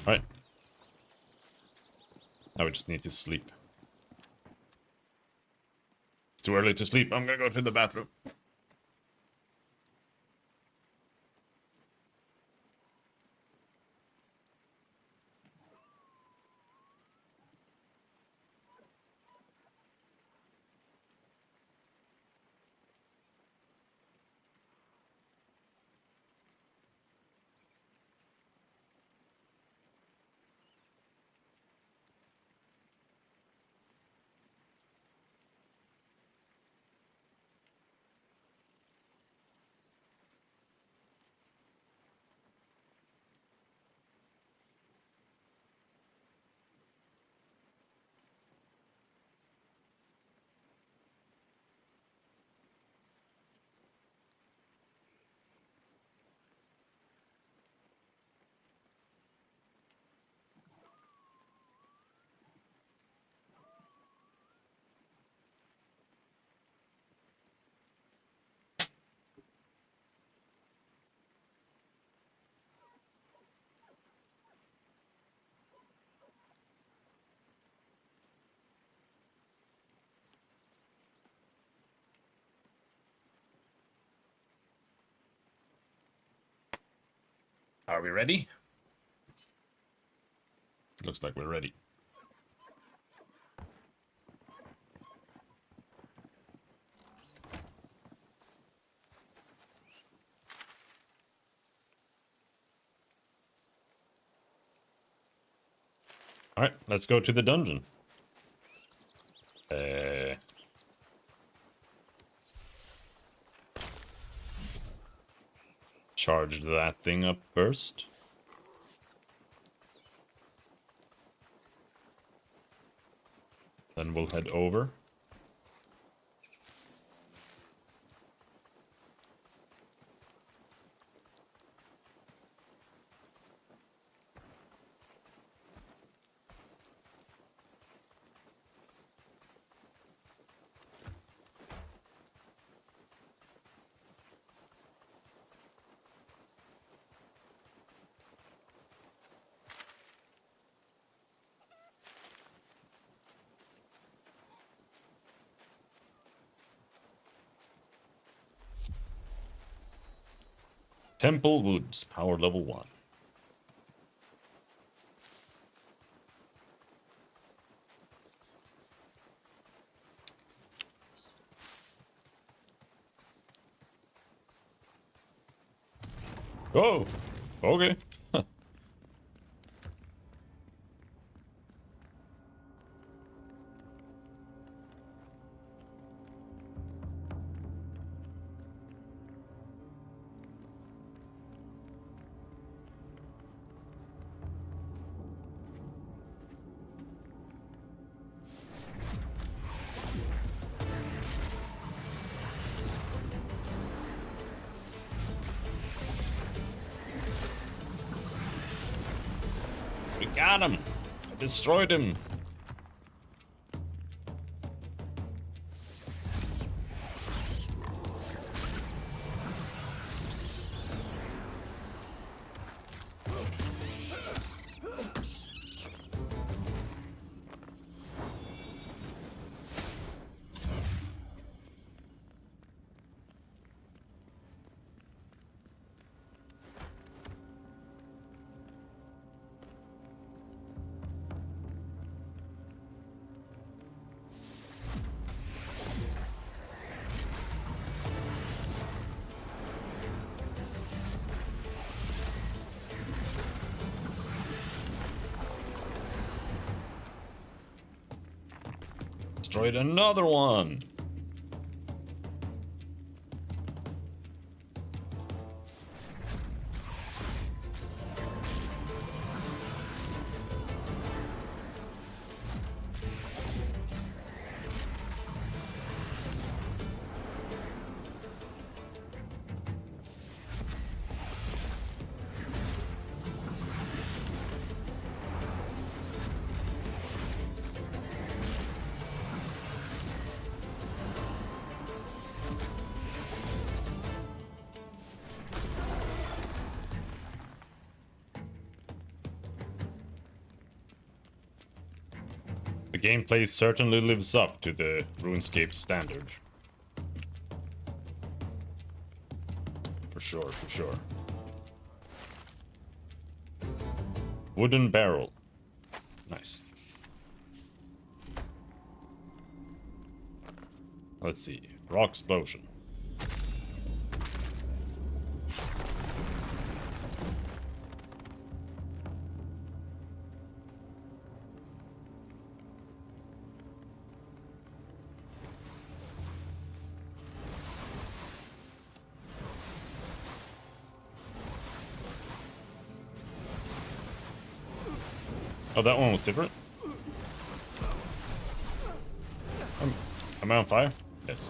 Alright. Now we just need to sleep. It's too early to sleep. I'm gonna go to the bathroom. Are we ready? Looks like we're ready. Alright, let's go to the dungeon. Charge that thing up first. Then we'll head over. Temple Woods, power level 1. Oh, okay. Huh. We got him! I destroyed him! Destroyed another one! gameplay certainly lives up to the RuneScape standard. For sure, for sure. Wooden barrel. Nice. Let's see. Rock explosion. Oh, that one was different? Am I on fire? Yes.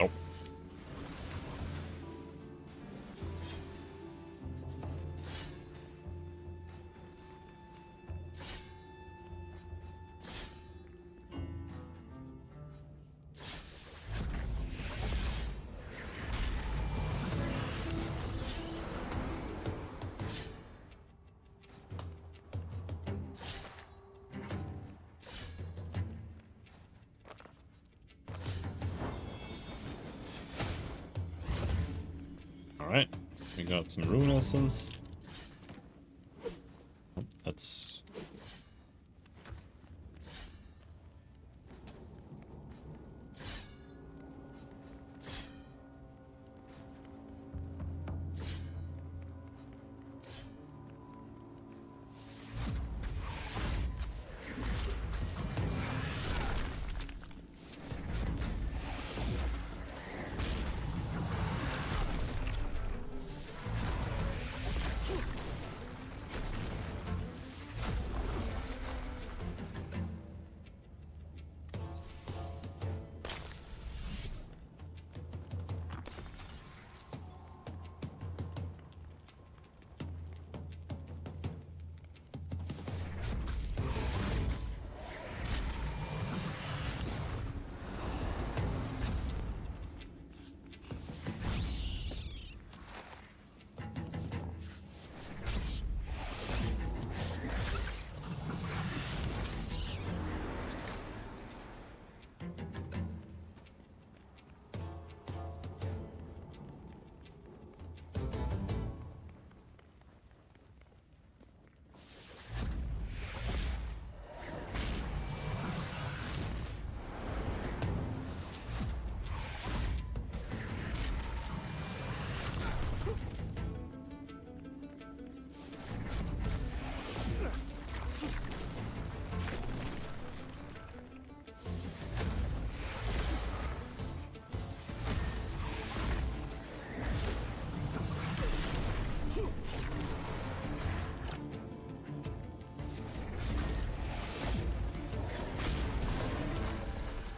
Oh. Alright, we got some rune essence. That's...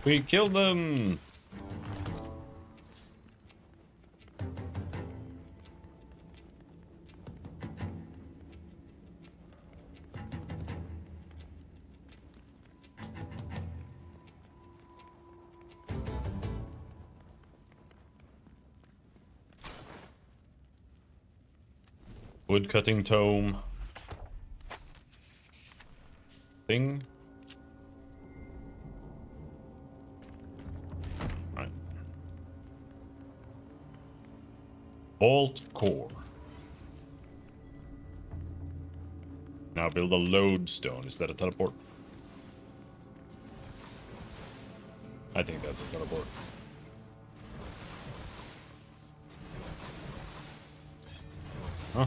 We killed them! Woodcutting tome. Thing. Right. Vault core. Now build a lodestone. Is that a teleport? I think that's a teleport. Huh?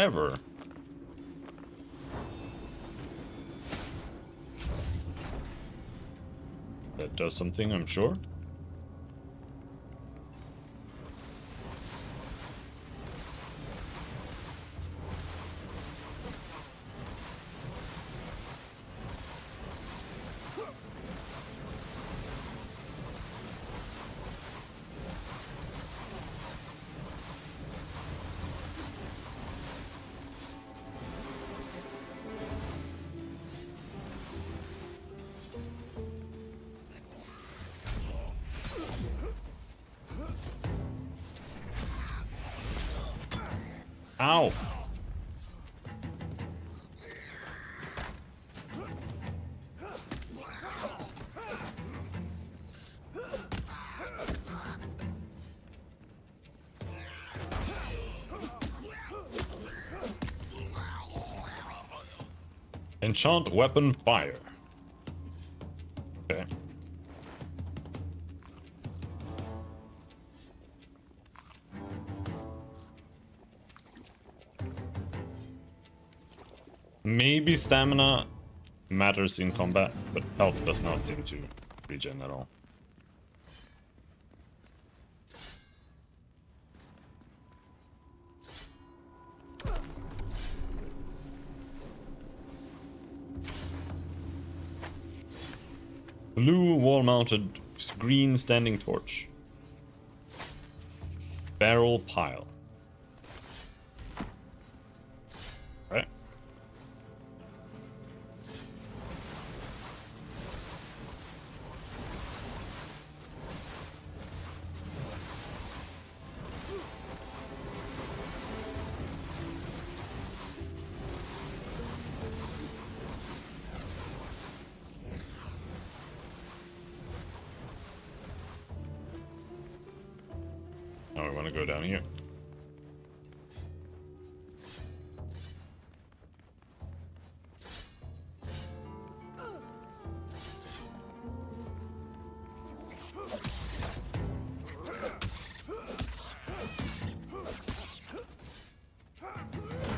However, that does something, I'm sure. Ow! Enchant weapon fire. Okay. Maybe stamina matters in combat, but health does not seem to regen at all. Blue wall-mounted green standing torch. Barrel pile. Right. Now we want to go down here.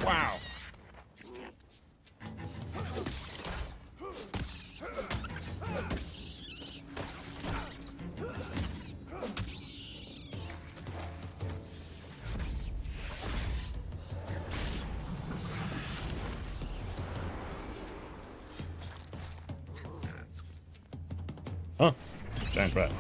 Wow. Huh. Giant rat.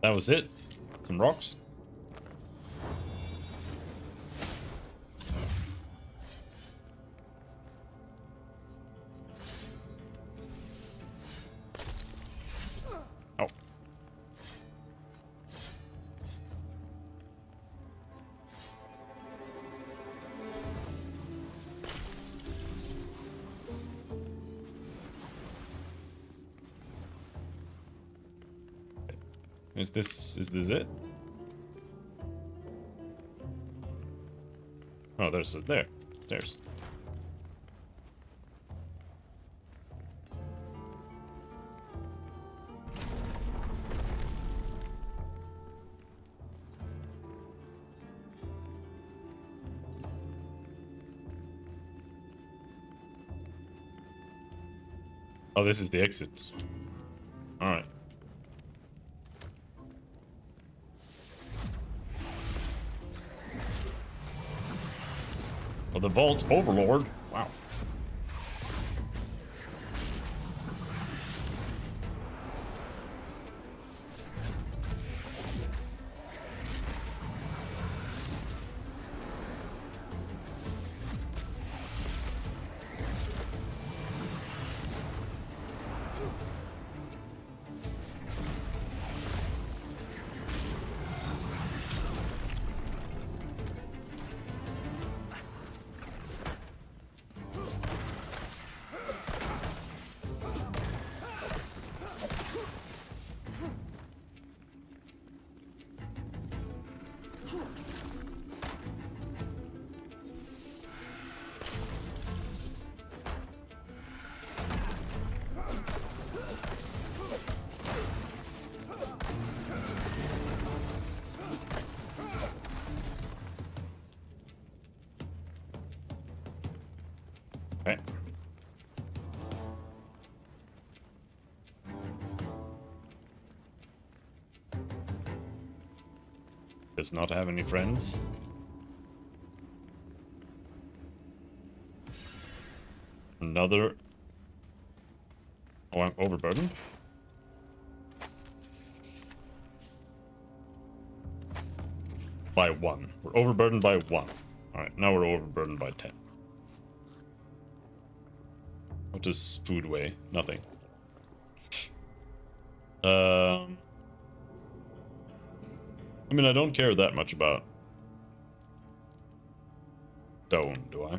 That was it? Some rocks? Oh. Is this it? Oh, there's there. Stairs. Oh, this is the exit. Alright. Oh, the Vault Overlord. Wow. Okay. Does not have any friends. Another... Oh, I'm overburdened? By 1. We're overburdened by 1. Alright, now we're overburdened by 10. What does food weigh? Nothing. I mean, I don't care that much about stone, do I?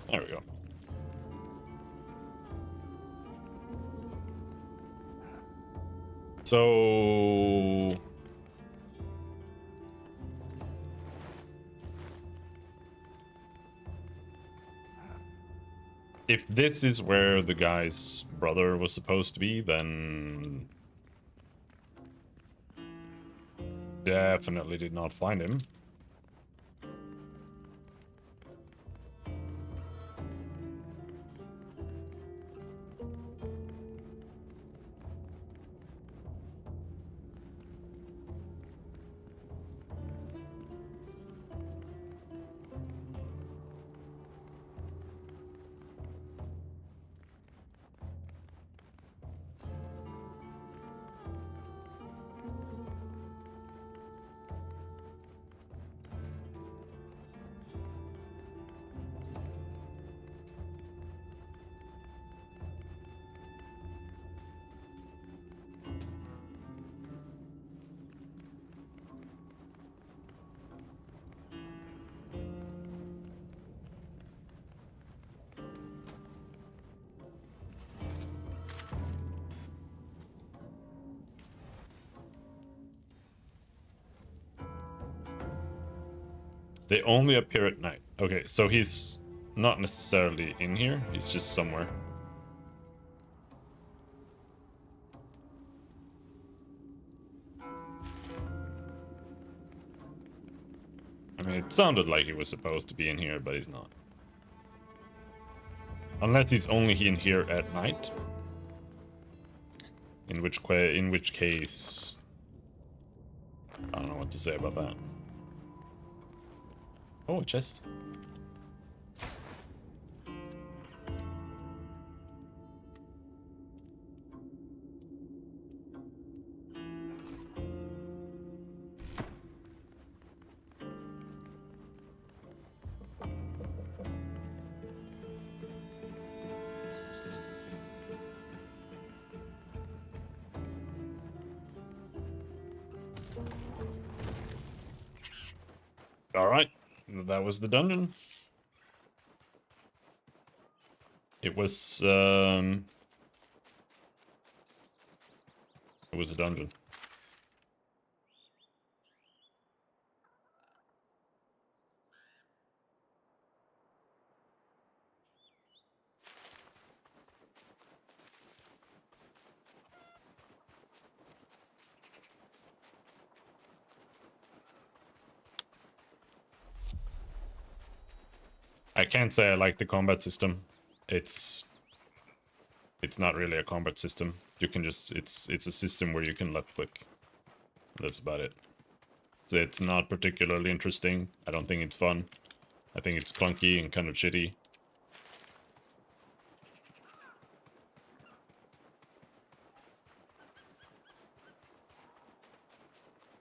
There we go. So... if this is where the guy's brother was supposed to be, then... definitely did not find him. They only appear at night. Okay, so he's not necessarily in here. He's just somewhere. I mean, it sounded like he was supposed to be in here, but he's not. Unless he's only in here at night. In which case... I don't know what to say about that. Oh, a chest. All right. That was the dungeon. It was a dungeon. I can't say I like the combat system. It's not really a combat system. You can just it's a system where you can left click. That's about it. So it's not particularly interesting. I don't think it's fun. I think it's clunky and kind of shitty.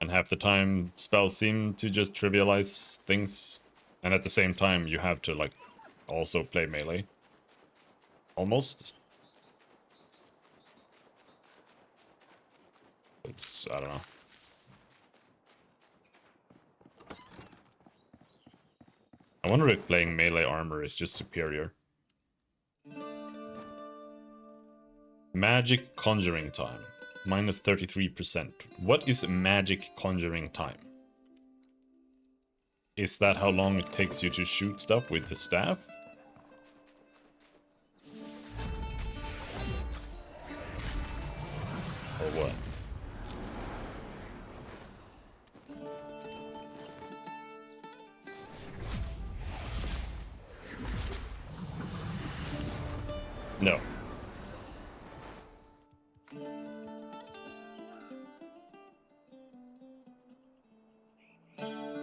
And half the time spells seem to just trivialize things. And at the same time, you have to, like, also play melee. Almost. It's, I don't know. I wonder if playing melee armor is just superior. Magic conjuring time. Minus 33%. What is magic conjuring time? Is that how long it takes you to shoot stuff with the staff? Or what? No.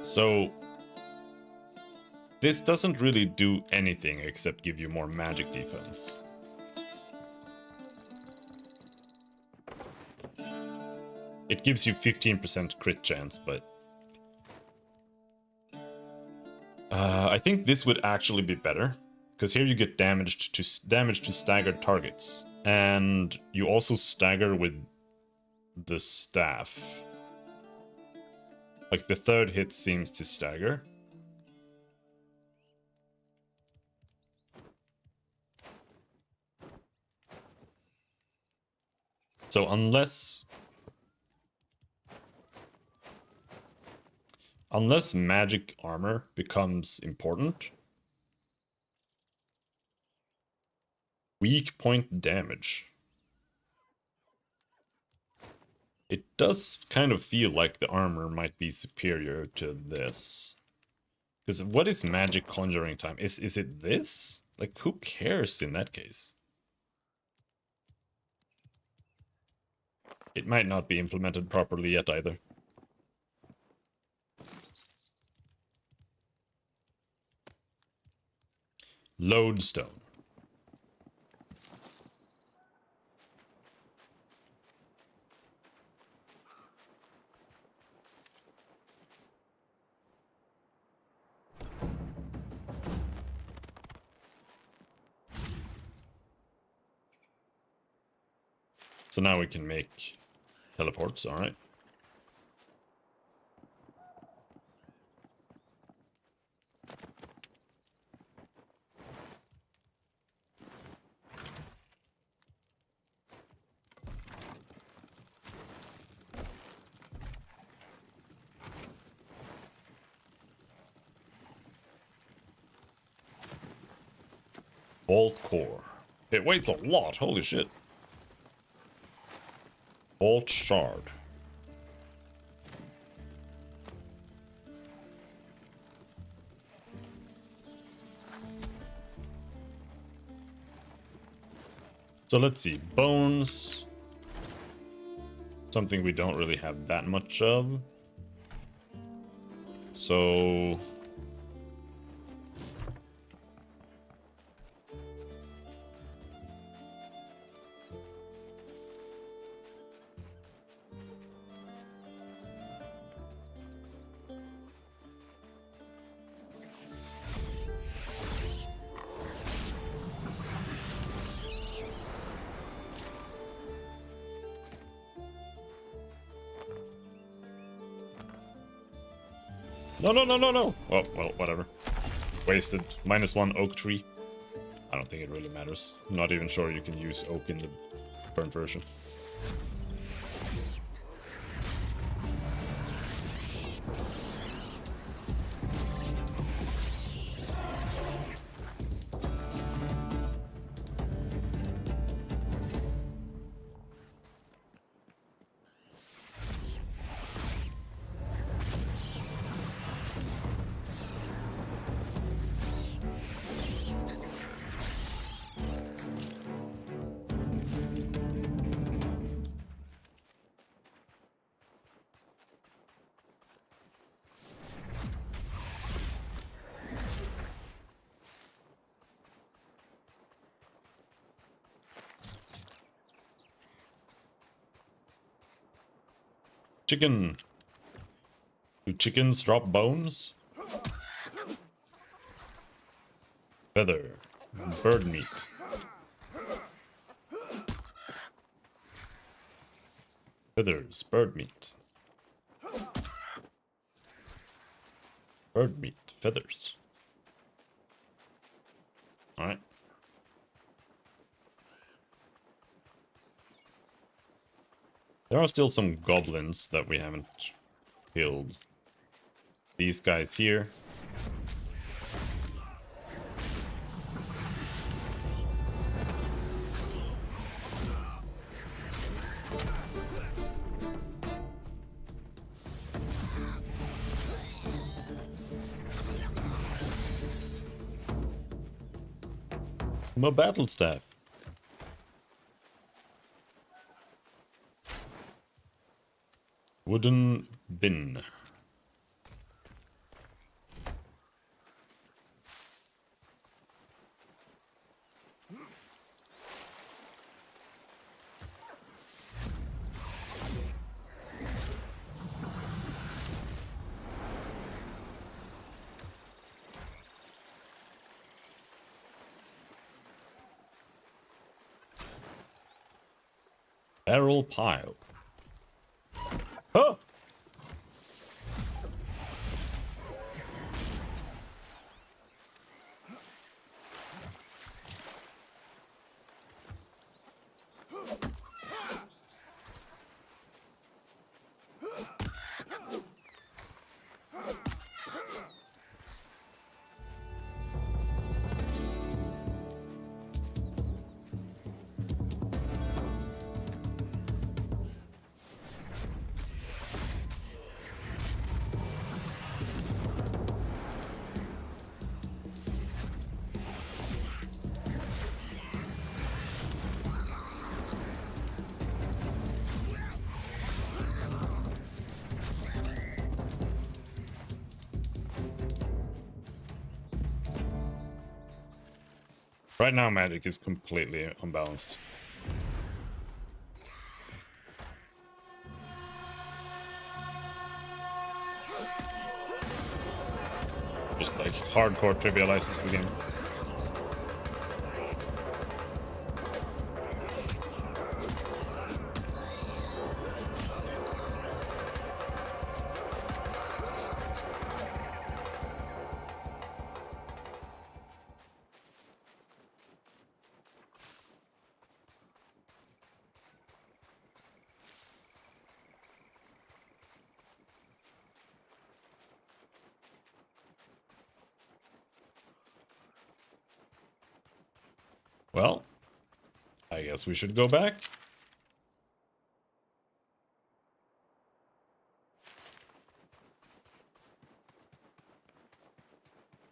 So, this doesn't really do anything except give you more magic defense. It gives you 15% crit chance, but I think this would actually be better, because here you get damage to staggered targets, and you also stagger with the staff. Like the third hit seems to stagger. So unless magic armor becomes important, weak point damage. It does kind of feel like the armor might be superior to this. Because what is magic conjuring time? Is it this? Like, who cares in that case? It might not be implemented properly yet either. Lodestone. So now we can make teleports, alright. Bolt core. It weighs a lot, holy shit. Bolt shard. So let's see, bones. Something we don't really have that much of. So no. Well, whatever. Wasted. -1 oak tree. I don't think it really matters. I'm not even sure you can use oak in the burnt version. Chicken. Do chickens drop bones? Feather. Bird meat. Feathers. Bird meat. Bird meat. Feathers. Alright. There are still some goblins that we haven't killed. These guys here. My battle staff. Wooden bin. Barrel pile. Oh! Right now, magic is completely unbalanced. Just like hardcore trivializes the game. Well, I guess we should go back.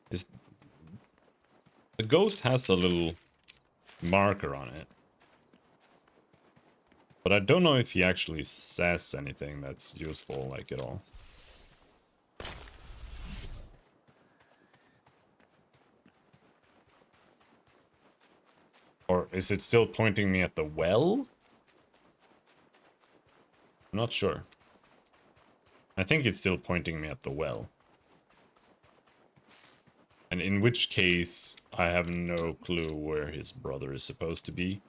Is the ghost has a little marker on it. But I don't know if he actually says anything that's useful, like, at all. Or is it still pointing me at the well? I'm not sure. I think it's still pointing me at the well. And in which case, I have no clue where his brother is supposed to be.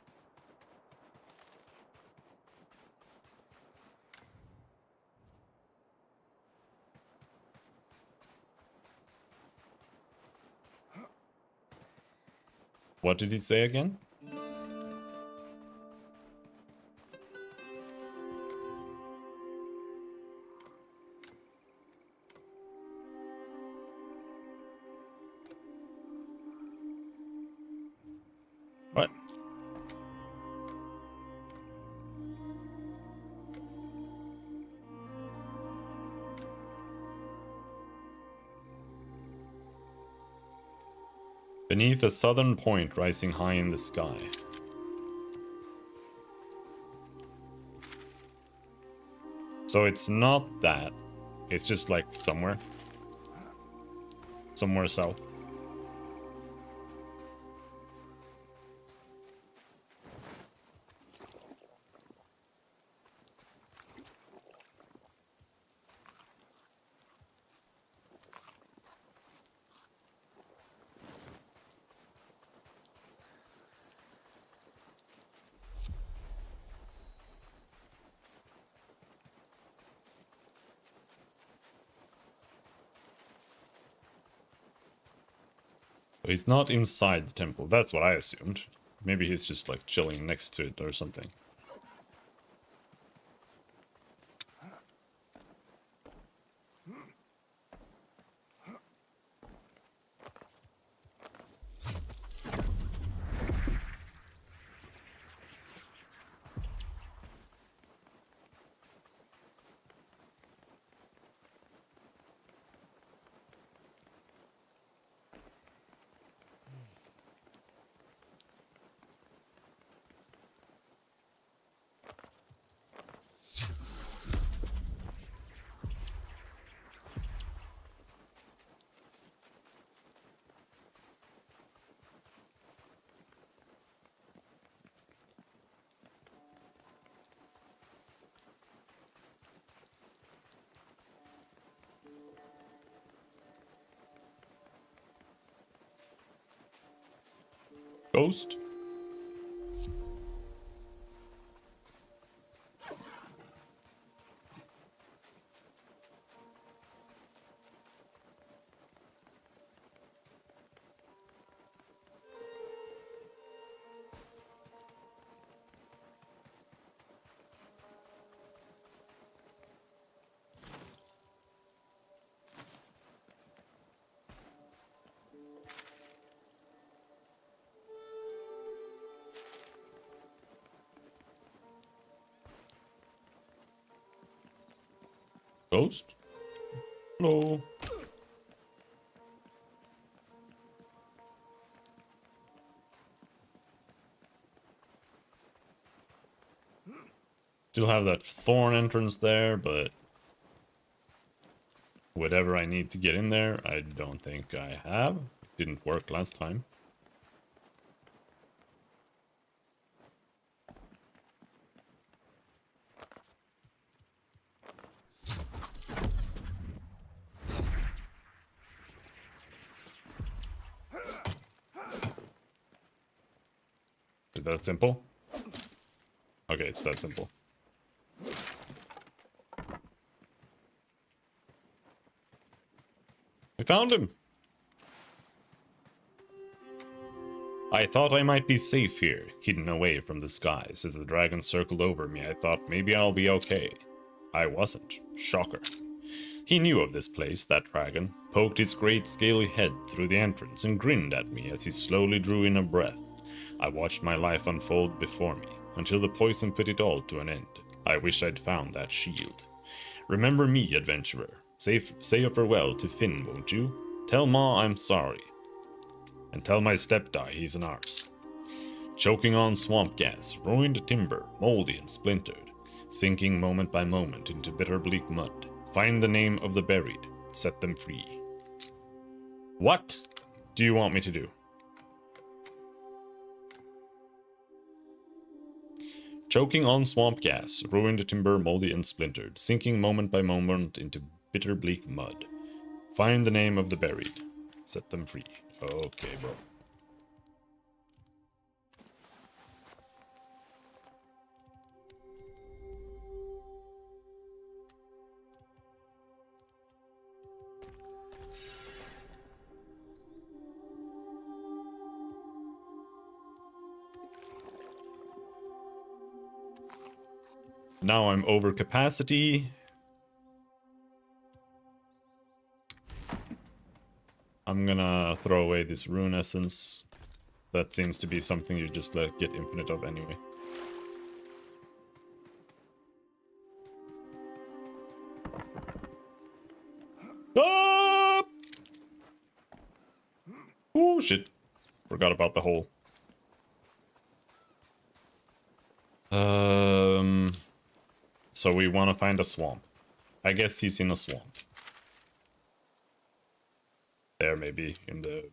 What did he say again? What? Beneath a southern point rising high in the sky. So it's not that. It's just like somewhere. Somewhere south. So he's not inside the temple. That's what I assumed. Maybe he's just like chilling next to it or something. Ghost. Ghost? Hello. Still have that thorn entrance there, but whatever I need to get in there, I don't think I have. Didn't work last time. Is that simple? Okay, it's that simple. I found him! I thought I might be safe here, hidden away from the skies. As the dragon circled over me, I thought maybe I'll be okay. I wasn't. Shocker. He knew of this place, that dragon, poked his great scaly head through the entrance and grinned at me as he slowly drew in a breath. I watched my life unfold before me, until the poison put it all to an end. I wish I'd found that shield. Remember me, adventurer. Say a farewell to Finn, won't you? Tell Ma I'm sorry. And tell my stepdad he's an arse. Choking on swamp gas, ruined timber, moldy and splintered, sinking moment by moment into bitter bleak mud. Find the name of the buried, set them free. What do you want me to do? Choking on swamp gas, ruined timber, moldy and splintered, sinking moment by moment into bitter bleak mud. Find the name of the buried, set them free. Okay, bro. Now I'm over capacity. I'm gonna throw away this rune essence. That seems to be something you just let get infinite of anyway. Ah! Oh shit. Forgot about the hole. So we want to find a swamp. I guess he's in a swamp. There, maybe, in the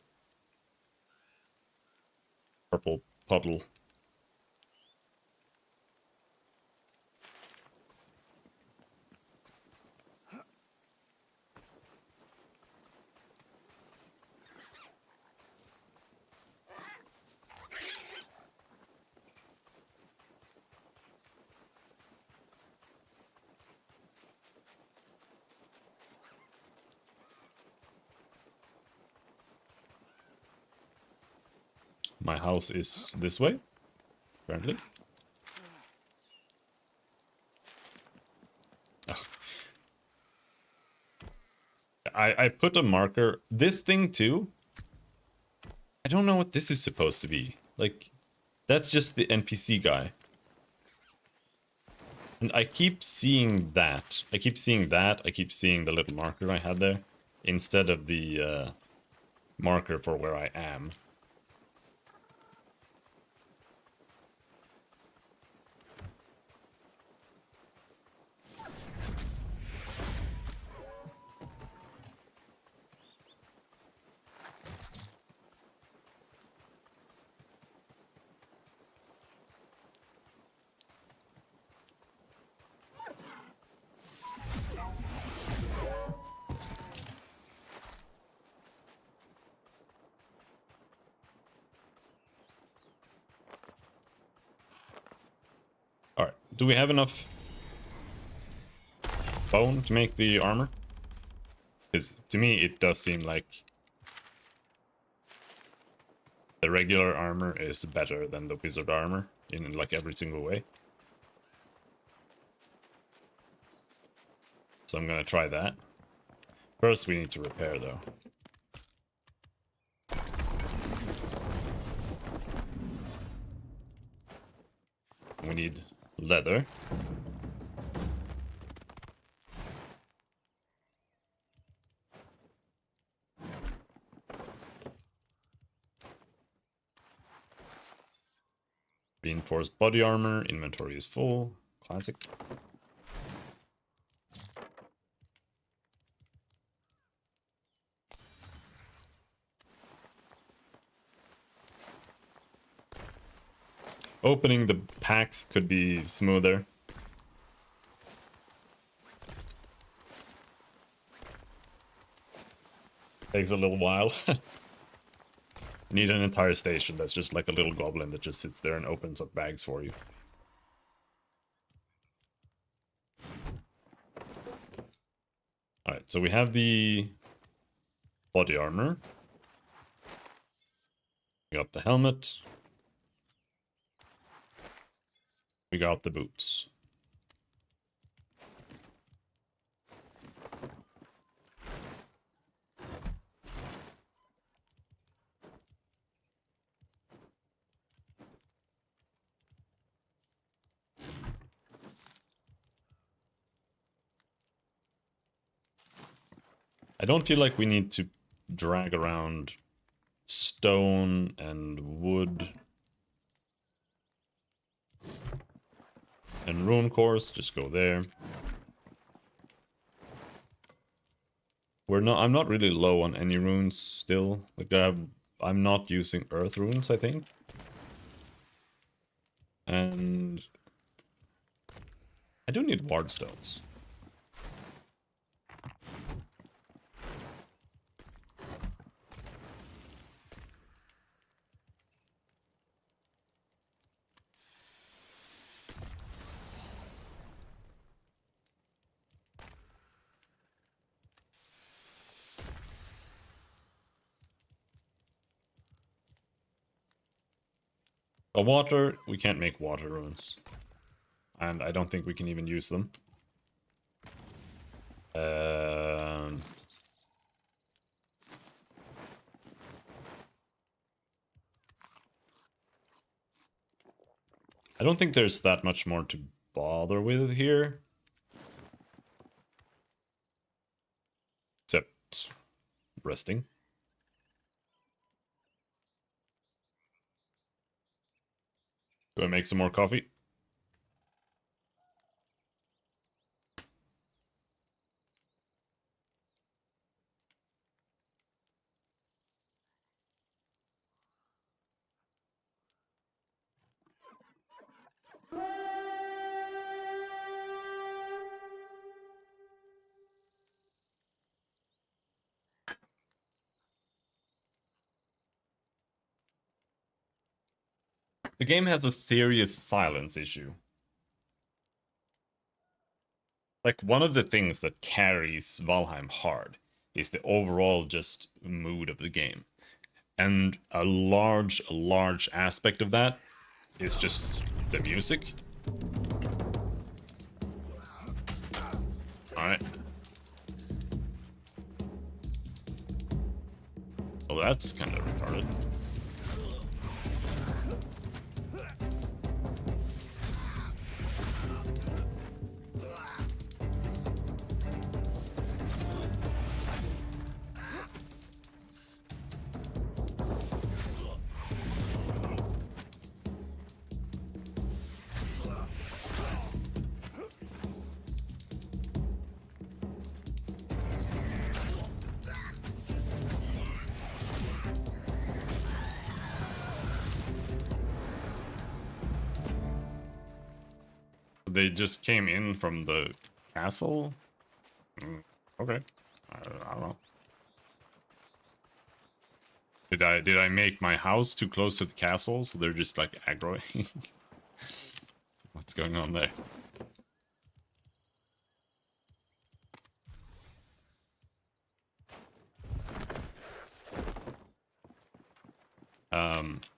purple puddle. My house is this way, apparently. Oh. I put a marker. This thing too. I don't know what this is supposed to be. Like, that's just the NPC guy. And I keep seeing that. I keep seeing that. I keep seeing the little marker I had there. Instead of the marker for where I am. do we have enough bone to make the armor? Because to me, it does seem like the regular armor is better than the wizard armor in like every single way. So I'm gonna try that. First, we need to repair though. We need leather. Reinforced body armor, inventory is full. Classic. Opening the packs could be smoother. Takes a little while. Need an entire station that's just like a little goblin that just sits there and opens up bags for you. Alright, so we have the body armor. We got the helmet. We got the boots. I don't feel like we need to drag around stone and wood and rune cores. Just go there. I'm not really low on any runes still. Like I'm not using earth runes, I think. And I do need ward stones. Water, we can't make water runes. And I don't think we can even use them. I don't think there's that much more to bother with here. Except resting. Do I make some more coffee? The game has a serious silence issue. Like, one of the things that carries Valheim hard is the overall just mood of the game. And a large aspect of that is just the music. Alright. Well, that's kind of retarded. They just came in from the castle? Okay. I don't know. Did I make my house too close to the castle, so they're just like aggroing? What's going on there?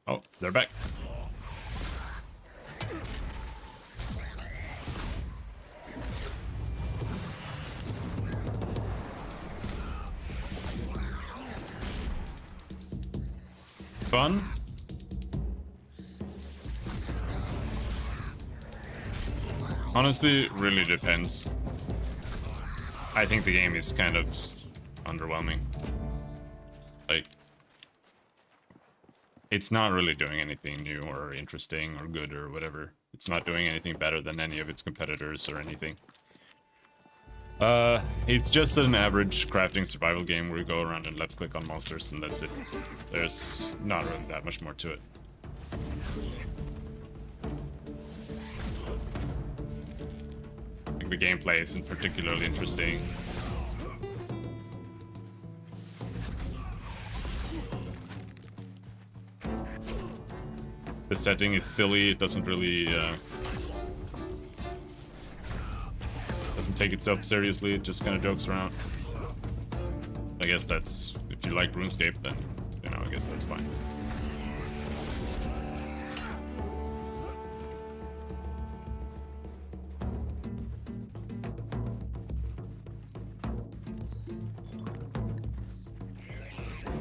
Oh, they're back. Fun. Honestly, really depends. I think the game is kind of underwhelming. Like, it's not really doing anything new or interesting or good or whatever. It's not doing anything better than any of its competitors or anything. It's just an average crafting survival game where you go around and left click on monsters and that's it. There's not really that much more to it. I think the gameplay isn't particularly interesting. The setting is silly, it doesn't really doesn't take itself seriously, it just kind of jokes around. I guess that's, if you like RuneScape, then, you know, I guess that's fine.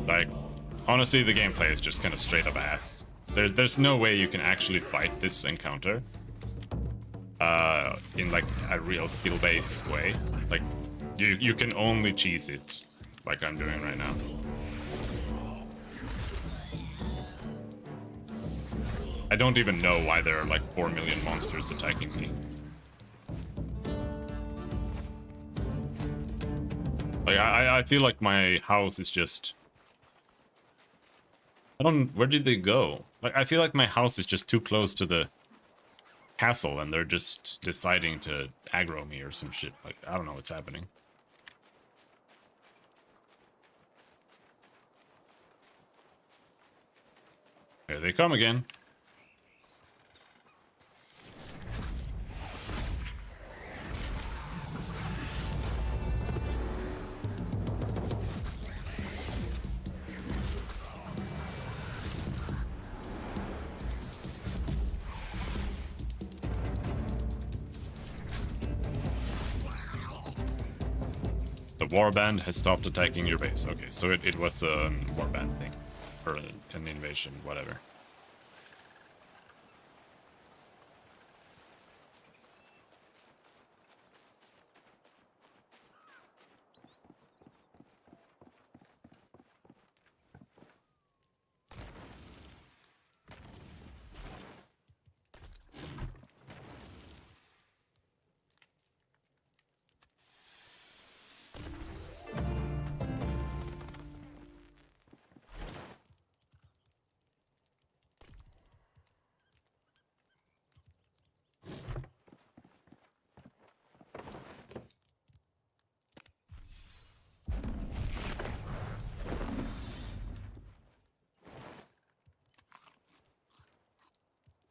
Like, honestly, the gameplay is just kind of straight up ass. There's no way you can actually fight this encounter in like a real skill-based way. Like, you can only cheese it, like I'm doing right now. I don't even know why there are like 4 million monsters attacking me. Like, I feel like my house is just... where did they go? Like, I feel like my house is just too close to the castle and they're just deciding to aggro me or some shit. Like, I don't know what's happening. Here they come again. The warband has stopped attacking your base. Okay, so it was a warband thing. Or an invasion, whatever.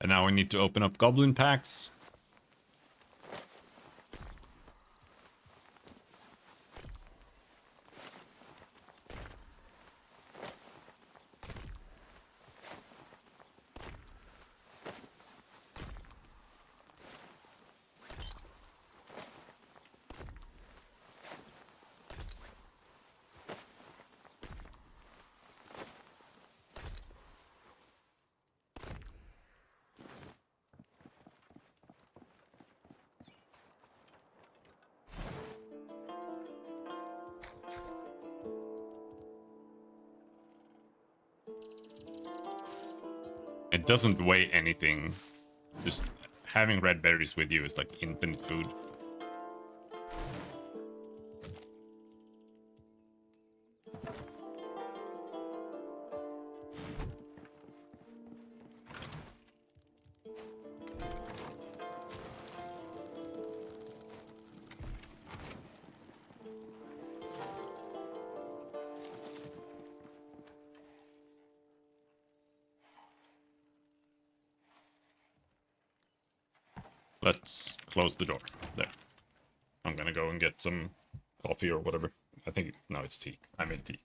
And now we need to open up goblin packs. It doesn't weigh anything. Just having red berries with you is like infinite food. Let's close the door. There. I'm gonna go and get some coffee or whatever. I think, no, it's tea. I made tea.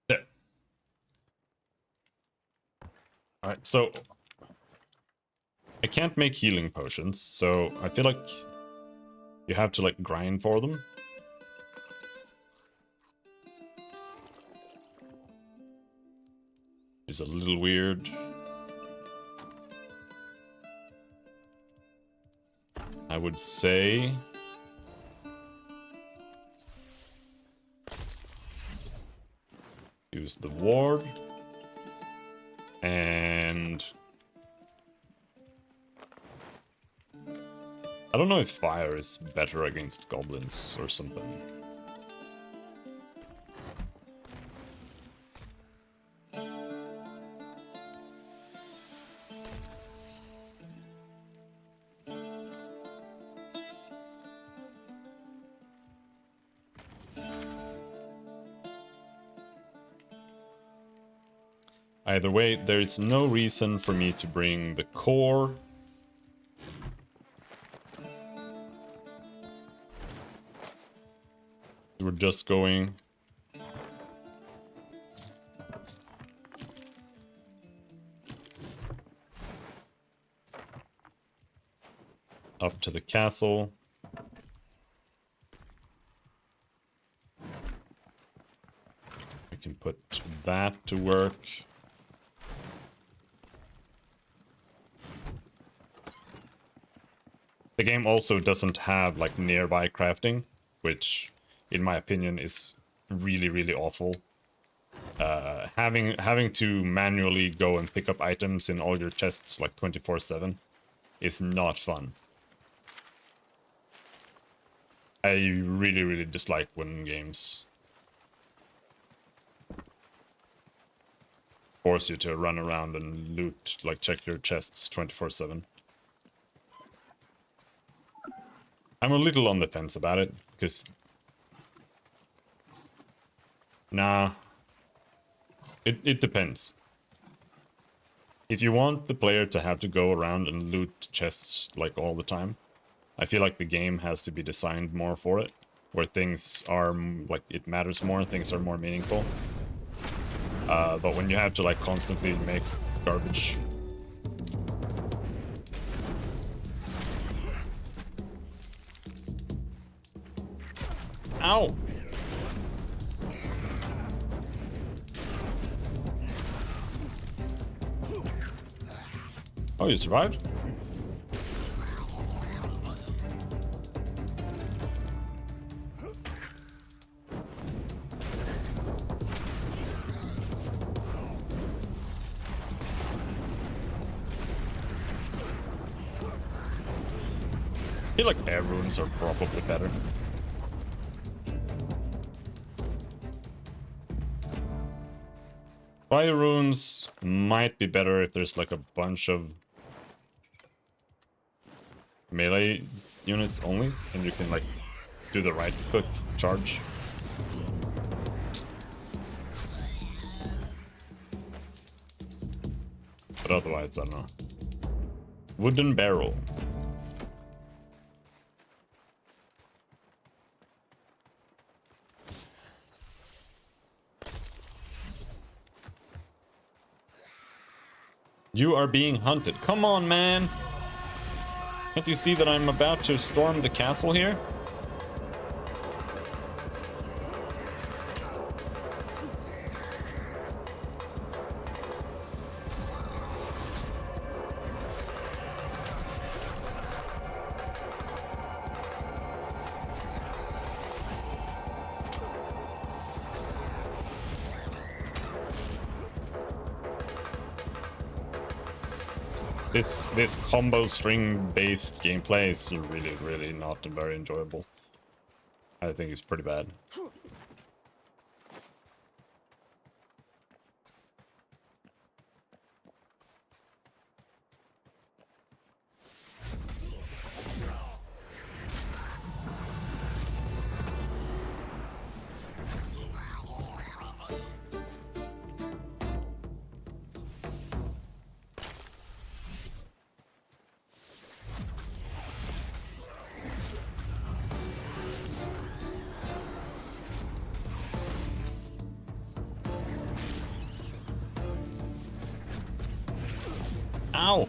There. Alright, so I can't make healing potions, so I feel like you have to like grind for them. It's a little weird. I would say use the ward and I don't know if fire is better against goblins or something. Either way, there is no reason for me to bring the core. We're just going up to the castle. We can put that to work. The game also doesn't have like nearby crafting, which in my opinion is really, really awful. Having to manually go and pick up items in all your chests like 24/7 is not fun. I really, really dislike when games force you to run around and loot, like check your chests 24/7. I'm a little on the fence about it, because nah, it depends. If you want the player to have to go around and loot chests like all the time, I feel like the game has to be designed more for it, where things are like it matters more, things are more meaningful. But when you have to like constantly make garbage, ow! Oh, you survived? I feel like air runes are probably better. Fire runes might be better if there's like a bunch of melee units only, and you can like do the right click charge. But otherwise, I don't know. Wooden barrel. You are being hunted. Come on, man! Can't you see that I'm about to storm the castle here? This combo string based gameplay is really not very enjoyable. I think it's pretty bad. Ow!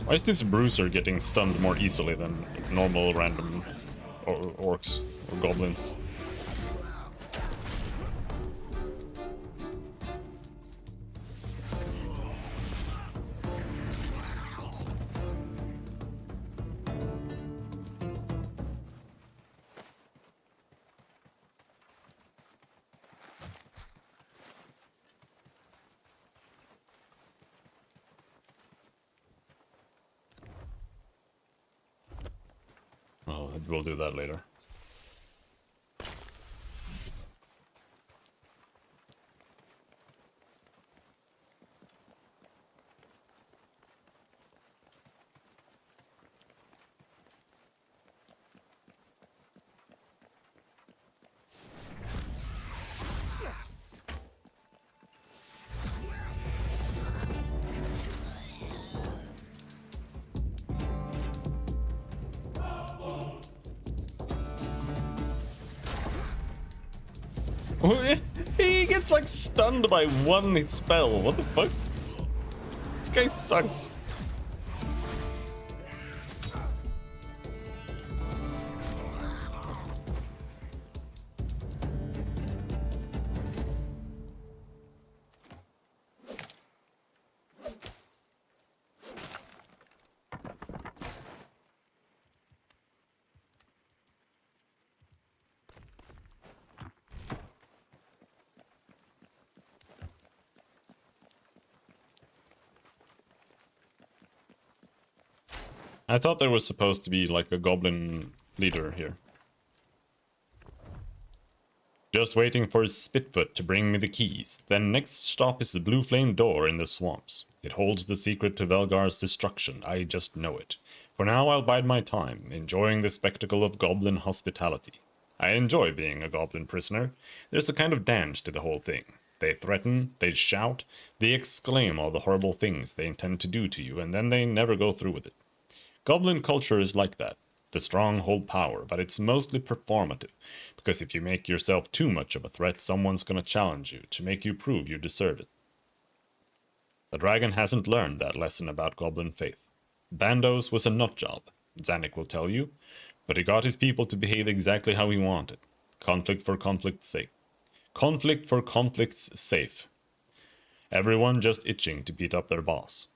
Why is this bruiser getting stunned more easily than normal random orcs or goblins? Oh, we'll do that later. He gets like stunned by one spell. What the fuck? This guy sucks. I thought there was supposed to be like a goblin leader here. Just waiting for Spitfoot to bring me the keys. Then next stop is the blue flame door in the swamps. It holds the secret to Velgar's destruction. I just know it. For now I'll bide my time, enjoying the spectacle of goblin hospitality. I enjoy being a goblin prisoner. There's a kind of dance to the whole thing. They threaten, they shout, they exclaim all the horrible things they intend to do to you, and then they never go through with it. Goblin culture is like that. The strong hold power, but it's mostly performative, because if you make yourself too much of a threat, someone's gonna challenge you to make you prove you deserve it. The dragon hasn't learned that lesson about goblin faith. Bandos was a nut job, Zanuck will tell you, but he got his people to behave exactly how he wanted. Conflict for conflict's sake. Conflict for conflict's sake. Everyone just itching to beat up their boss.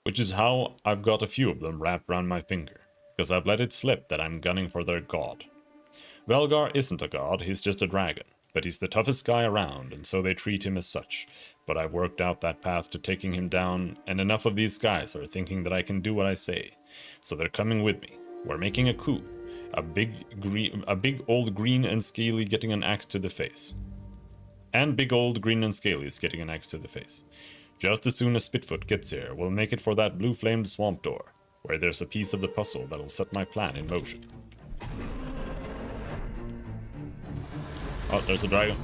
Which is how I've got a few of them wrapped around my finger, because I've let it slip that I'm gunning for their god. Velgar isn't a god, he's just a dragon, but he's the toughest guy around, and so they treat him as such. But I've worked out that path to taking him down, and enough of these guys are thinking that I can do what I say. So they're coming with me. We're making a coup. A big old green and scaly getting an axe to the face. And big old green and scaly is getting an axe to the face. Just as soon as Spitfoot gets here, we'll make it for that blue-flamed swamp door. where there's a piece of the puzzle that'll set my plan in motion. Oh, there's a dragon.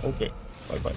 Okay, bye-bye.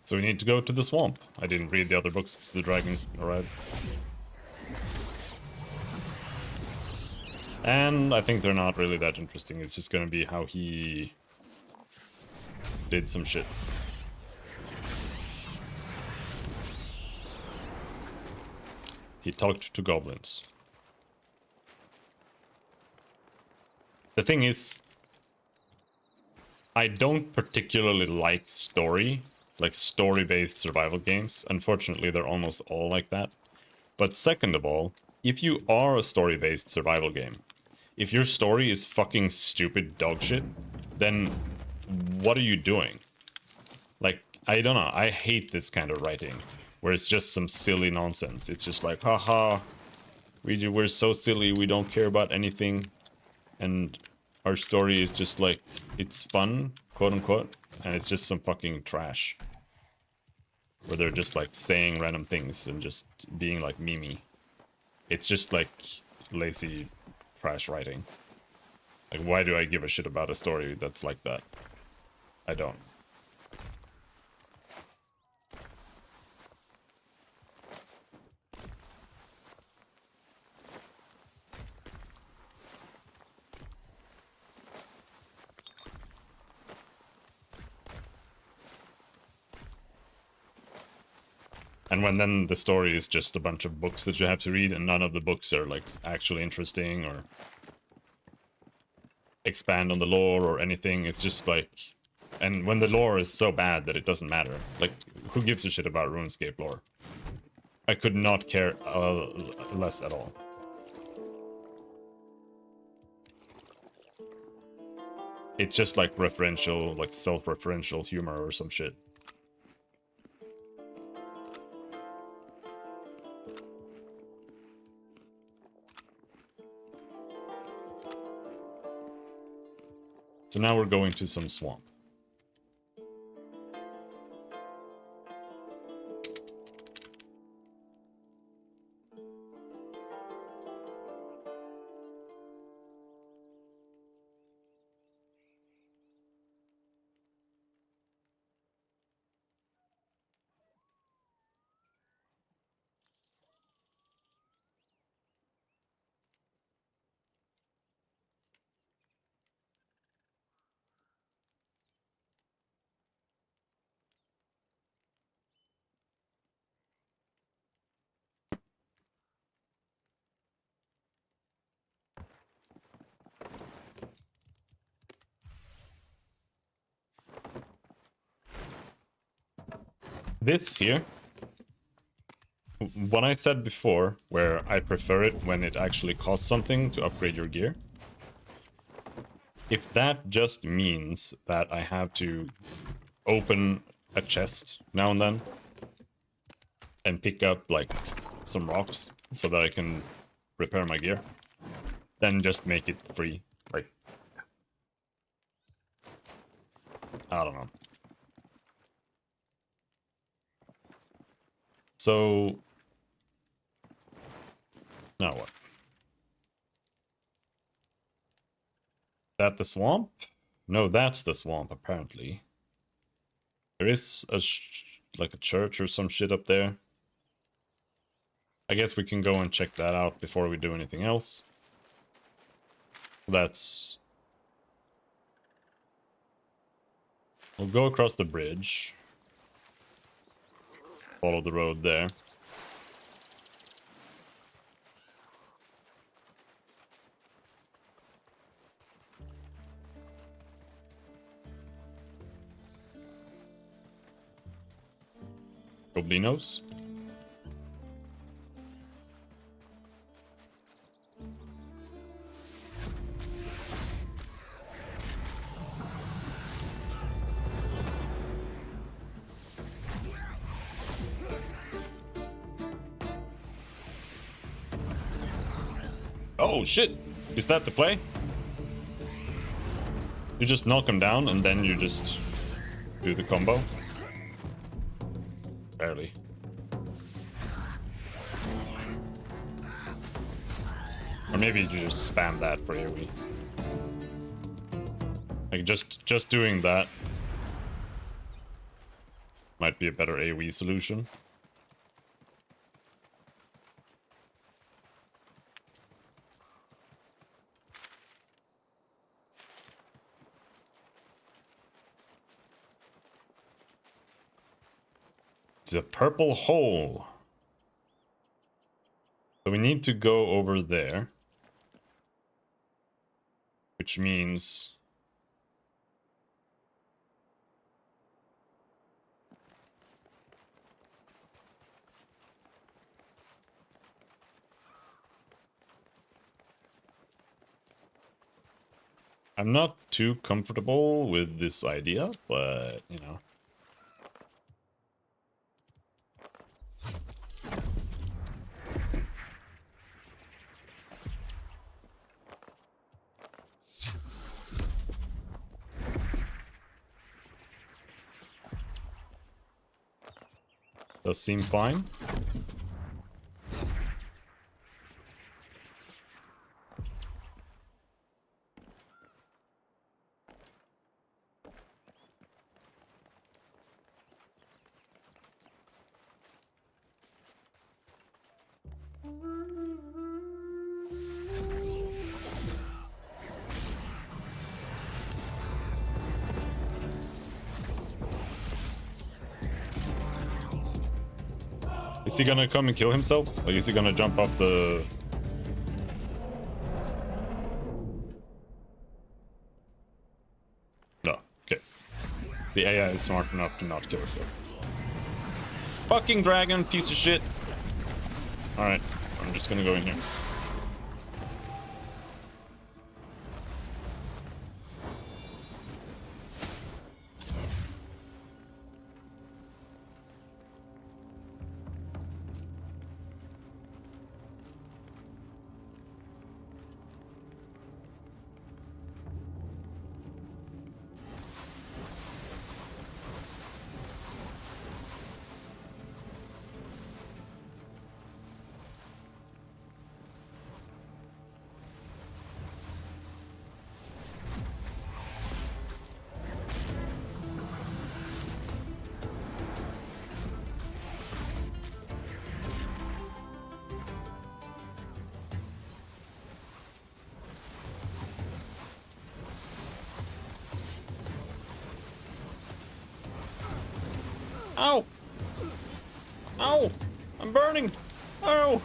So we need to go to the swamp. I didn't read the other books because the dragon arrived. And I think they're not really that interesting. It's just gonna be how he did some shit. He talked to goblins. The thing is, I don't particularly like story-based survival games. Unfortunately, they're almost all like that. But second of all, if you are a story-based survival game, if your story is fucking stupid dog shit, then what are you doing? Like, I don't know, I hate this kind of writing, where it's just some silly nonsense. It's just like, haha, we're so silly, we don't care about anything, and our story is just like, it's fun, quote unquote, and it's just some fucking trash. Where they're just like saying random things and just being like mimi. It's just like lazy trash writing. Like, why do I give a shit about a story that's like that? I don't. And when then the story is just a bunch of books that you have to read and none of the books are like actually interesting or expand on the lore or anything, it's just like... And when the lore is so bad that it doesn't matter. Like, who gives a shit about RuneScape lore? I could not care less at all. It's just like referential, like self-referential humor or some shit. So now we're going to some swamp. This here, what I said before, where I prefer it when it actually costs something to upgrade your gear, if that just means that I have to open a chest now and then and pick up like some rocks so that I can repair my gear, then just make it free. Like, I don't know. So, now what? That the swamp? No, that's the swamp, apparently. There is a like a church or some shit up there. I guess we can go and check that out before we do anything else. We'll go across the bridge. Follow the road there. Goblinos. Oh shit! Is that the play? You just knock him down and then you just do the combo? Barely. Or maybe you just spam that for AoE. Like just doing that might be a better AoE solution. It's a purple hole. So we need to go over there. Which means... I'm not too comfortable with this idea, but, you know. Does seem fine. Is he gonna come and kill himself? Like, is he gonna jump off the... No, okay. The AI is smart enough to not kill itself. Fucking dragon, piece of shit! Alright, I'm just gonna go in here. Ow! Ow! I'm burning! Ow!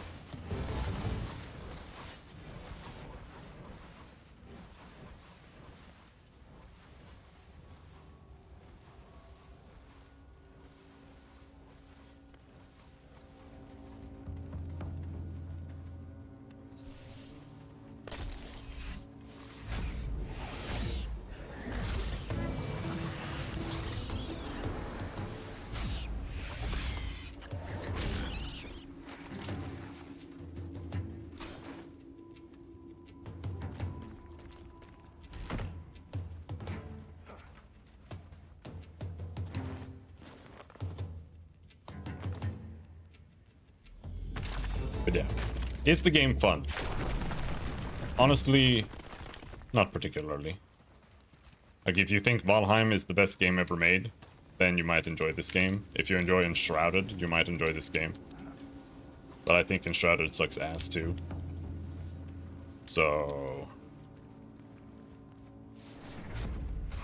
But yeah, is the game fun? Honestly, not particularly. Like, if you think Valheim is the best game ever made, then you might enjoy this game. If you enjoy Enshrouded, you might enjoy this game. But I think Enshrouded sucks ass too. So...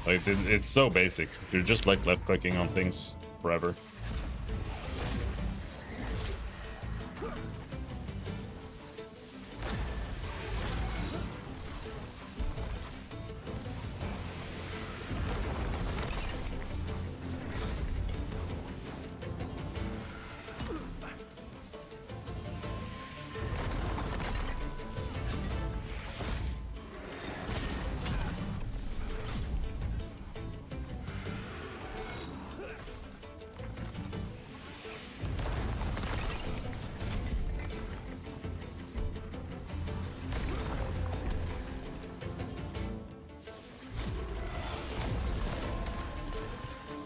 like, it's so basic. You're just like left-clicking on things forever.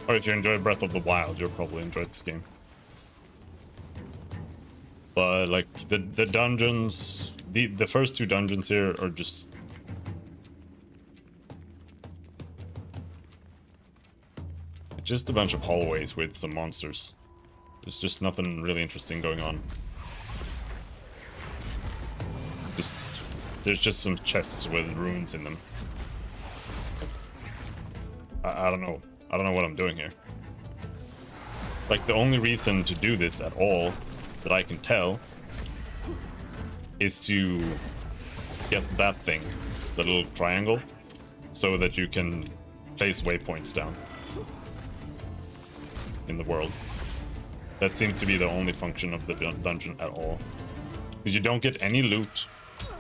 Or if you enjoy Breath of the Wild, you'll probably enjoy this game. But like the dungeons, the first two dungeons here are just a bunch of hallways with some monsters. There's just nothing really interesting going on. There's just some chests with runes in them. I don't know. I don't know what I'm doing here. Like, the only reason to do this at all, that I can tell, is to get that thing, the little triangle, so that you can place waypoints down in the world. That seems to be the only function of the dungeon at all. Because you don't get any loot,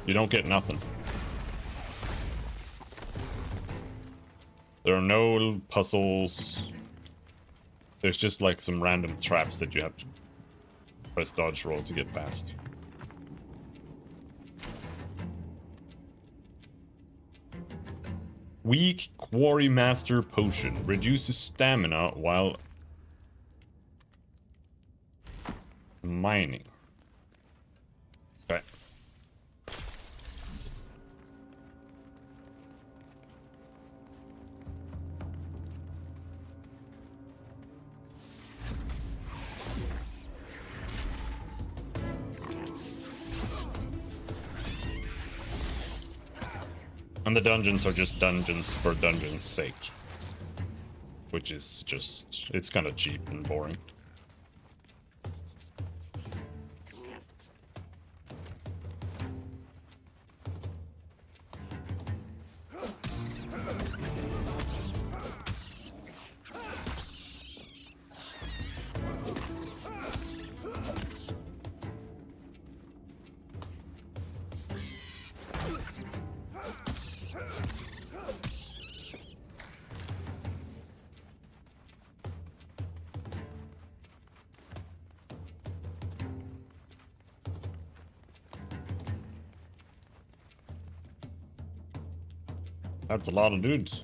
you don't get nothing. There are no puzzles. There's just like some random traps that you have to press dodge roll to get past. Weak Quarry Master Potion. Reduces stamina while mining. Okay. And the dungeons are just dungeons for dungeon's sake. Which is just... it's kind of cheap and boring. That's a lot of dudes.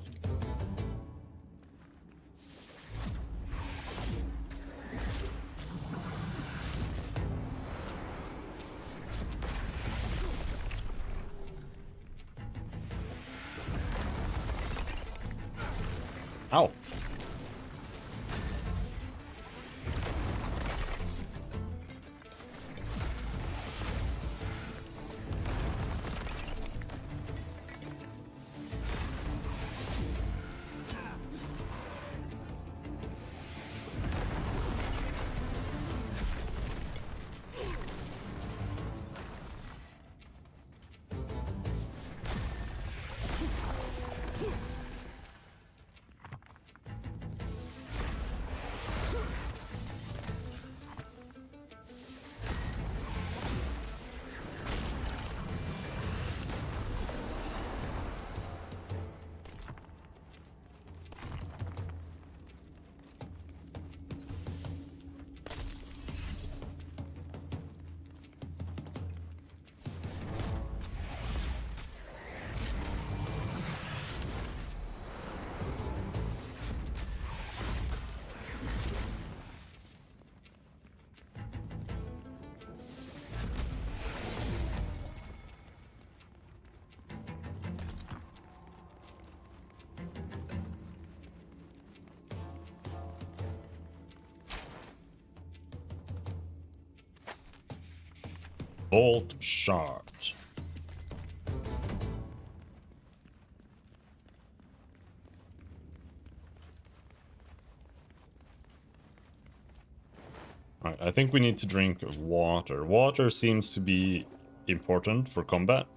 Ow. Bolt shard. Alright, I think we need to drink water. Water seems to be important for combat.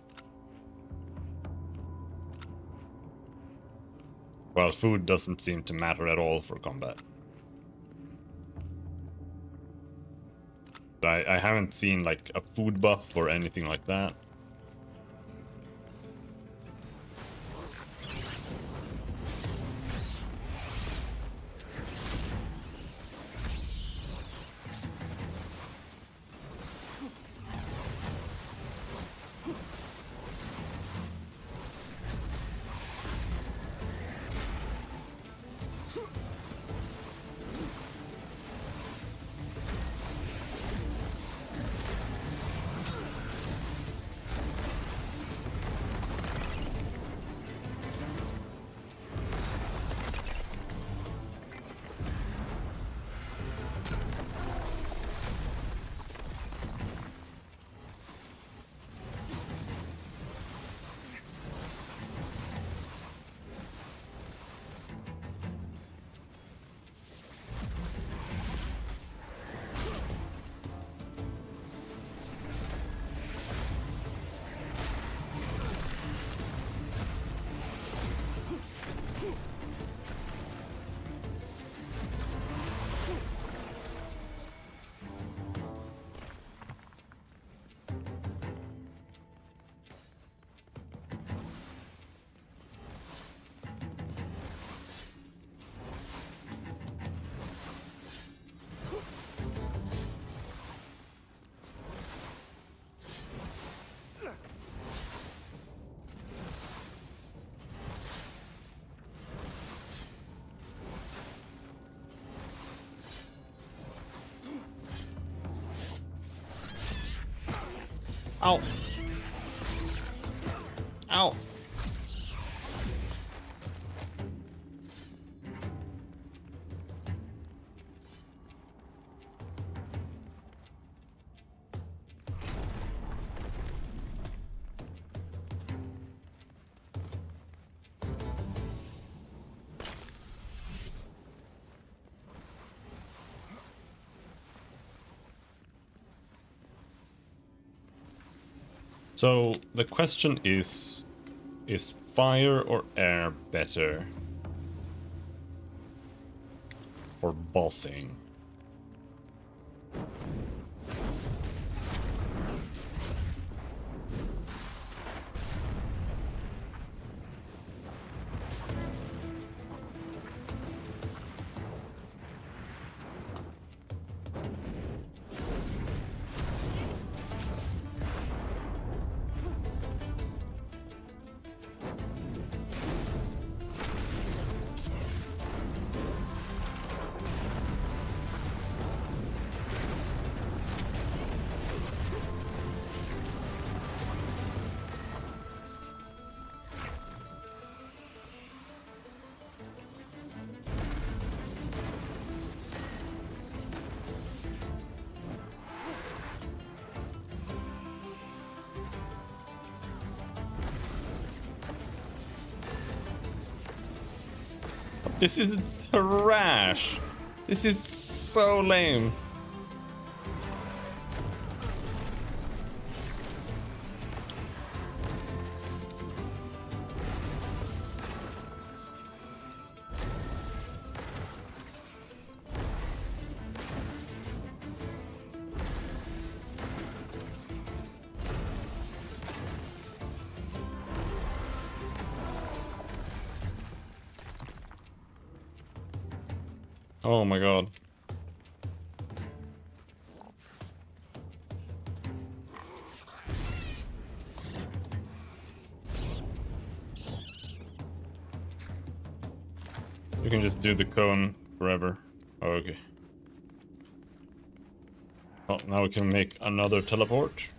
Well, food doesn't seem to matter at all for combat. I haven't seen like a food buff or anything like that. Ow. Ow. So the question is fire or air better for bossing? This is trash. This is so lame. Oh my god. You can just do the cone forever. Oh, okay. Oh, now we can make another teleport.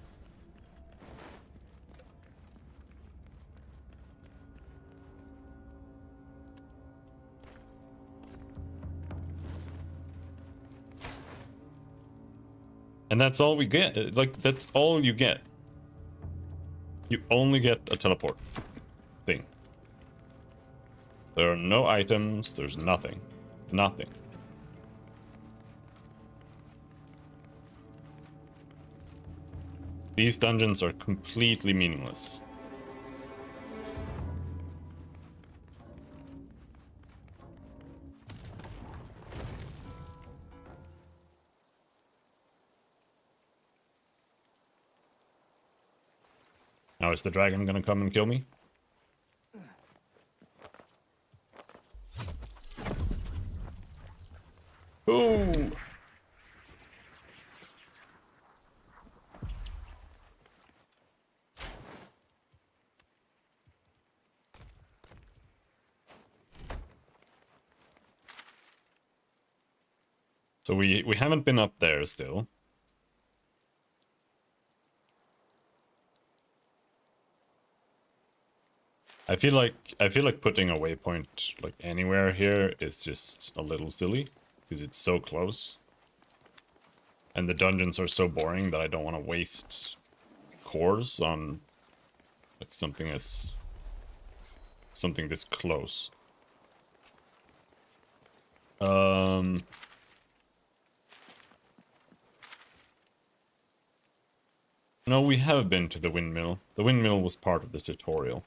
And that's all we get. Like, that's all you get. You only get a teleport thing. There are no items, there's nothing. Nothing. These dungeons are completely meaningless. Now is the dragon gonna come and kill me? Ooh! So we haven't been up there still. I feel like putting a waypoint like anywhere here is just a little silly because it's so close. And the dungeons are so boring that I don't want to waste cores on like something this close. No, we have been to the windmill. The windmill was part of the tutorial.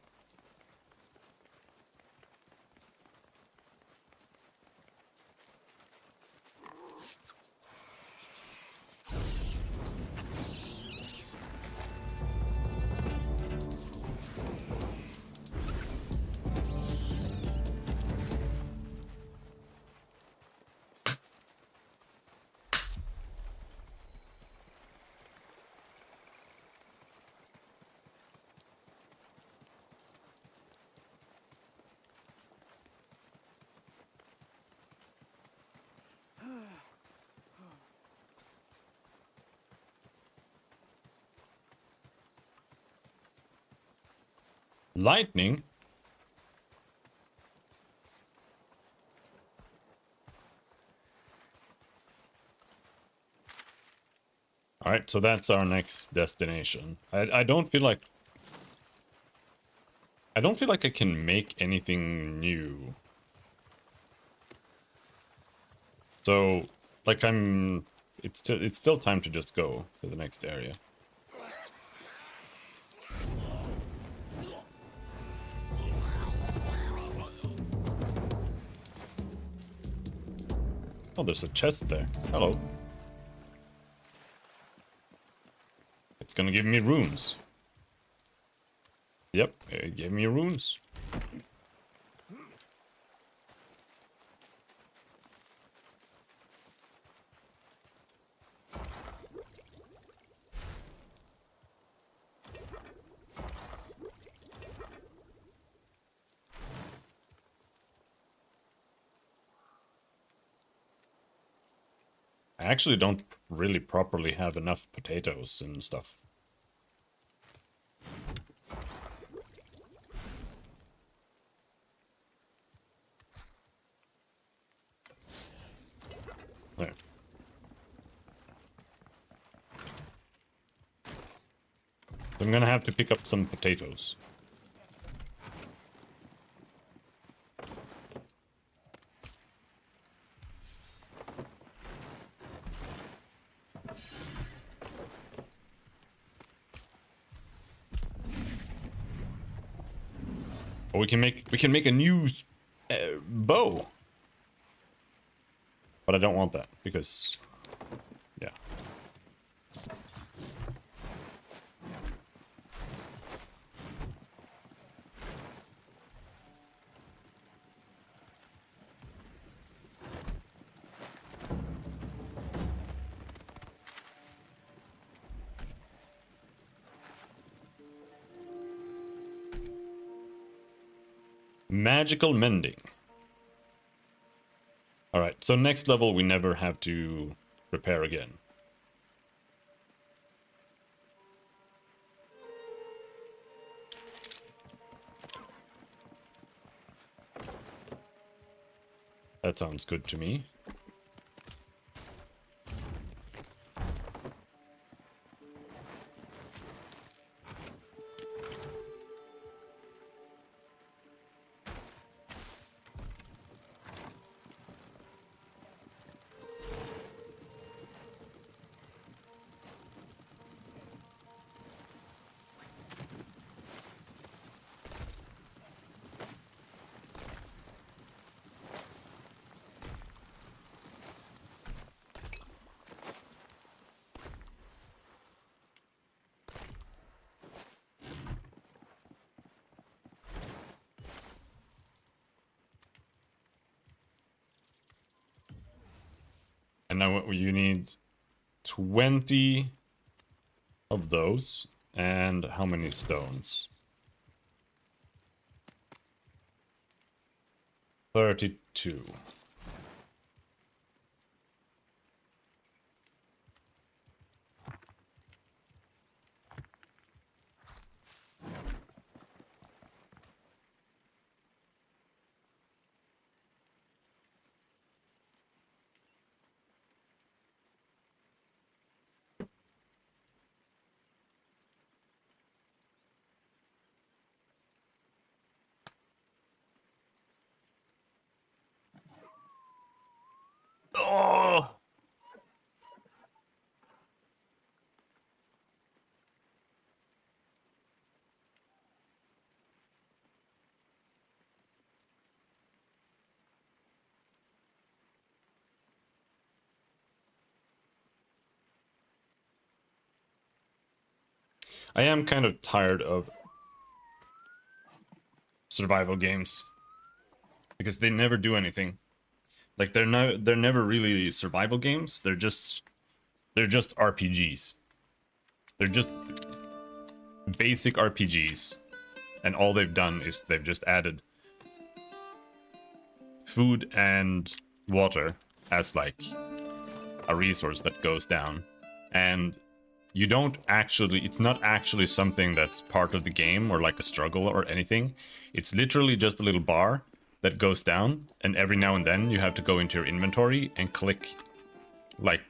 Lightning? Alright, so that's our next destination. I don't feel like I can make anything new. So, like it's still time to just go to the next area. Oh, there's a chest there. Hello. It's gonna give me runes. Yep, it gave me runes. I actually don't really properly have enough potatoes and stuff. There. I'm gonna have to pick up some potatoes. Or we can make a new bow. But I don't want that because yeah. Magical mending. Alright, so next level we never have to repair again. That sounds good to me. And now you need 20 of those. And how many stones? 32. Oh! I am kind of tired of survival games because they never do anything. Like they're never really survival games. They're just RPGs. They're just basic RPGs. And all they've done is they've just added food and water as like a resource that goes down. And you don't actually, it's not actually something that's part of the game or like a struggle or anything. It's literally just a little bar that goes down, and every now and then you have to go into your inventory and click like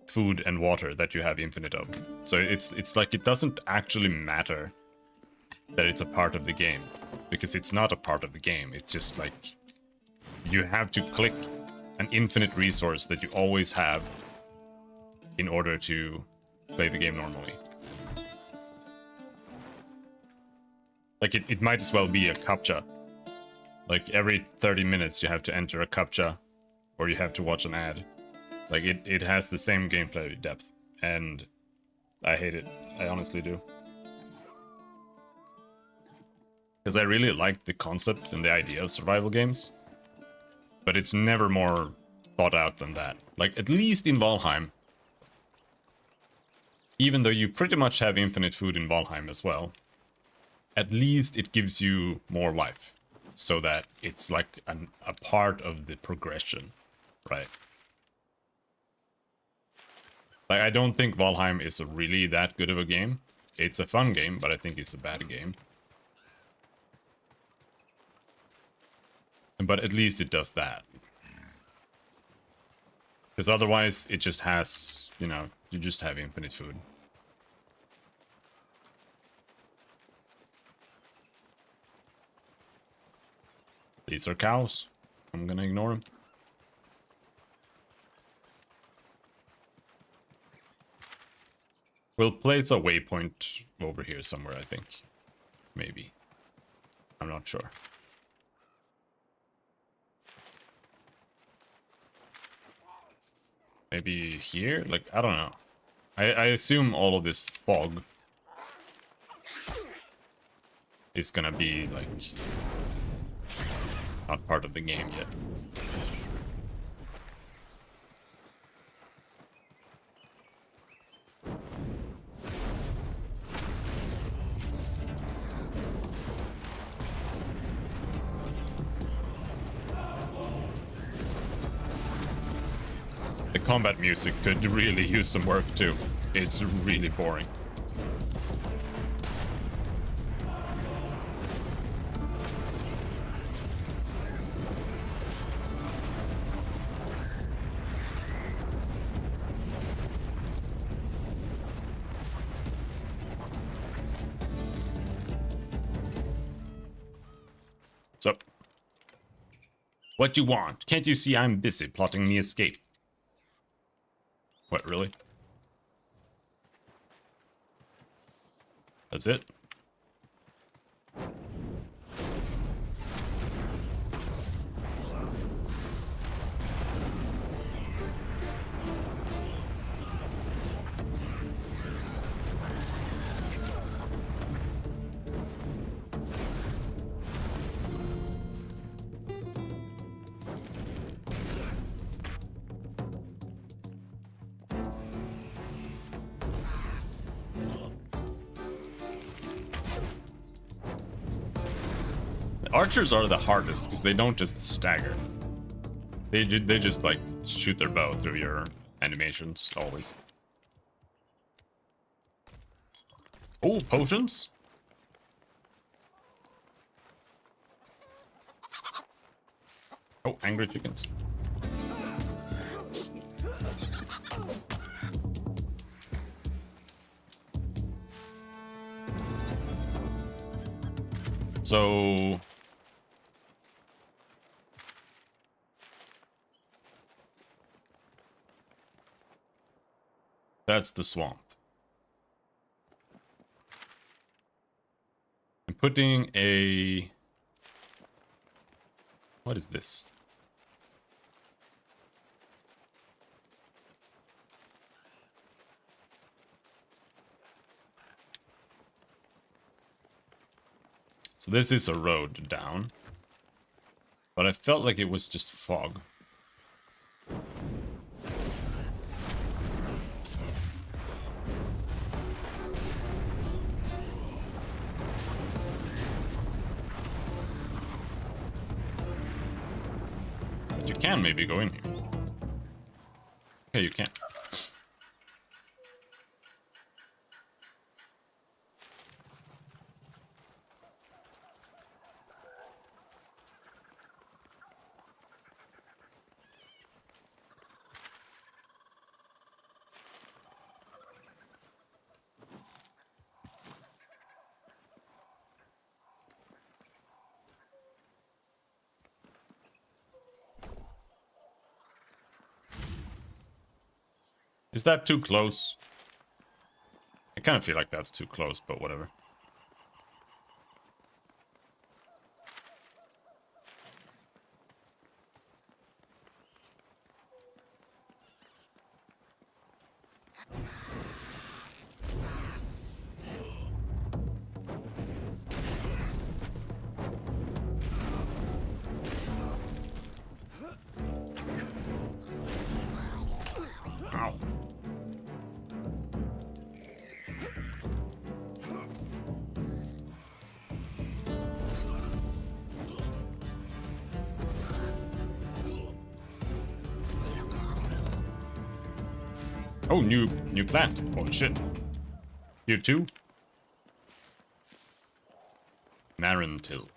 food and water that you have infinite of. So it's like it doesn't actually matter that it's a part of the game, because it's not a part of the game. It's just like you have to click an infinite resource that you always have in order to play the game normally. Like it might as well be a CAPTCHA. Like every 30 minutes you have to enter a CAPTCHA or you have to watch an ad. Like it has the same gameplay depth, and I hate it. I honestly do. Because I really like the concept and the idea of survival games, but it's never more thought out than that. Like at least in Valheim, even though you pretty much have infinite food in Valheim as well, at least it gives you more life, so that it's like a part of the progression, right? Like, I don't think Valheim is really that good of a game. It's a fun game, but I think it's a bad game. But at least it does that. Because otherwise, it just has, you know, you just have infinite food. These are cows. I'm gonna ignore them. We'll place a waypoint over here somewhere, I think. Maybe. I'm not sure. Maybe here? Like, I don't know. I assume all of this fog is gonna be, like, not part of the game yet. The combat music could really use some work too. It's really boring. So, what you want? Can't you see I'm busy plotting me escape? What, really? That's it? Archers are the hardest because they don't just stagger. They just like shoot their bow through your animations always. Oh, potions. Oh, angry chickens. So that's the swamp. I'm putting a... What is this? So this is a road down. But I felt like it was just fog. But you can maybe go in here. Okay, you can. Is that too close? I kind of feel like that's too close, but whatever. Ow. Oh, new plant. Oh shit. Here too. Marentil.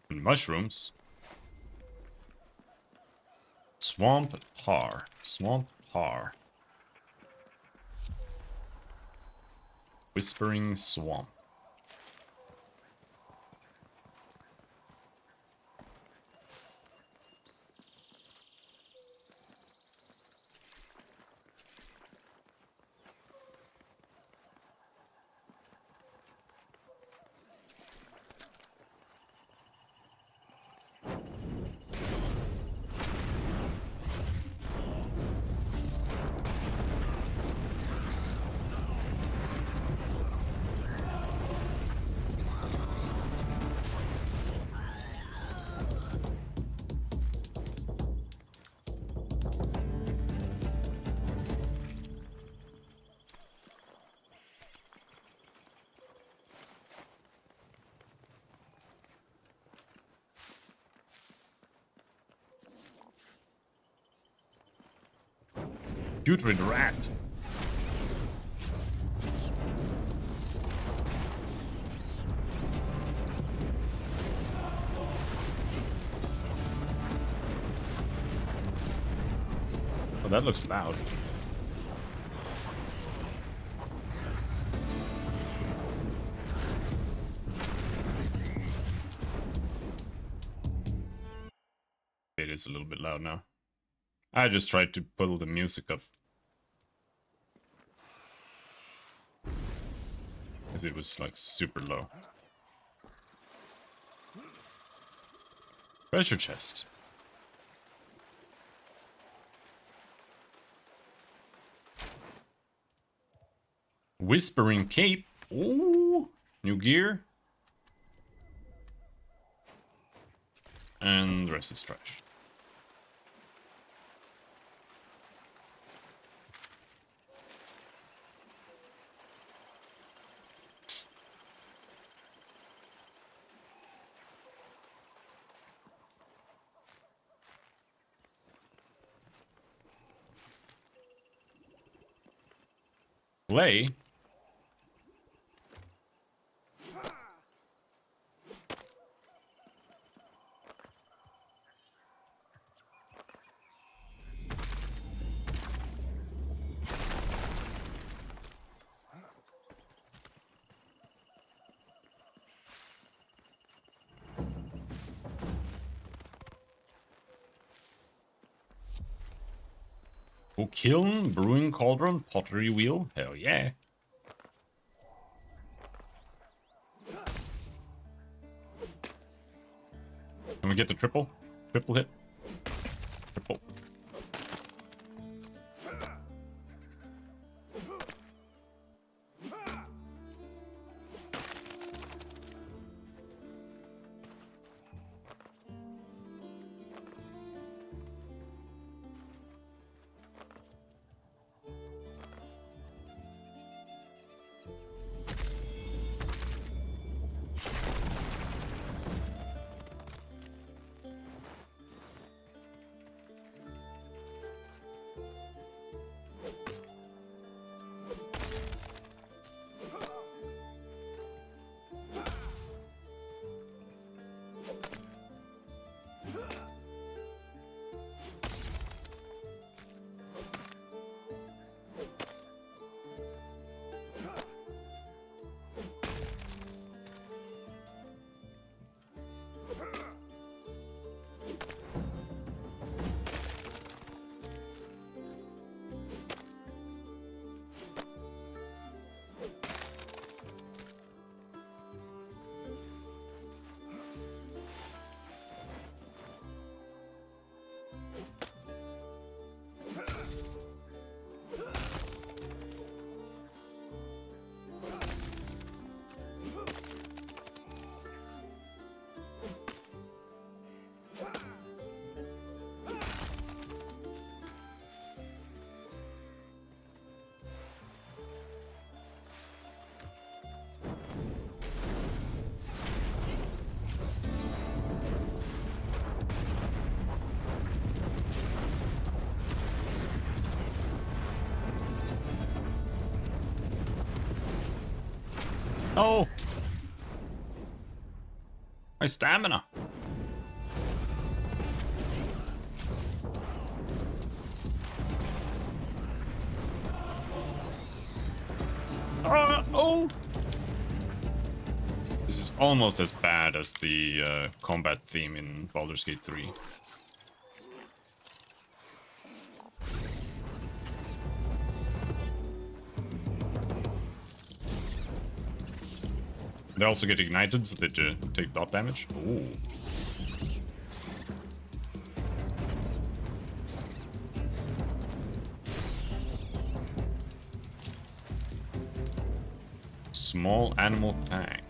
And mushrooms. Swamp tar. Swamp tar. Whispering swamp. Putrid rat. Oh, that looks loud. It is a little bit loud now. I just tried to pull the music up. Because it was like super low. Treasure chest. Whispering cape. Ooh, new gear. And the rest is trash. play. Oh, kiln, brewing cauldron, pottery wheel. Hell yeah. Can we get the triple? Triple hit? Triple. Oh! My stamina! Oh! This is almost as bad as the combat theme in Baldur's Gate 3. They also get ignited, so they take dot damage. Ooh. Small animal tank.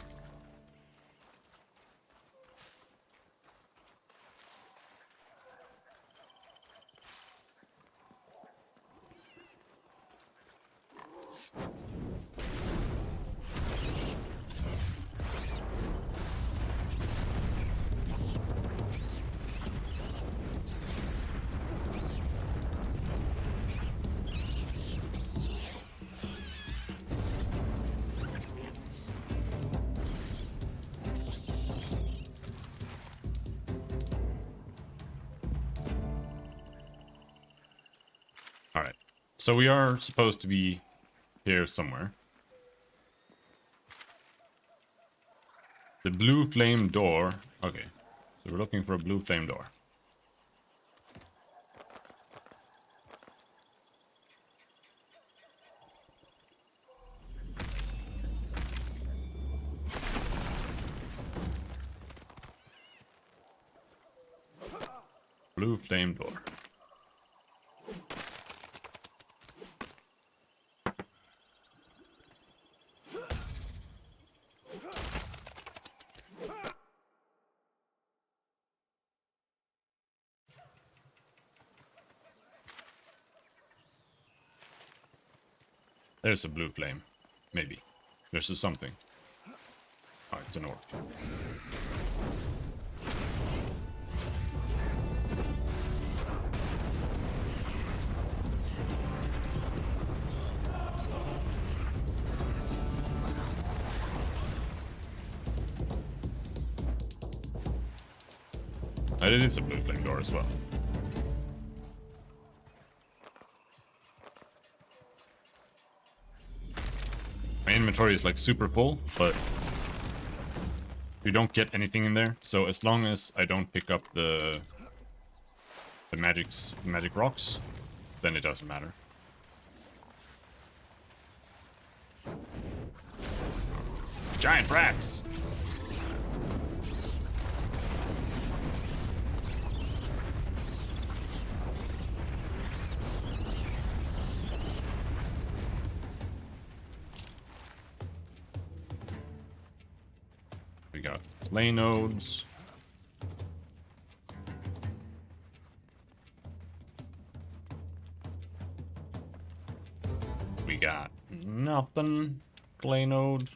Alright, so we are supposed to be here somewhere. The blue flame door. Okay, so we're looking for a blue flame door. Blue flame door. There's a blue flame. Maybe. There's a something. Oh, it's an orc. And it is a blue flame door as well. My inventory is like super full, but you don't get anything in there. So as long as I don't pick up the magic rocks, then it doesn't matter. Giant frags! We got clay nodes. We got nothing. Clay node.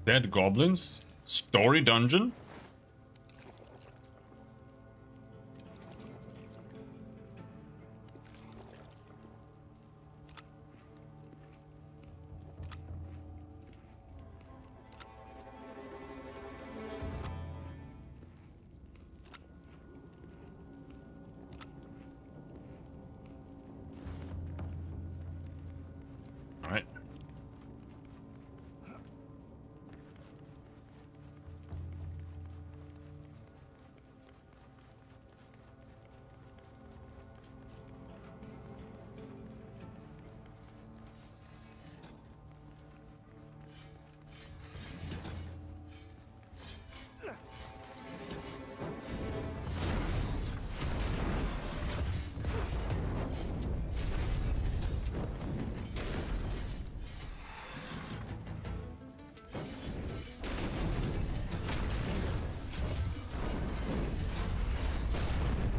Dead goblins? Story dungeon? Alright.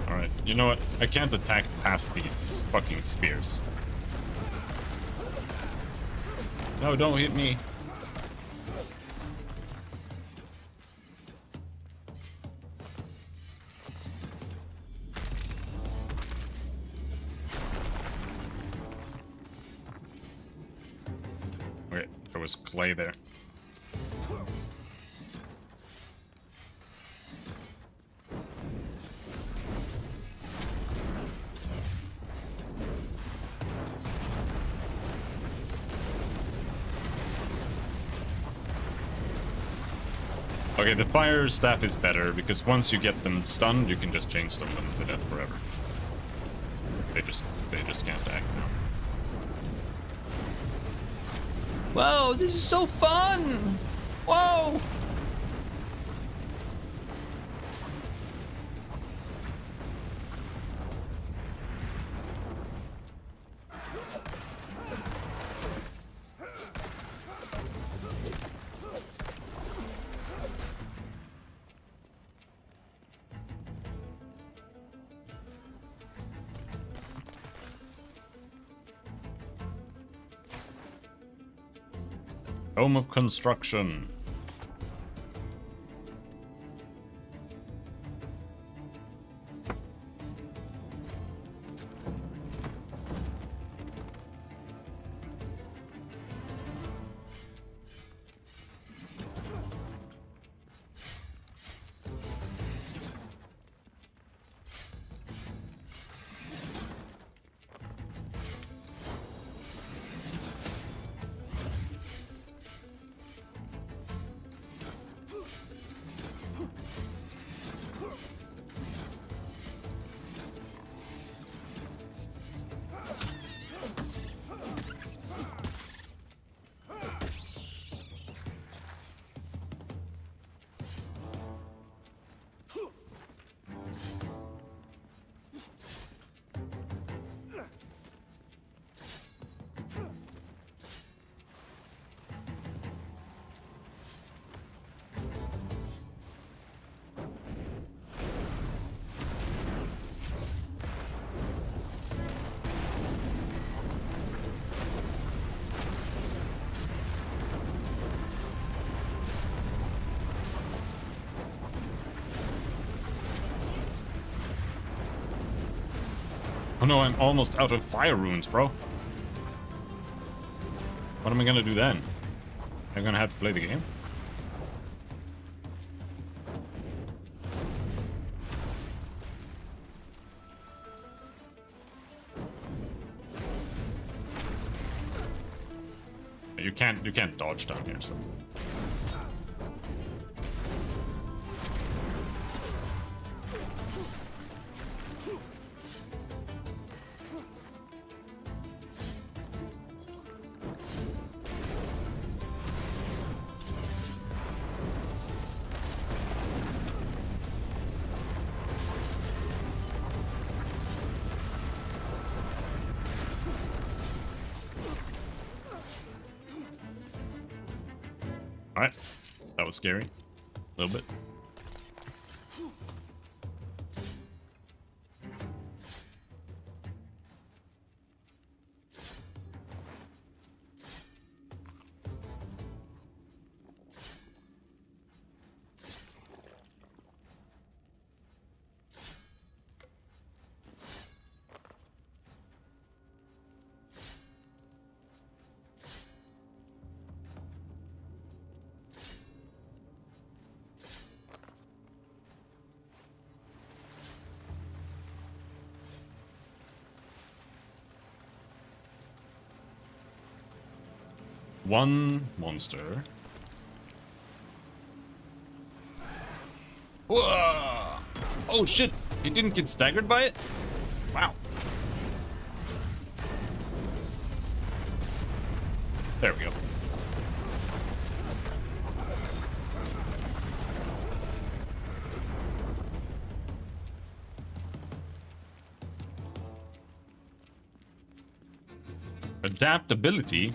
Alright, you know what? I can't attack past these fucking spears. No, don't hit me. Okay, there was clay there. Okay, the fire staff is better because once you get them stunned, you can just chain stun them to death forever. They just can't act now. Whoa, this is so fun! Whoa! Home of construction. Oh no, I'm almost out of fire runes, bro. What am I gonna do then? I'm gonna have to play the game? You can't dodge down here, so. Alright. That was scary. A little bit. One monster. Whoa! Oh shit! He didn't get staggered by it? Wow. There we go. Adaptability?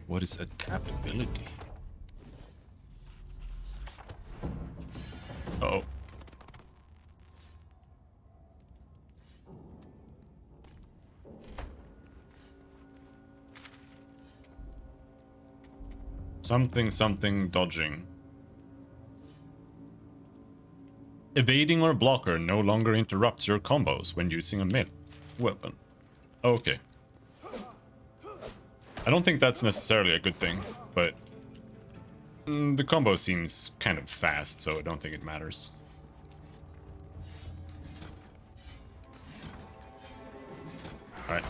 What is adaptability? Uh-oh. Something dodging. Evading or blocker no longer interrupts your combos when using a melee weapon. Okay. I don't think that's necessarily a good thing, but the combo seems kind of fast, so I don't think it matters. Alright.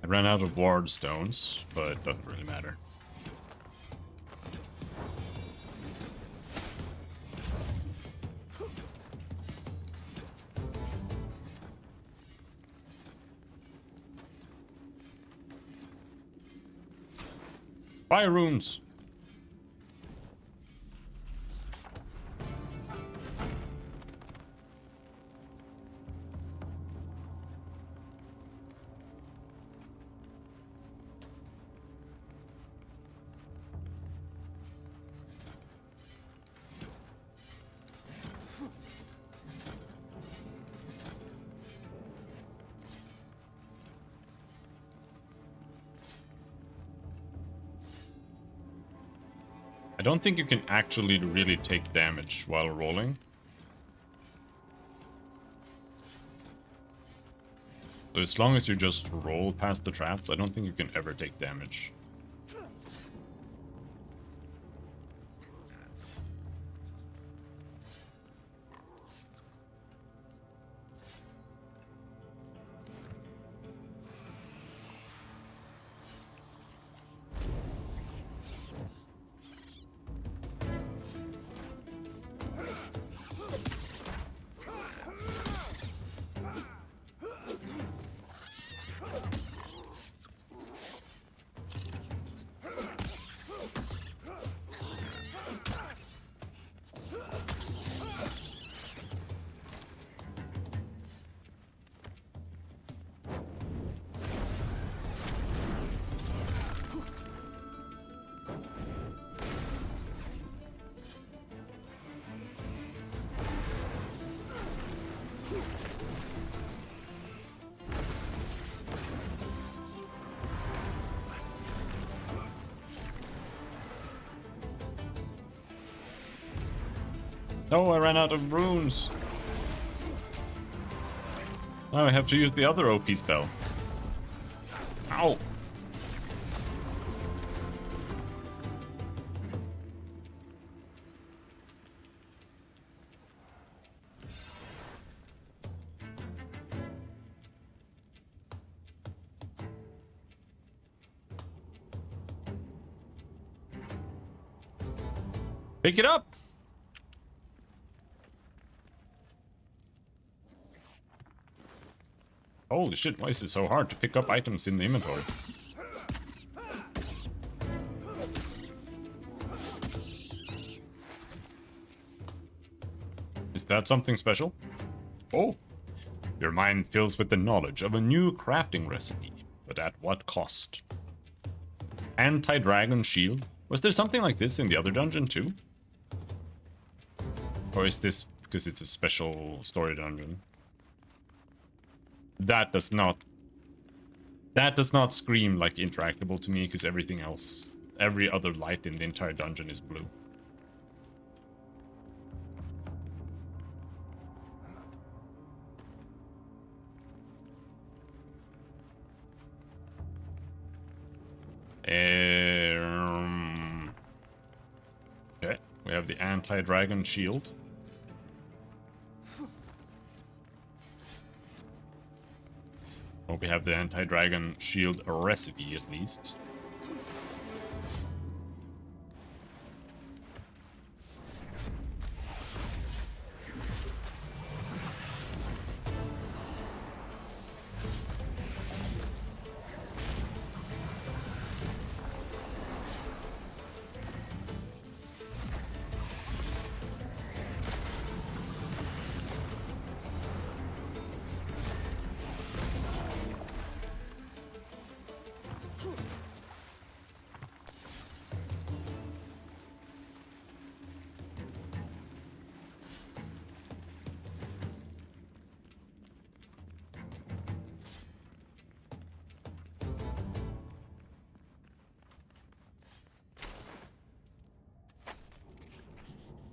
I ran out of ward stones, but it doesn't really matter. Fire runes! I don't think you can actually really take damage while rolling. So as long as you just roll past the traps, I don't think you can ever take damage. No, I ran out of runes. Now I have to use the other OP spell. Ow! Pick it up! Holy shit, why is it so hard to pick up items in the inventory? Is that something special? Oh! Your mind fills with the knowledge of a new crafting recipe, but at what cost? Anti-dragon shield? Was there something like this in the other dungeon too? Or is this because it's a special story dungeon? That does not scream like interactable to me, because everything else, every other light in the entire dungeon is blue. Okay, we have the anti-dragon shield. Well, we have the anti-dragon shield recipe at least.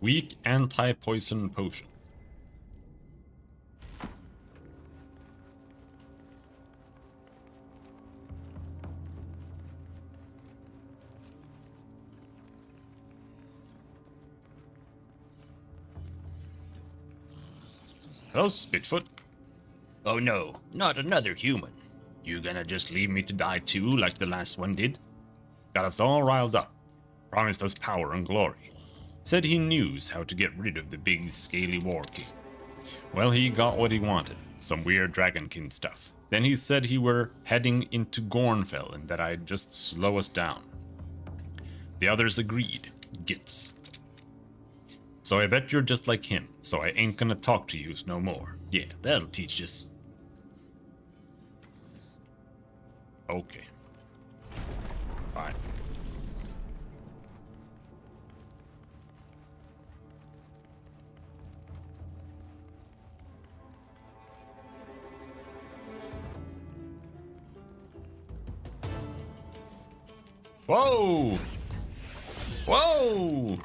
Weak anti-poison potion. Hello, Spitfoot. Oh no, not another human. You gonna just leave me to die too, like the last one did? Got us all riled up. Promised us power and glory. Said he knew how to get rid of the big, scaly war king. Well, he got what he wanted. Some weird dragonkin stuff. Then he said he were heading into Gornfell and that I'd just slow us down. The others agreed. Gits. So I bet you're just like him, so I ain't gonna talk to yous no more. Yeah, that'll teach us. Okay. Fine. Whoa! Whoa!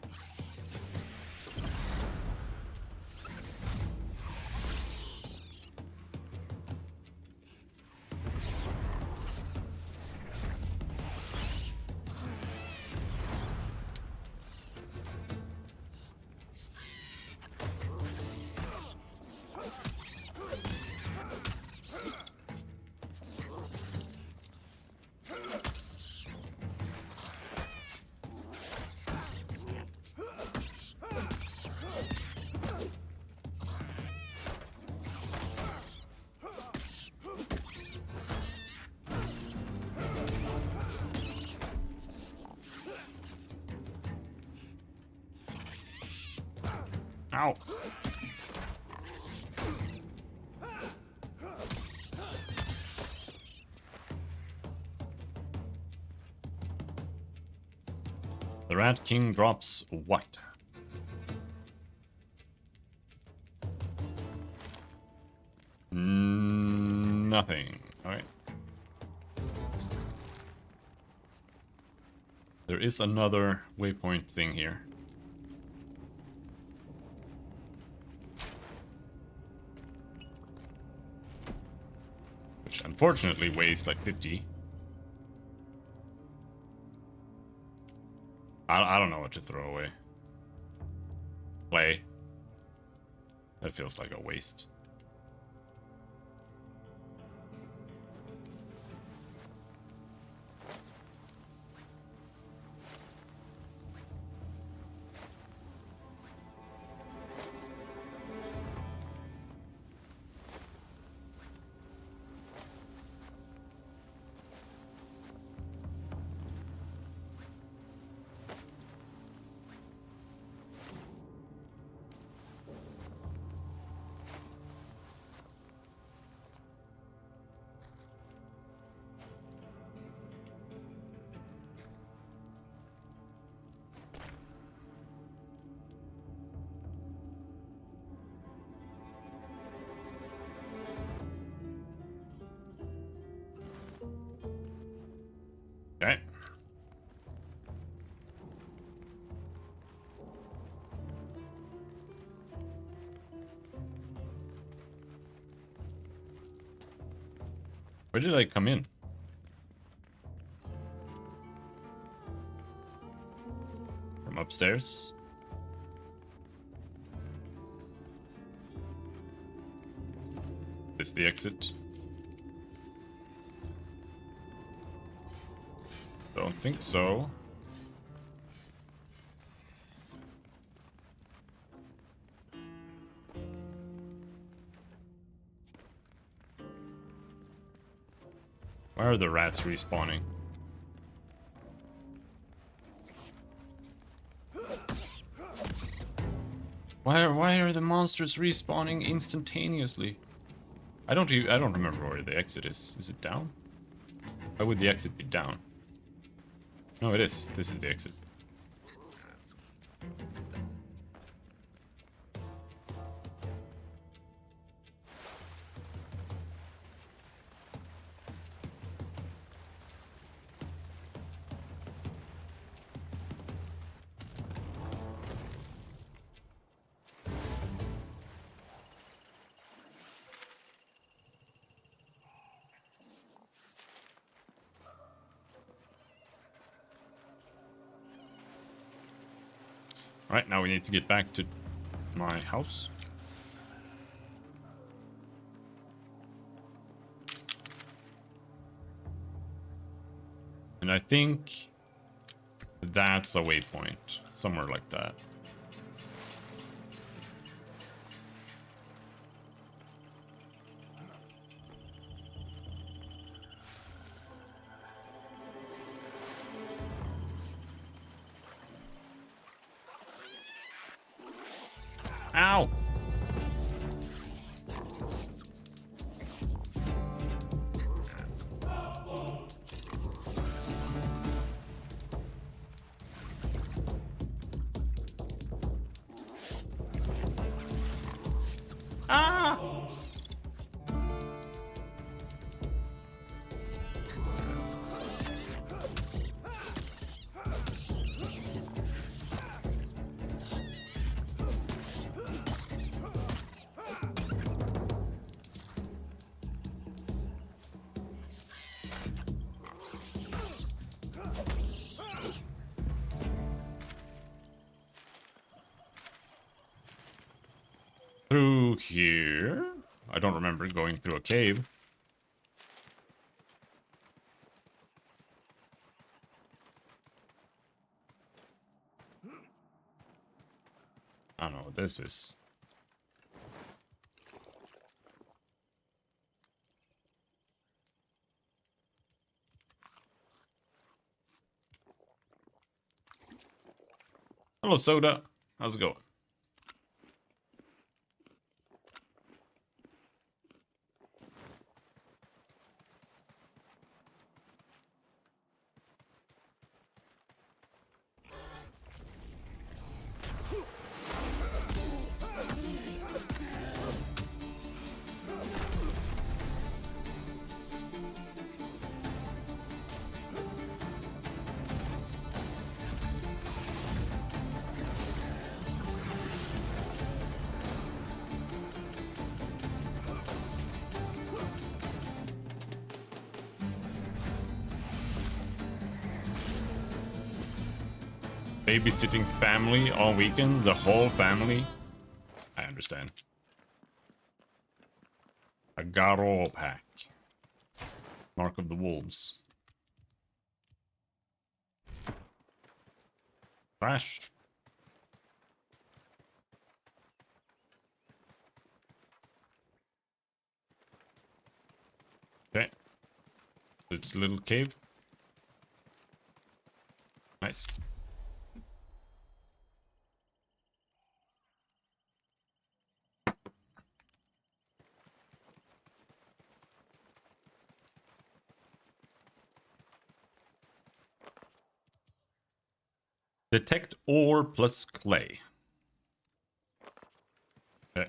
Ow. The Rat King drops what? Nothing. Alright. There is another waypoint thing here. unfortunately weighs like 50. I don't know what to throw away. Clay. That feels like a waste. Okay. Where did I come in? From upstairs? Is the exit? Don't think so. Where are the rats respawning? Why are the monsters respawning instantaneously? I don't remember where the exit is. Is it down? Why would the exit be down? No, it is. This is the exit. Right, now we need to get back to my house. And I think that's a waypoint, somewhere like that. Ow! Ah! Through here? I don't remember going through a cave. I don't know what this is. Hello, Soda. How's it going? babysitting family all weekend, the whole family. I understand. A Garo pack. Mark of the Wolves. Trash. Okay. It's a little cave. Nice. Detect ore plus clay. Okay.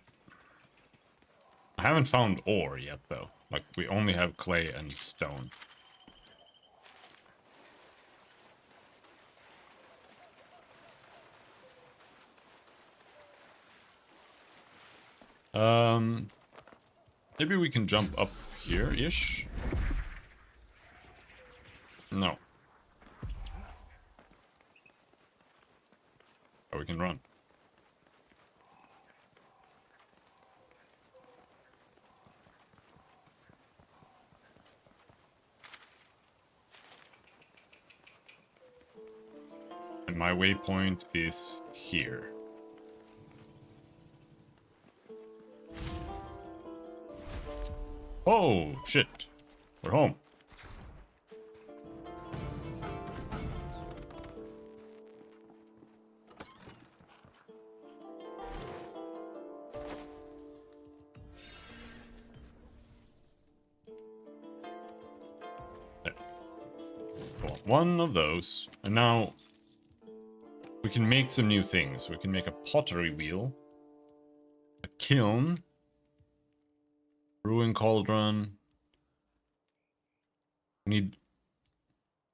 I haven't found ore yet, though. Like, we only have clay and stone. Maybe we can jump up here-ish? No. Oh, we can run. And my waypoint is here. Oh, shit. We're home. There. One of those. And now we can make some new things. We can make a pottery wheel. A kiln. Brewing cauldron. We need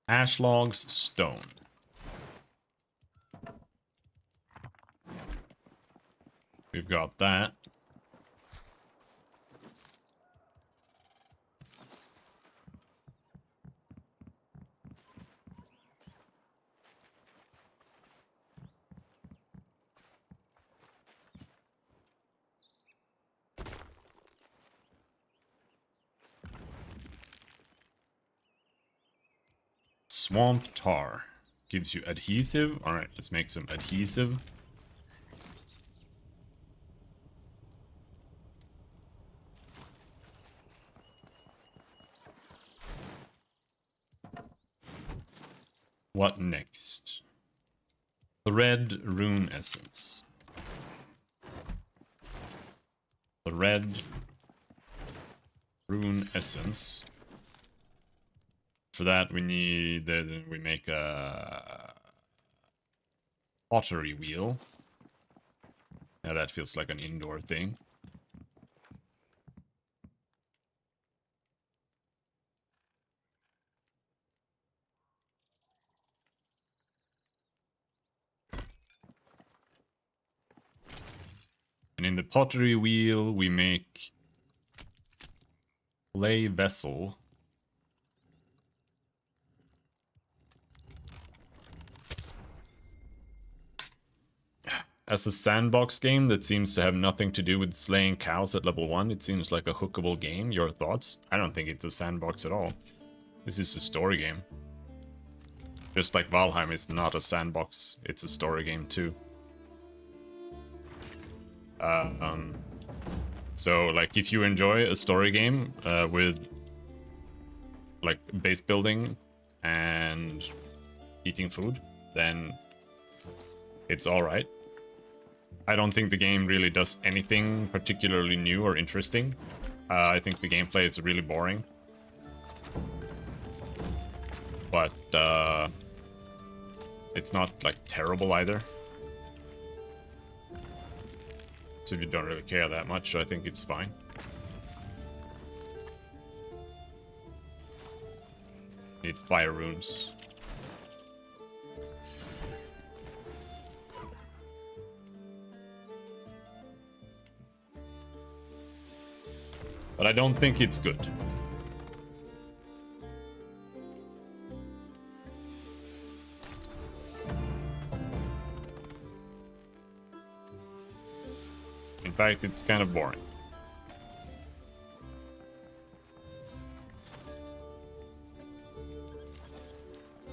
ash logs, stone. We've got that. Swamp tar gives you adhesive. All right, let's make some adhesive. What next? The red rune essence. The red rune essence. For that, we need, we make a pottery wheel. Now that feels like an indoor thing. And in the pottery wheel, we make clay vessel. As a sandbox game that seems to have nothing to do with slaying cows at level 1, it seems like a hookable game. Your thoughts? I don't think it's a sandbox at all. This is a story game. Just like Valheim is not a sandbox, it's a story game too. So, like, if you enjoy a story game with, like, base building and eating food, then it's alright. I don't think the game really does anything particularly new or interesting. I think the gameplay is really boring. But it's not, like, terrible either. So if you don't really care that much, I think it's fine. Need fire runes. But I don't think it's good. fact, it's kind of boring.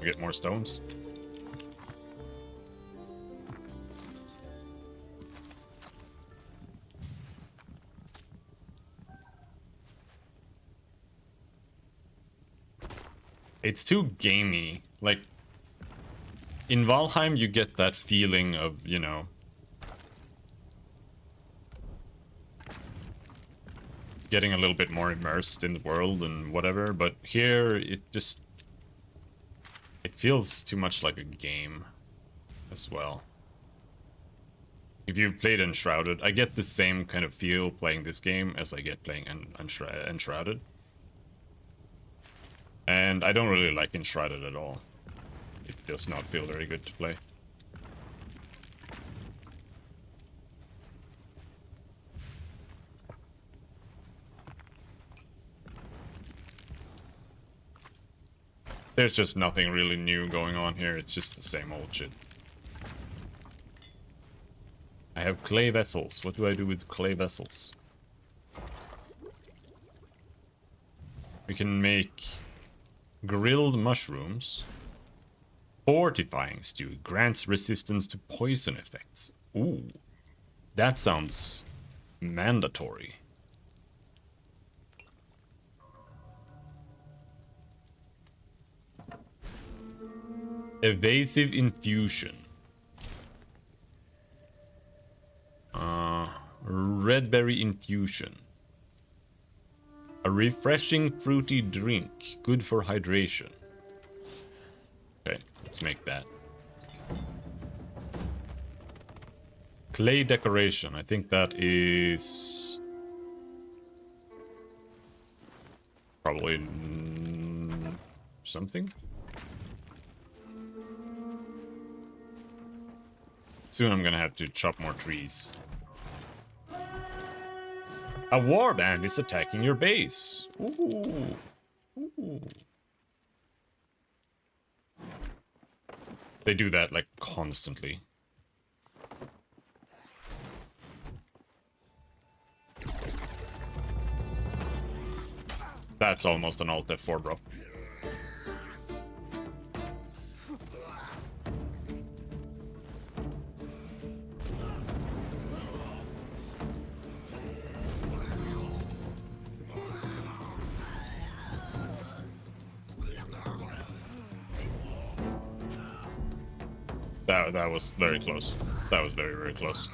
We get more stones. It's too gamey. Like, in Valheim, you get that feeling of, you know, getting a little bit more immersed in the world and whatever, but here, it feels too much like a game as well. If you've played Enshrouded, I get the same kind of feel playing this game as I get playing Enshrouded. And I don't really like Enshrouded at all. It does not feel very good to play. There's just nothing really new going on here. It's just the same old shit. I have clay vessels. What do I do with clay vessels? We can make grilled mushrooms. Fortifying stew grants resistance to poison effects. Ooh, that sounds mandatory. Evasive infusion. Red berry infusion. A refreshing fruity drink, good for hydration. Okay, let's make that. Clay decoration, I think that is probably something. Soon I'm gonna have to chop more trees. A warband is attacking your base. Ooh. Ooh. They do that, like, constantly. That's almost an Alt F4, bro. That was very close. That was very, very close.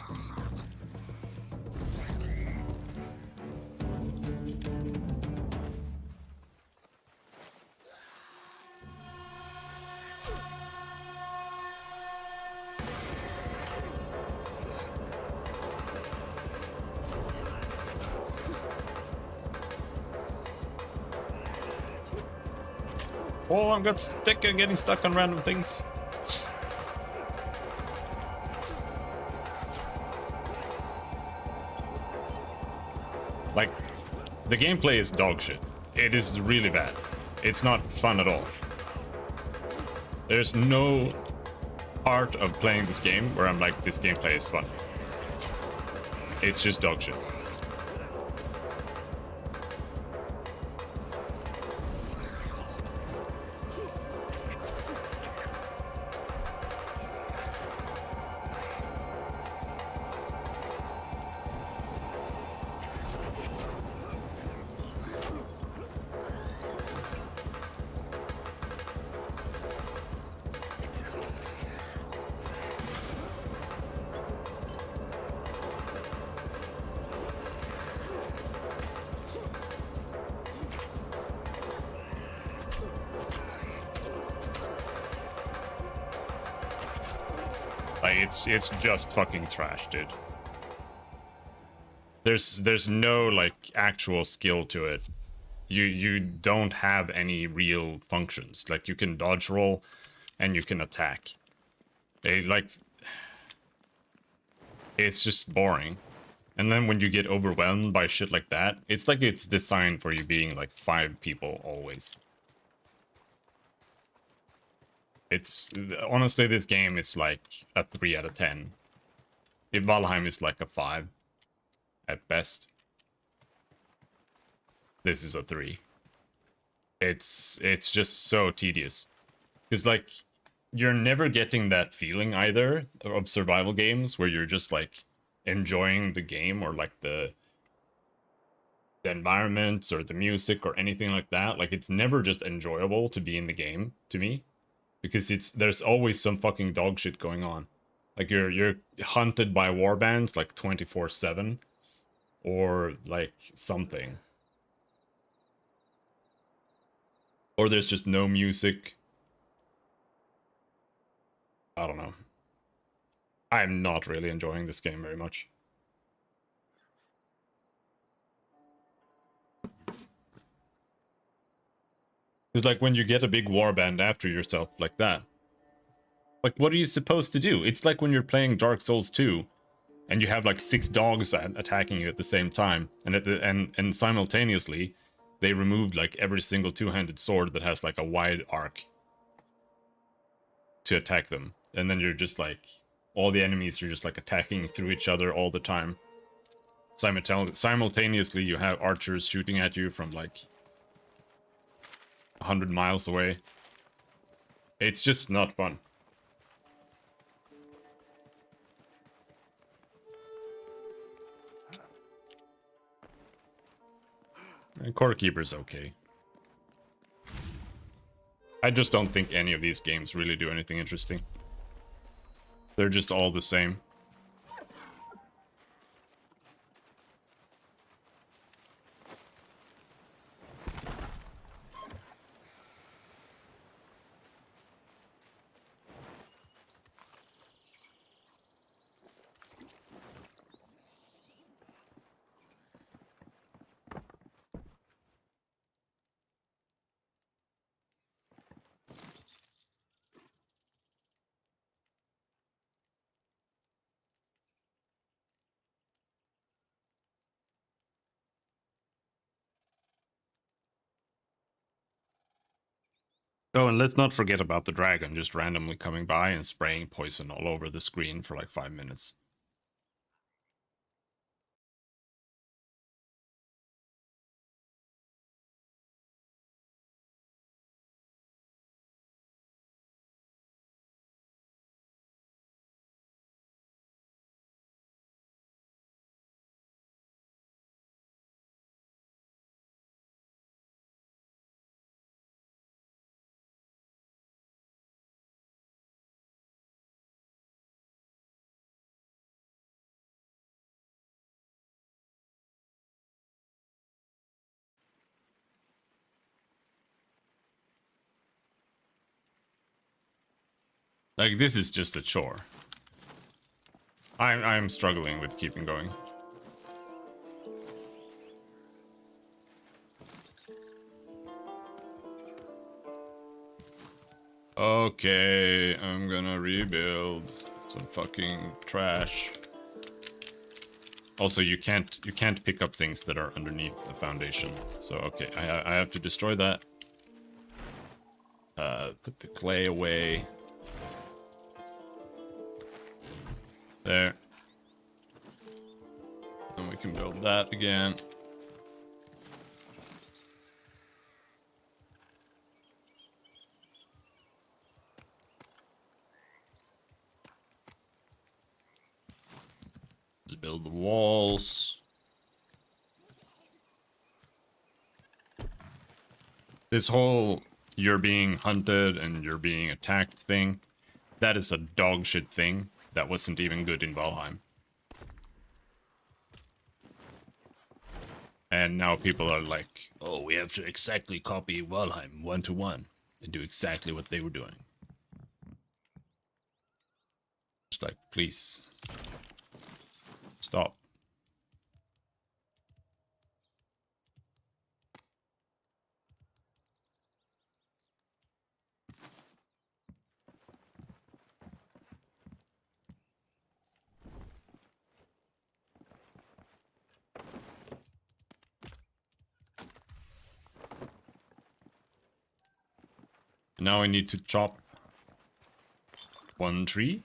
Oh, I'm getting stuck on random things. Like, the gameplay is dog shit. It is really bad. It's not fun at all. There's no part of playing this game where I'm like, this gameplay is fun. It's just dog shit. It's just fucking trash, dude. There's no, like, actual skill to it. You don't have any real functions. Like, you can dodge roll and you can attack. It's just boring. And then when you get overwhelmed by shit like that, it's like it's designed for you being like 5 people always. It's honestly, this game is like a 3 out of 10. If Valheim is like a 5. at best. This is a 3. It's just so tedious. Because, like, you're never getting that feeling either of survival games where you're just, like, enjoying the game or, like, the environments or the music or anything like that. Like, it's never just enjoyable to be in the game, to me. Because there's always some fucking dog shit going on. Like, you're hunted by warbands, like, 24/7. Or, like, something. Or there's just no music. I don't know. I'm not really enjoying this game very much. It's like when you get a big warband after yourself like that. Like, what are you supposed to do? It's like when you're playing Dark Souls 2 and you have like 6 dogs attacking you at the same time, and and simultaneously they removed like every single two-handed sword that has like a wide arc to attack them. And then you're just like, all the enemies are just like attacking through each other all the time. Simultaneously you have archers shooting at you from like 100 miles away. It's just not fun. And Core Keeper's okay. I just don't think any of these games really do anything interesting. They're just all the same. Oh, and let's not forget about the dragon just randomly coming by and spraying poison all over the screen for like 5 minutes. Like, this is just a chore. I'm struggling with keeping going. Okay, I'm gonna rebuild some fucking trash. Also, you can't pick up things that are underneath the foundation. So okay, I have to destroy that. Put the clay away. There. And we can build that again. To build the walls. This whole you're being hunted and you're being attacked thing, that is a dog shit thing. That wasn't even good in Valheim. And now people are like, oh, we have to exactly copy Valheim 1-to-1 and do exactly what they were doing. Just like, please. Stop. Now I need to chop 1 tree.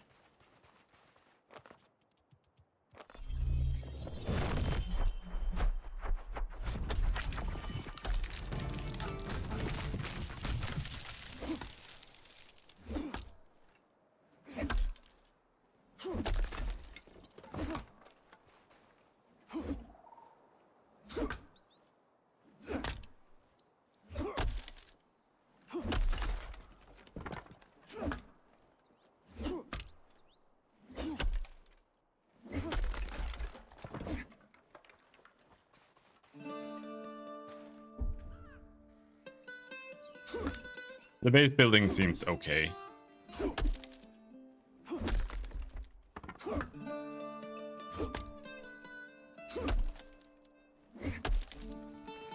The base building seems okay.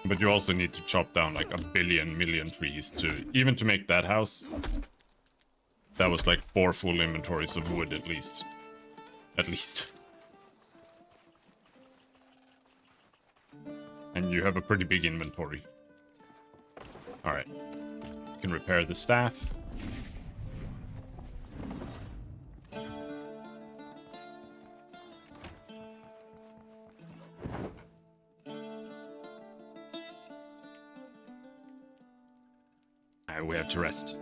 But you also need to chop down like a million trees to even to make that house. That was like 4 full inventories of wood at least. At least. And you have a pretty big inventory. Alright. You can repair the staff. Alright, we have to rest.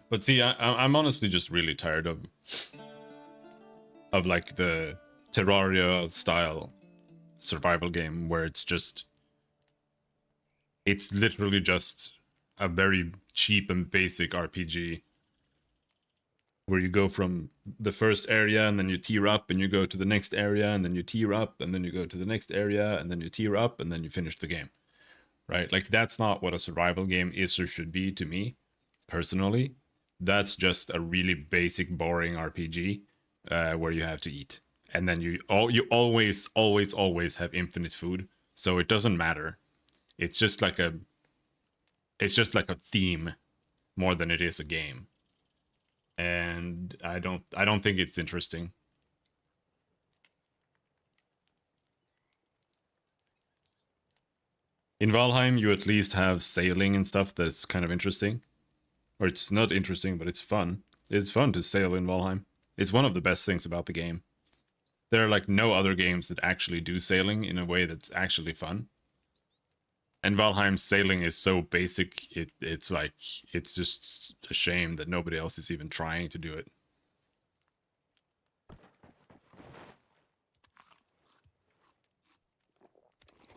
But see, I'm honestly just really tired of like the Terraria style survival game where it's literally just a very cheap and basic RPG where you go from the first area and then you tier up and you go to the next area and then you tier up and then you go to the next area and then you tier up and then you finish the game, right? Like that's not what a survival game is or should be to me personally. That's just a really basic, boring RPG where you have to eat, and then you always have infinite food. So it doesn't matter. It's just like a theme more than it is a game, and I don't think it's interesting. In Valheim, you at least have sailing and stuff that's kind of interesting. Or it's not interesting, but it's fun. It's fun to sail in Valheim. It's one of the best things about the game. There are like no other games that actually do sailing in a way that's actually fun. And Valheim's sailing is so basic, it's like, it's just a shame that nobody else is even trying to do it.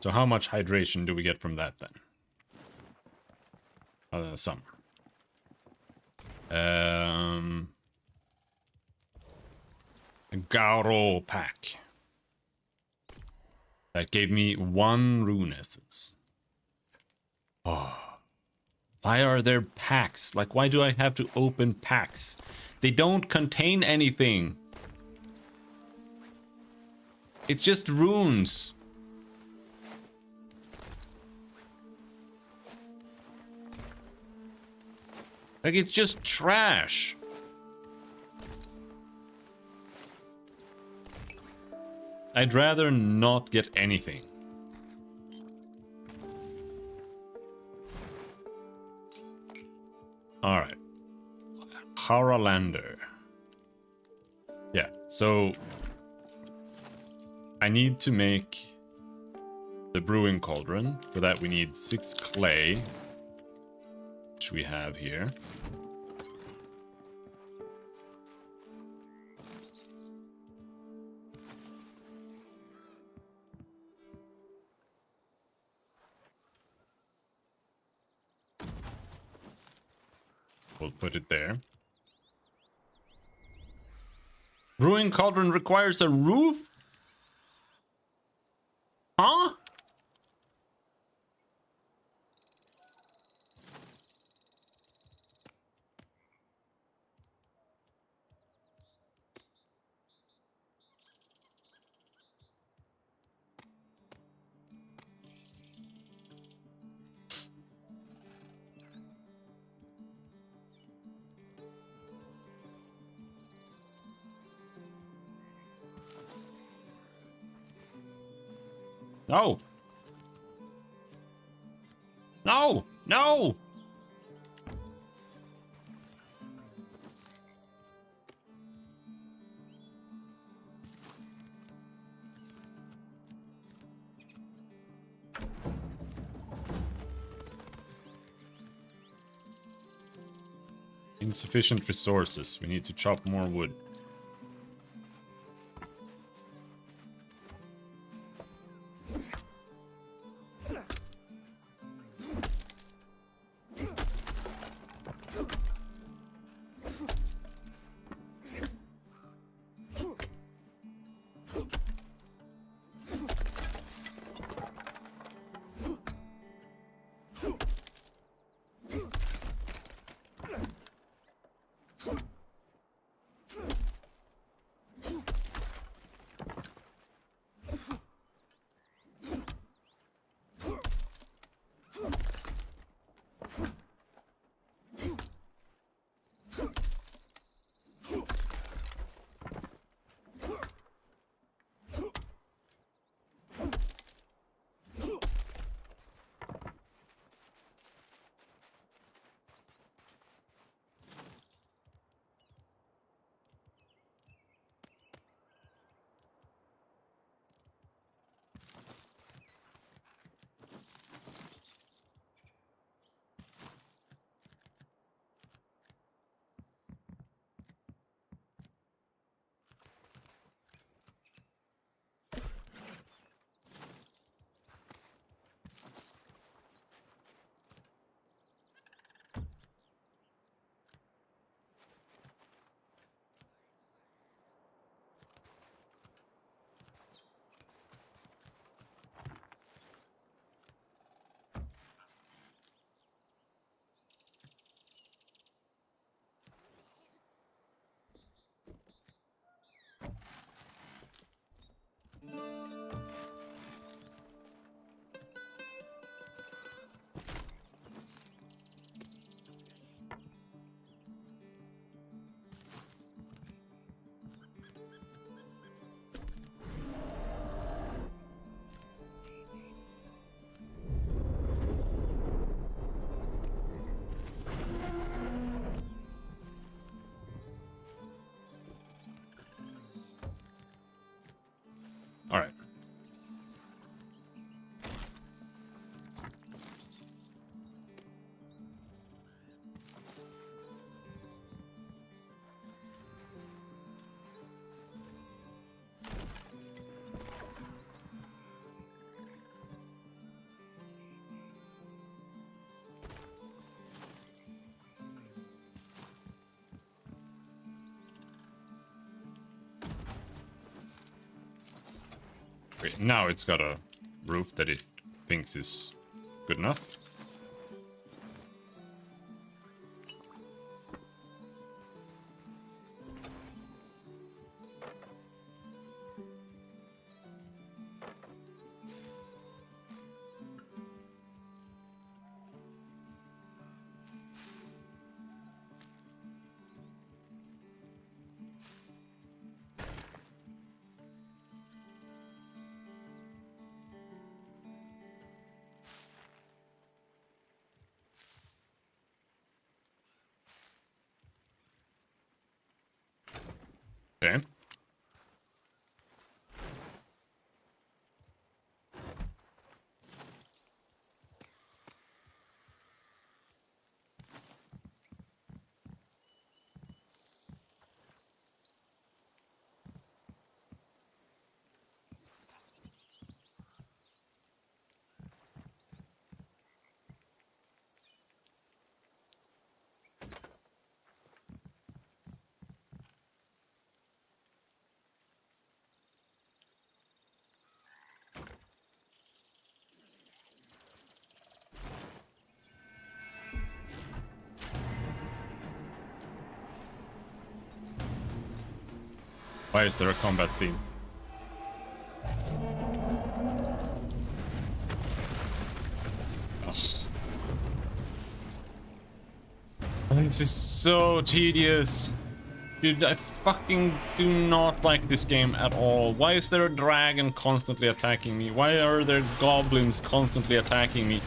So how much hydration do we get from that then? Some. A Garo pack. That gave me 1 rune essence. Oh. Why are there packs? Like, why do I have to open packs? They don't contain anything. It's just runes. Like, it's just trash. I'd rather not get anything. Alright. Haralander. Yeah, so I need to make the brewing cauldron. For that we need 6 clay, which we have here. We'll put it there. Brewing cauldron requires a roof? Huh? No. No. No. Insufficient resources. We need to chop more wood. Okay, now it's got a roof that it thinks is good enough. Okay. Why is there a combat theme? Ugh. This is so tedious. Dude, I fucking do not like this game at all. Why is there a dragon constantly attacking me? Why are there goblins constantly attacking me?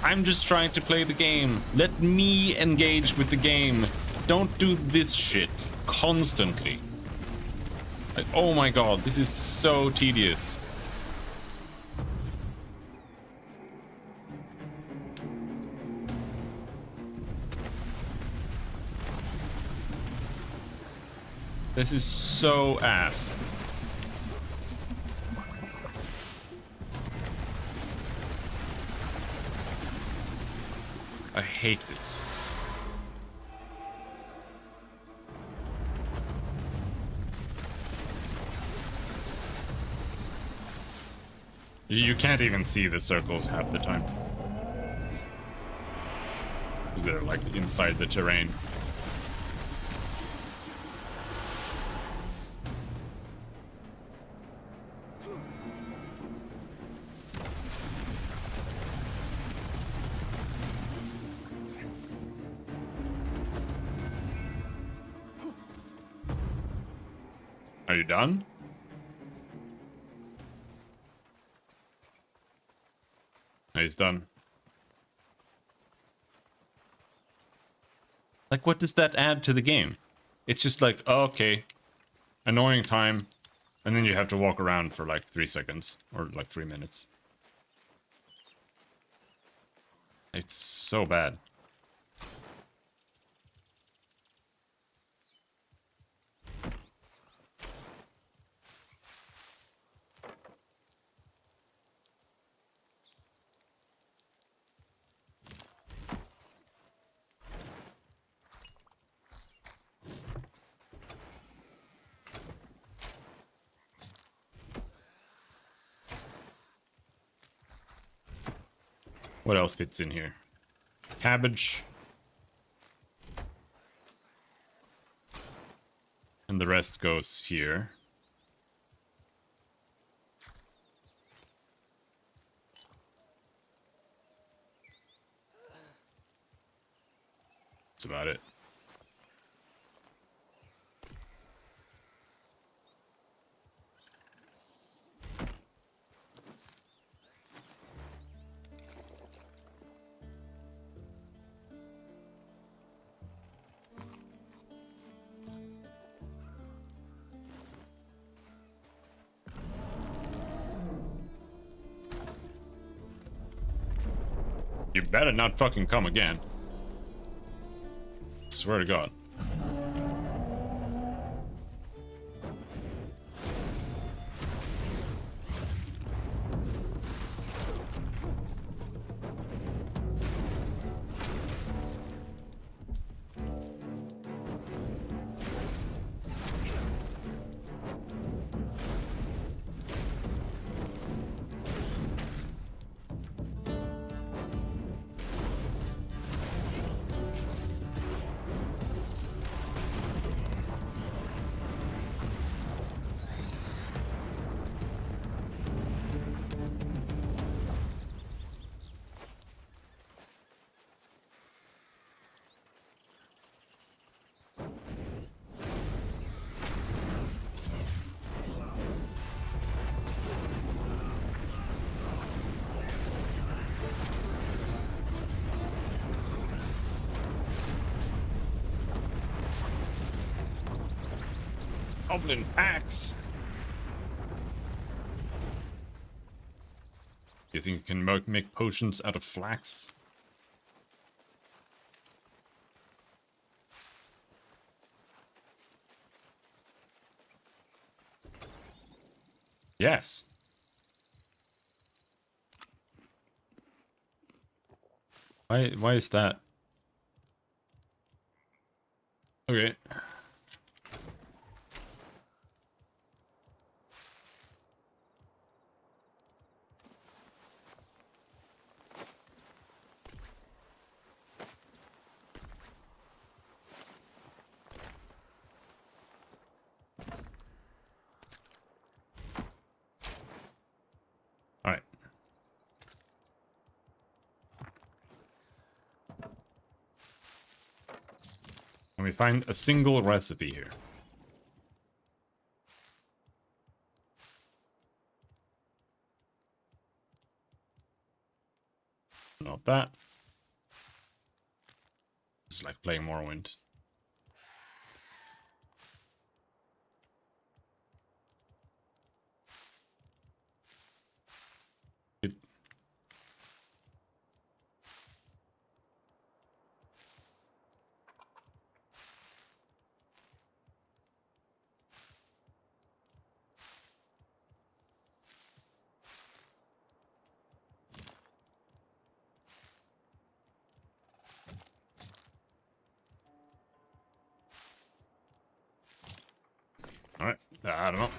I'm just trying to play the game. Let me engage with the game. Don't do this shit constantly. Like, oh my god, this is so tedious. This is so ass. I hate this. You can't even see the circles half the time. Because they're like inside the terrain. Are you done? He's done. Like, what does that add to the game? It's just like, oh, okay, annoying time, and then you have to walk around for like 3 seconds, or like 3 minutes. It's so bad. What else fits in here? Cabbage. And the rest goes here. That's about it. You better not fucking come again. Swear to God. Goblin axe. You think you can make potions out of flax? Yes. Why is that? Okay. All right. Let me find a single recipe here. Not that. It's like playing Morrowind. It... Alright, I don't know.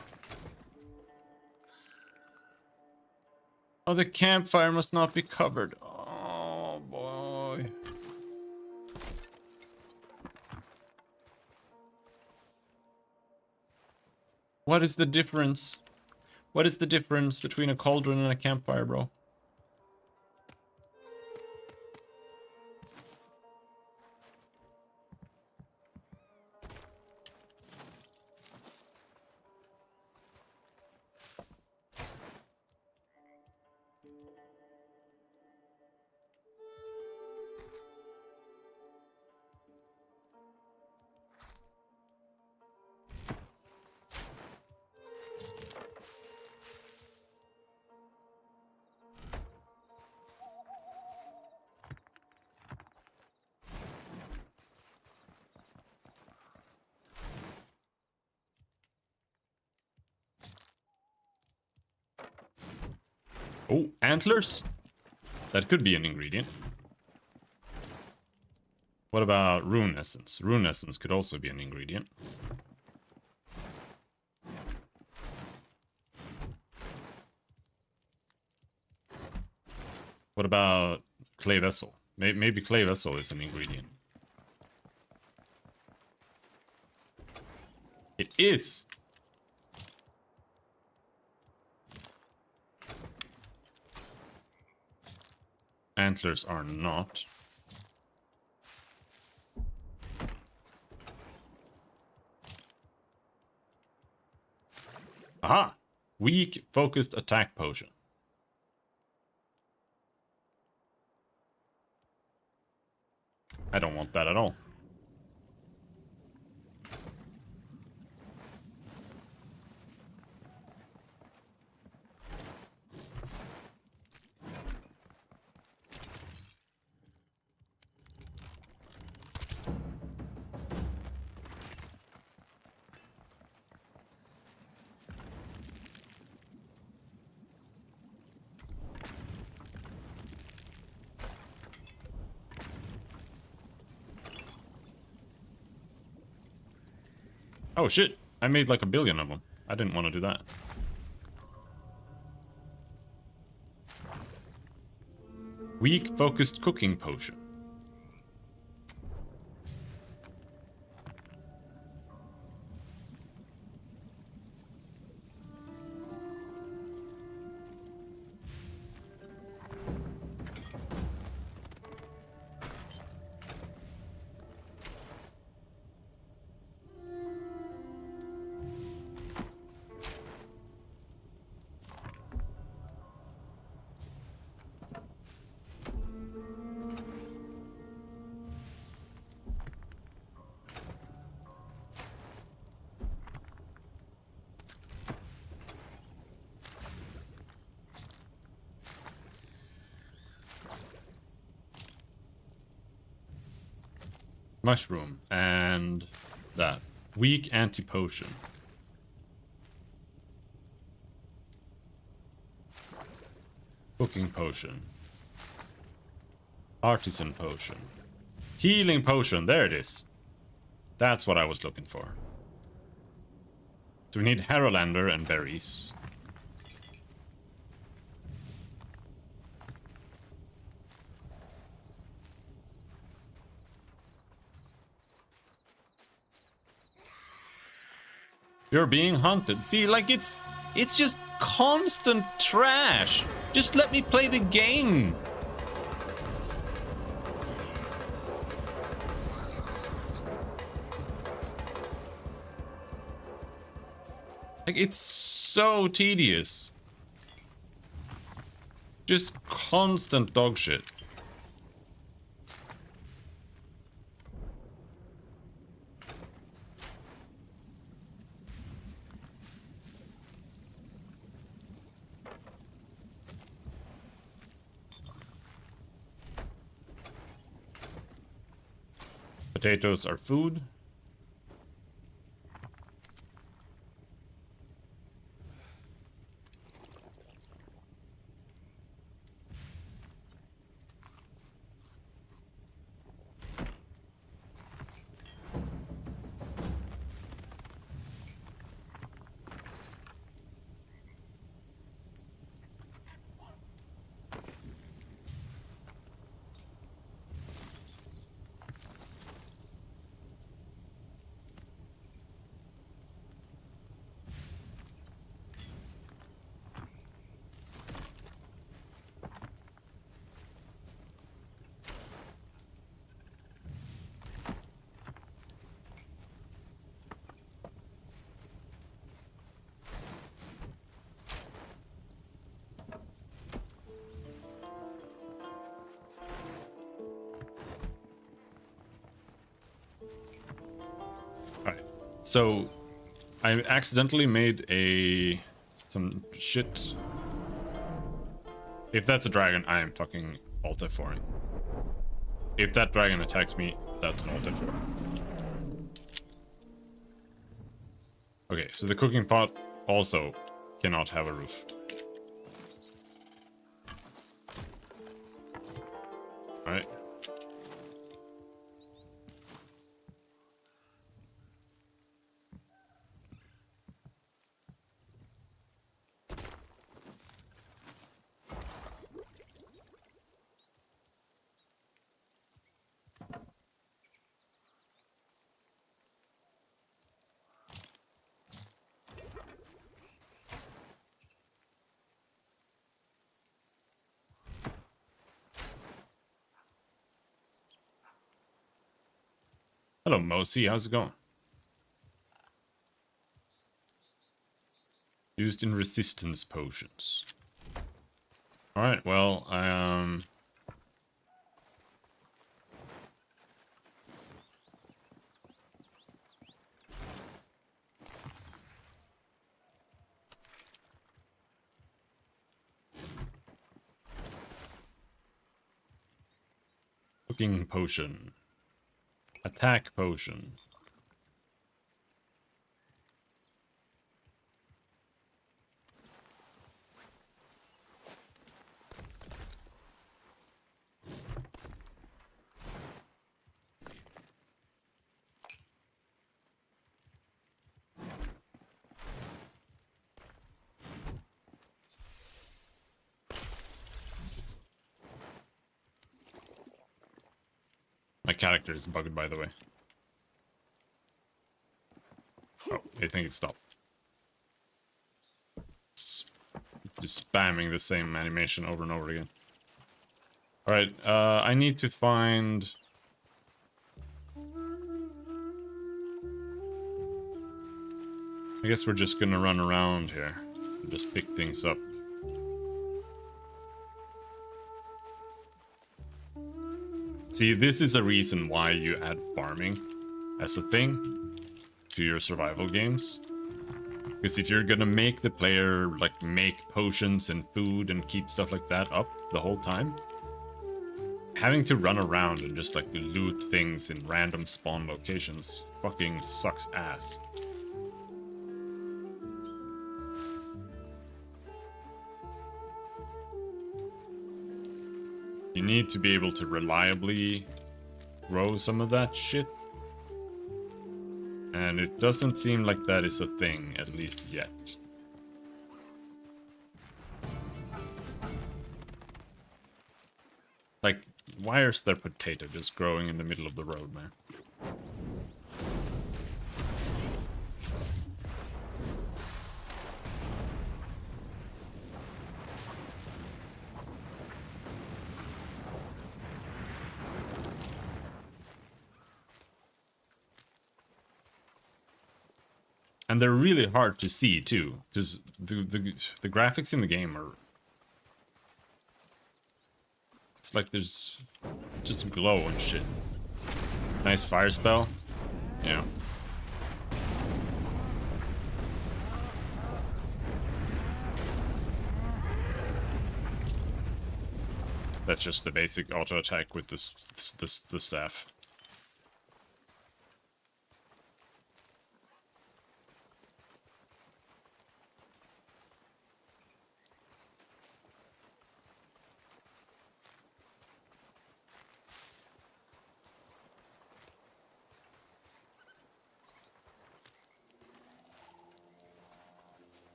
Oh, the campfire must not be covered. Oh, boy. What is the difference? What is the difference between a cauldron and a campfire, bro? Oh, antlers? That could be an ingredient. What about rune essence? Rune essence could also be an ingredient. What about clay vessel? Maybe clay vessel is an ingredient. It is! Antlers are not. Aha! Weak focused attack potion. I don't want that at all. Oh shit, I made like 1 billion of them. I didn't want to do that. Weak focused cooking potion. Mushroom and that. Weak anti-potion. Cooking potion. Artisan potion. Healing potion, there it is. That's what I was looking for. So we need Harrowlander and berries. You're being hunted. See, like it's just constant trash. Just let me play the game. Like, it's so tedious. Just constant dog shit. Potatoes are food. So, I accidentally made some shit. If that's a dragon, I am fucking alt F4ing. If that dragon attacks me, that's an alt F4. Okay, so the cooking pot also cannot have a roof. Alright. Hello, Mosi. How's it going? Used in resistance potions. Alright, well, cooking potion. Attack potion. My character is bugged, by the way. Oh, I think it stopped. Just spamming the same animation over and over again. Alright, I need to find... I guess we're just gonna run around here and just pick things up. See, this is a reason why you add farming as a thing to your survival games. Because if you're gonna make the player, like, make potions and food and keep stuff like that up the whole time, Having to run around and just like loot things in random spawn locations fucking sucks ass. You need to be able to reliably grow some of that shit. And it doesn't seem like that is a thing, at least yet. Like, why is there potato just growing in the middle of the road, man? And they're really hard to see too, because the graphics in the game are... It's like there's just glow and shit. Nice fire spell. Yeah. That's just the basic auto attack with the staff.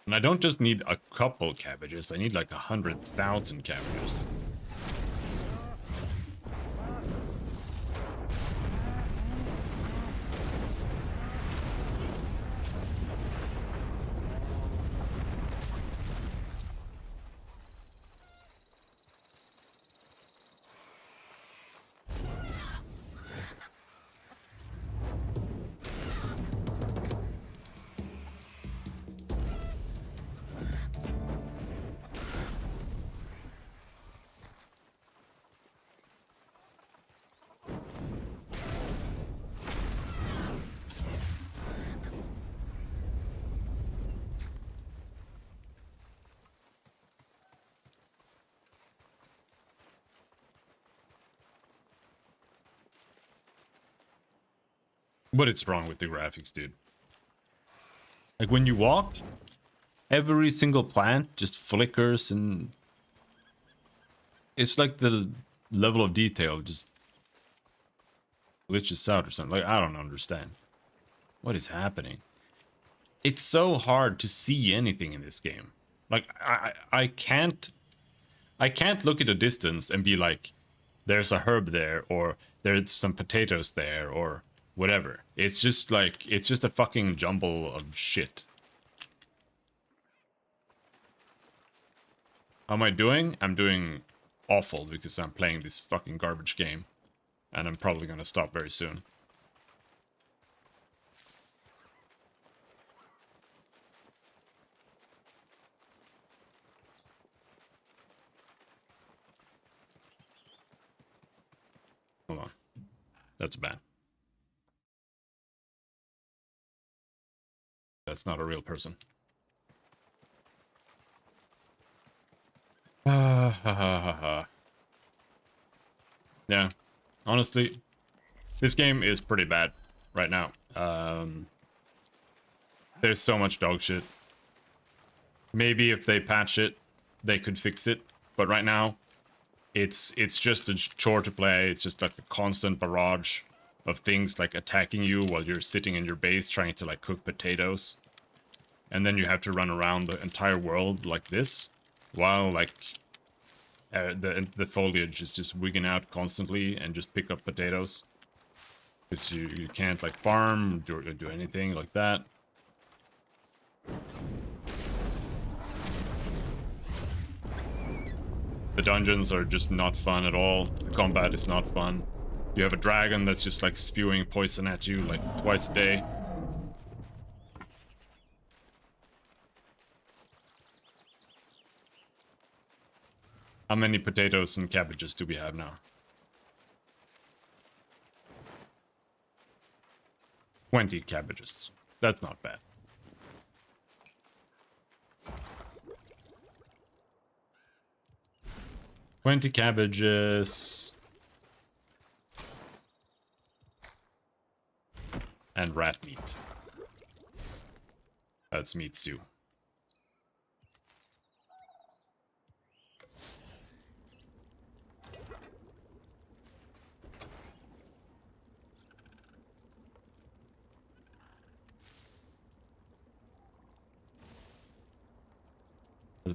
And I don't just need a couple cabbages, I need like 100,000 cabbages. What is wrong with the graphics, dude? Like when you walk, every single plant just flickers and it's like the level of detail just glitches out or something. Like, I don't understand. What is happening? It's so hard to see anything in this game. Like, I can't look at a distance and be like, there's a herb there, or there's some potatoes there, or whatever. It's just like, it's just a fucking jumble of shit. How am I doing? I'm doing awful because I'm playing this fucking garbage game. And I'm probably gonna stop very soon. Hold on. That's bad. That's not a real person. Yeah. Honestly, this game is pretty bad right now. There's so much dog shit. Maybe if they patch it, they could fix it. But right now, it's just a chore to play. It's just like a constant barrage of things like attacking you while you're sitting in your base trying to like cook potatoes. And then you have to run around the entire world like this while like the foliage is just wigging out constantly and just pick up potatoes. Because you can't like farm or do anything like that. The dungeons are just not fun at all. The combat is not fun. You have a dragon that's just like spewing poison at you like twice a day. How many potatoes and cabbages do we have now? 20 cabbages. That's not bad. 20 cabbages. And rat meat. That's meat stew.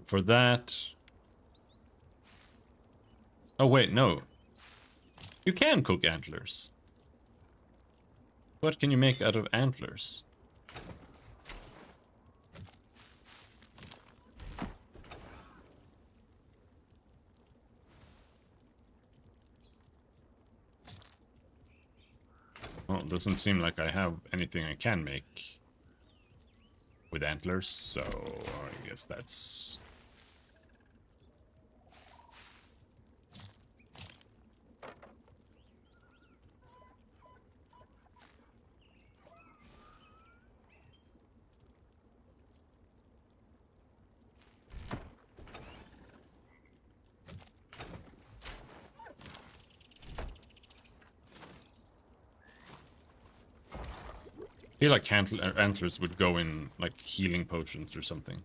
For that... Oh wait, no. You can cook antlers. What can you make out of antlers? Well, it doesn't seem like I have anything I can make with antlers, so I guess that's... I feel like antlers would go in like healing potions or something.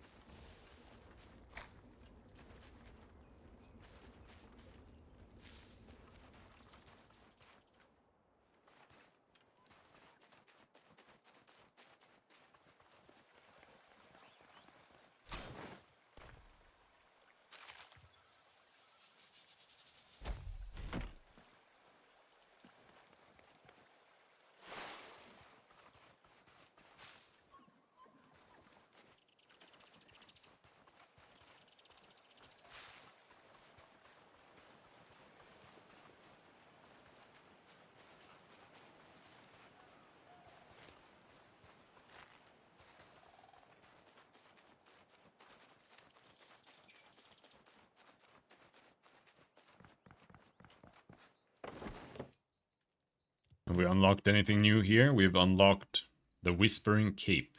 Have we unlocked anything new here? We've unlocked the Whispering Cape.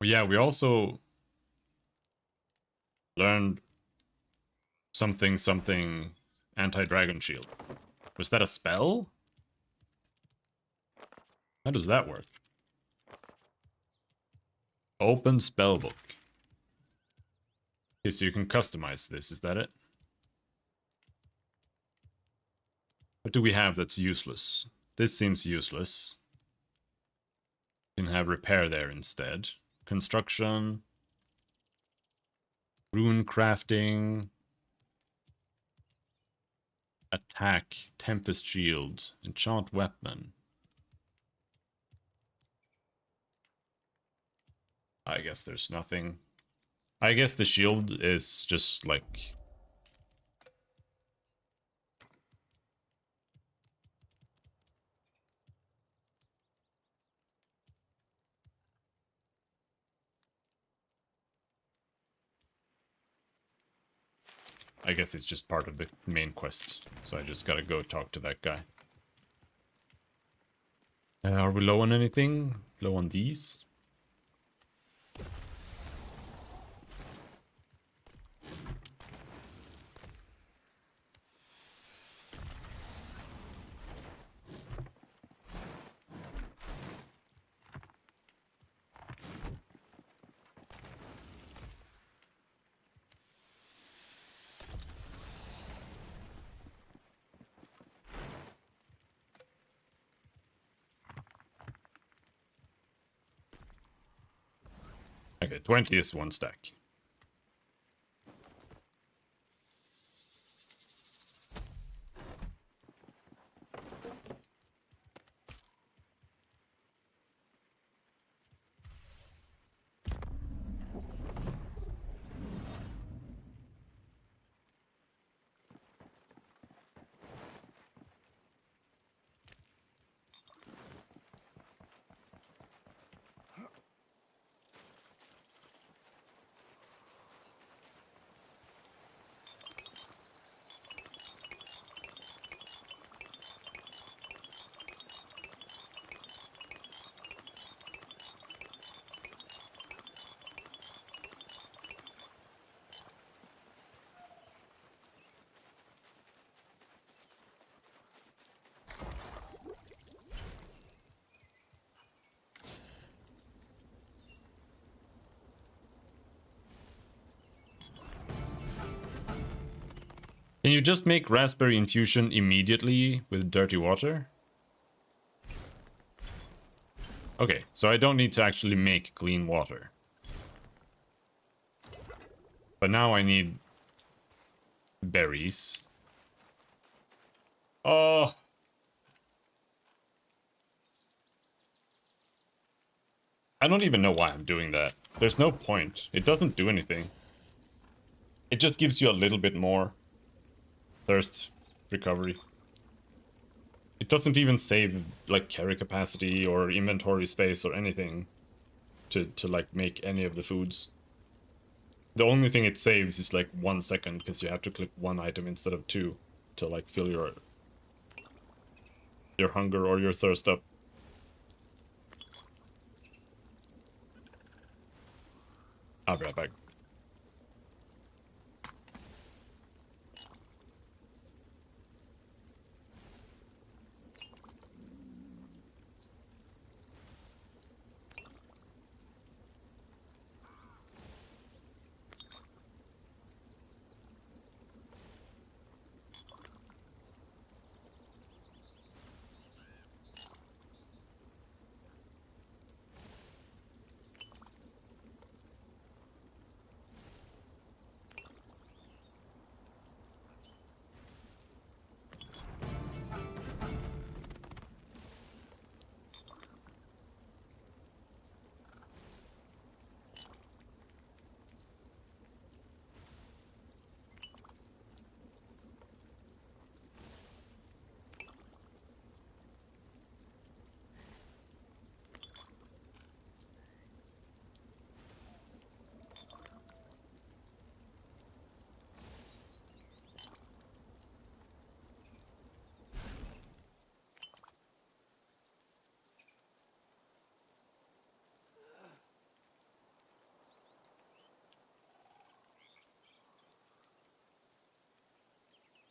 Yeah, we also learned something anti-dragon shield. Was that a spell? How does that work? Open spellbook. Okay, so you can customize this, is that it? What do we have that's useless? This seems useless. You can have repair there instead. Construction. Rune crafting. Attack. Tempest shield. Enchant weapon. I guess there's nothing. I guess the shield is just like... I guess it's just part of the main quest. So I just gotta go talk to that guy. Are we low on anything? Low on these? Okay, 20 is one stack. Can you just make raspberry infusion immediately with dirty water? Okay, so I don't need to actually make clean water. But now I need berries. Oh. I don't even know why I'm doing that. There's no point. It doesn't do anything. It just gives you a little bit more thirst recovery. It doesn't even save like carry capacity or inventory space or anything to like make any of the foods. The only thing it saves is like 1 second because you have to click one item instead of two to like fill your hunger or your thirst up. I'll be right back.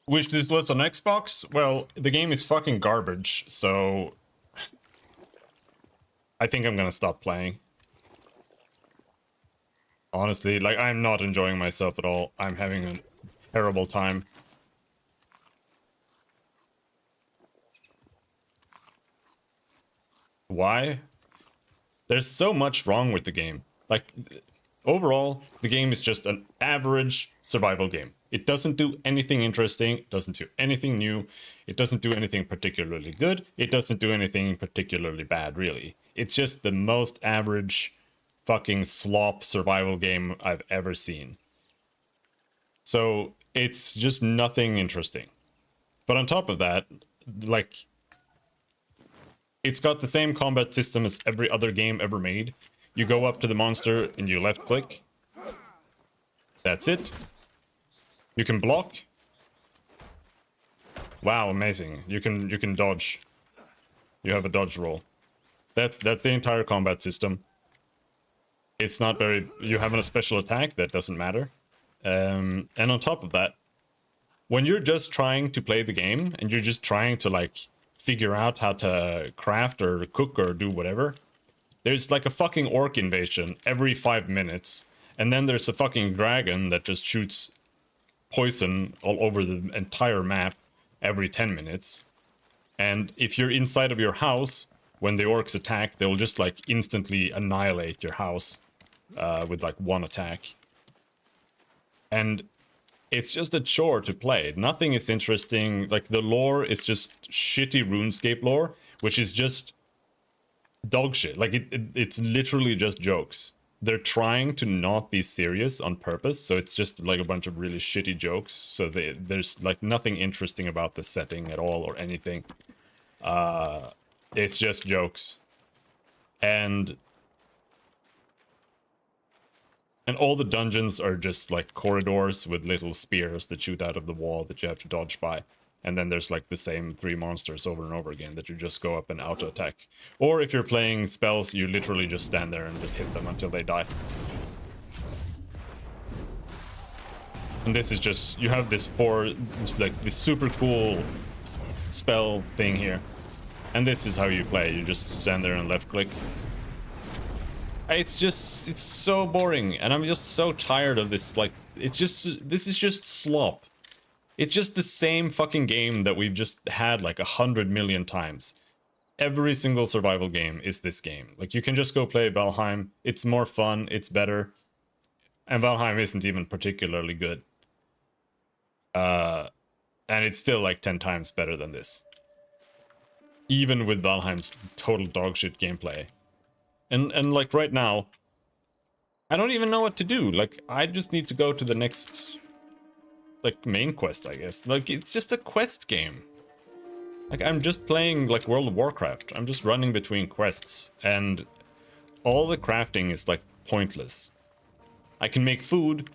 Wish this was on Xbox? Well, the game is fucking garbage, so I think I'm gonna stop playing. Honestly, like, I'm not enjoying myself at all. I'm having a terrible time. Why? There's so much wrong with the game. Like, overall, the game is just an average survival game. It doesn't do anything interesting, it doesn't do anything new, it doesn't do anything particularly good, it doesn't do anything particularly bad, really. It's just the most average fucking slop survival game I've ever seen. So, it's just nothing interesting. But on top of that, like, it's got the same combat system as every other game ever made. You go up to the monster and you left click. That's it. You can block. Wow, amazing. You can dodge. You have a dodge roll. That's the entire combat system. It's not very... You have a special attack, that doesn't matter. And on top of that, when you're just trying to play the game, and you're just trying to, like, figure out how to craft or cook or do whatever, there's like a fucking orc invasion every 5 minutes, and then there's a fucking dragon that just shoots poison all over the entire map every 10 minutes. And if you're inside of your house, when the orcs attack, they'll just like instantly annihilate your house with like one attack. And it's just a chore to play. Nothing is interesting. Like, the lore is just shitty RuneScape lore, which is just dog shit. Like, it's literally just jokes. They're trying to not be serious on purpose, so it's just like a bunch of really shitty jokes. So there's like nothing interesting about the setting at all or anything. It's just jokes. And all the dungeons are just like corridors with little spears that shoot out of the wall that you have to dodge by. And then there's like the same 3 monsters over and over again that you just go up and auto attack. Or if you're playing spells, you literally just stand there and just hit them until they die. And this is just, you have this this super cool spell thing here. And this is how you play. You just stand there and left click. It's so boring, and I'm just so tired of this. Like, this is just slop. It's just the same fucking game that we've just had like 100 million times. Every single survival game is this game. Like, you can just go play Valheim. It's more fun, it's better. And Valheim isn't even particularly good. And it's still like 10 times better than this. Even with Valheim's total dogshit gameplay. And like right now, I don't even know what to do. Like, I just need to go to the next, like, main quest, I guess. Like, it's just a quest game. Like, I'm just playing, like, World of Warcraft. I'm just running between quests. And all the crafting is, like, pointless. I can make food,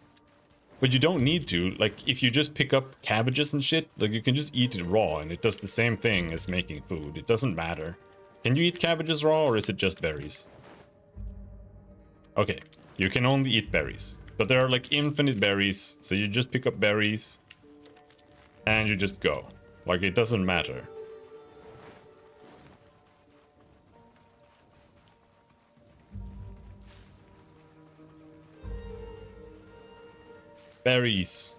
but you don't need to. Like, if you just pick up cabbages and shit, like, you can just eat it raw, and it does the same thing as making food. It doesn't matter. Can you eat cabbages raw, or is it just berries? Okay, you can only eat berries. But there are, like, infinite berries, so you just pick up berries, and you just go. Like, it doesn't matter. Berries.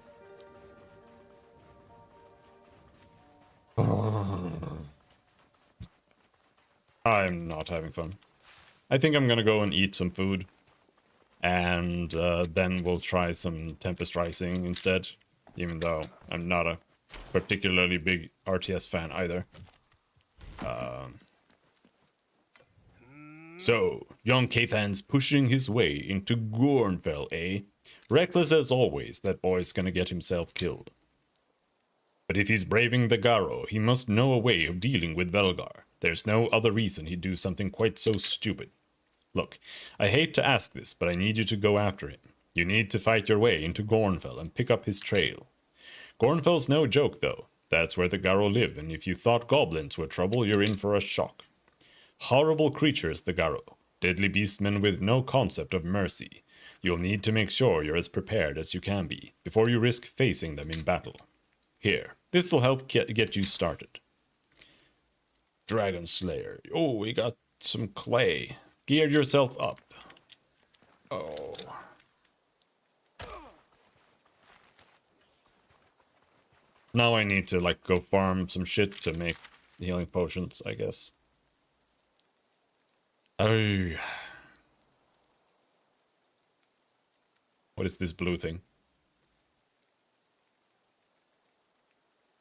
I'm not having fun. I think I'm gonna go and eat some food. And then we'll try some Tempest Rising instead. Even though I'm not a particularly big RTS fan either. So, young Cathan's pushing his way into Gornfell, eh? Reckless as always, that boy's gonna get himself killed. But if he's braving the Garo, he must know a way of dealing with Velgar. There's no other reason he'd do something quite so stupid. Look, I hate to ask this, but I need you to go after him. You need to fight your way into Gornfell and pick up his trail. Gornfell's no joke, though. That's where the Garo live, and if you thought goblins were trouble, you're in for a shock. Horrible creatures, the Garo. Deadly beastmen with no concept of mercy. You'll need to make sure you're as prepared as you can be, before you risk facing them in battle. Here, this'll help get you started. Dragon Slayer. Oh, we got some clay. Gear yourself up. Oh. Now I need to, like, go farm some shit to make healing potions, I guess. Oh. What is this blue thing?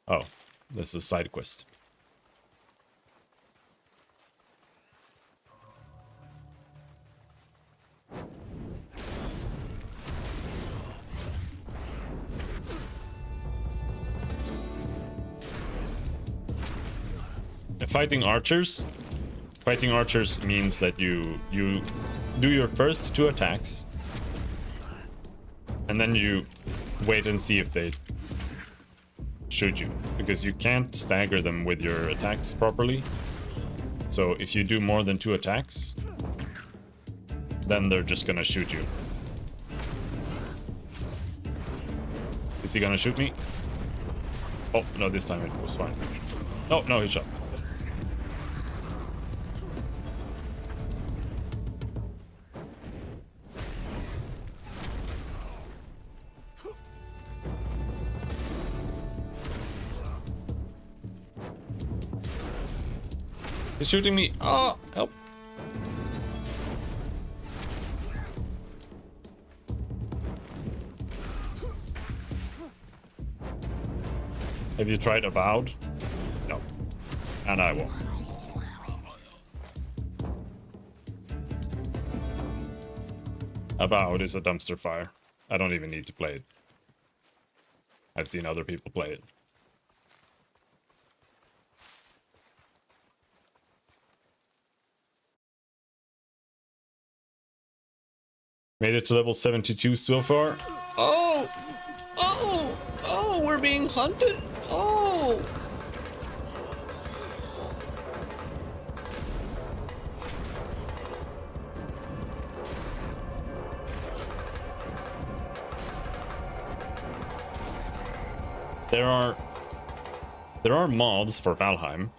Oh, this is a side quest. Fighting archers means that you do your first 2 attacks, and then you wait and see if they shoot you, because you can't stagger them with your attacks properly. So if you do more than 2 attacks, then they're just gonna shoot you. Is he gonna shoot me? Oh, no, this time it was fine. Oh, no, he shot. He's shooting me. Oh, help. Have you tried Avowed? No. And I won't. Avowed is a dumpster fire. I don't even need to play it. I've seen other people play it. Made it to level 72 so far. Oh! Oh! Oh, we're being hunted? Oh! There are mods for Valheim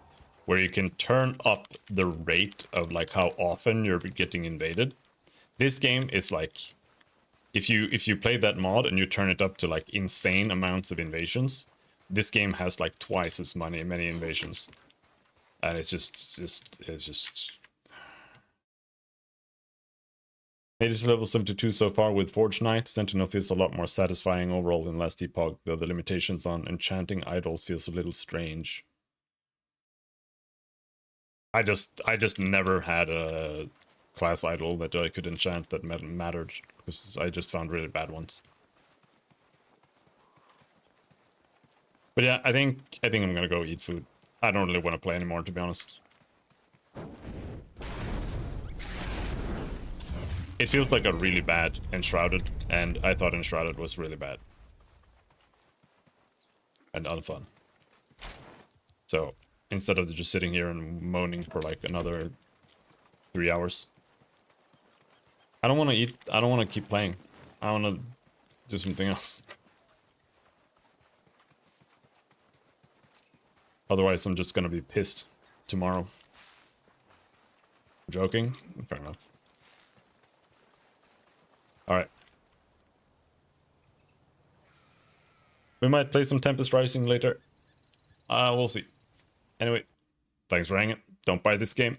where you can turn up the rate of, like, how often you're getting invaded. This game is like, if you play that mod and you turn it up to, like, insane amounts of invasions, this game has like twice as many invasions. And it's just made it to level 72 so far with Forge Knight. Sentinel feels a lot more satisfying overall than last epoch, though the limitations on enchanting idols feels a little strange. I just never had a class idol that I could enchant that mattered, because I just found really bad ones. But yeah, I think I'm gonna go eat food. I don't really want to play anymore, to be honest. It feels like a really bad Enshrouded, and I thought Enshrouded was really bad. And unfun. So, instead of just sitting here and moaning for like another 3 hours. I don't want to eat, I don't want to keep playing. I want to do something else. Otherwise, I'm just gonna be pissed tomorrow. Joking? Fair enough. Alright. We might play some Tempest Rising later. We'll see. Anyway, thanks for hanging. Don't buy this game.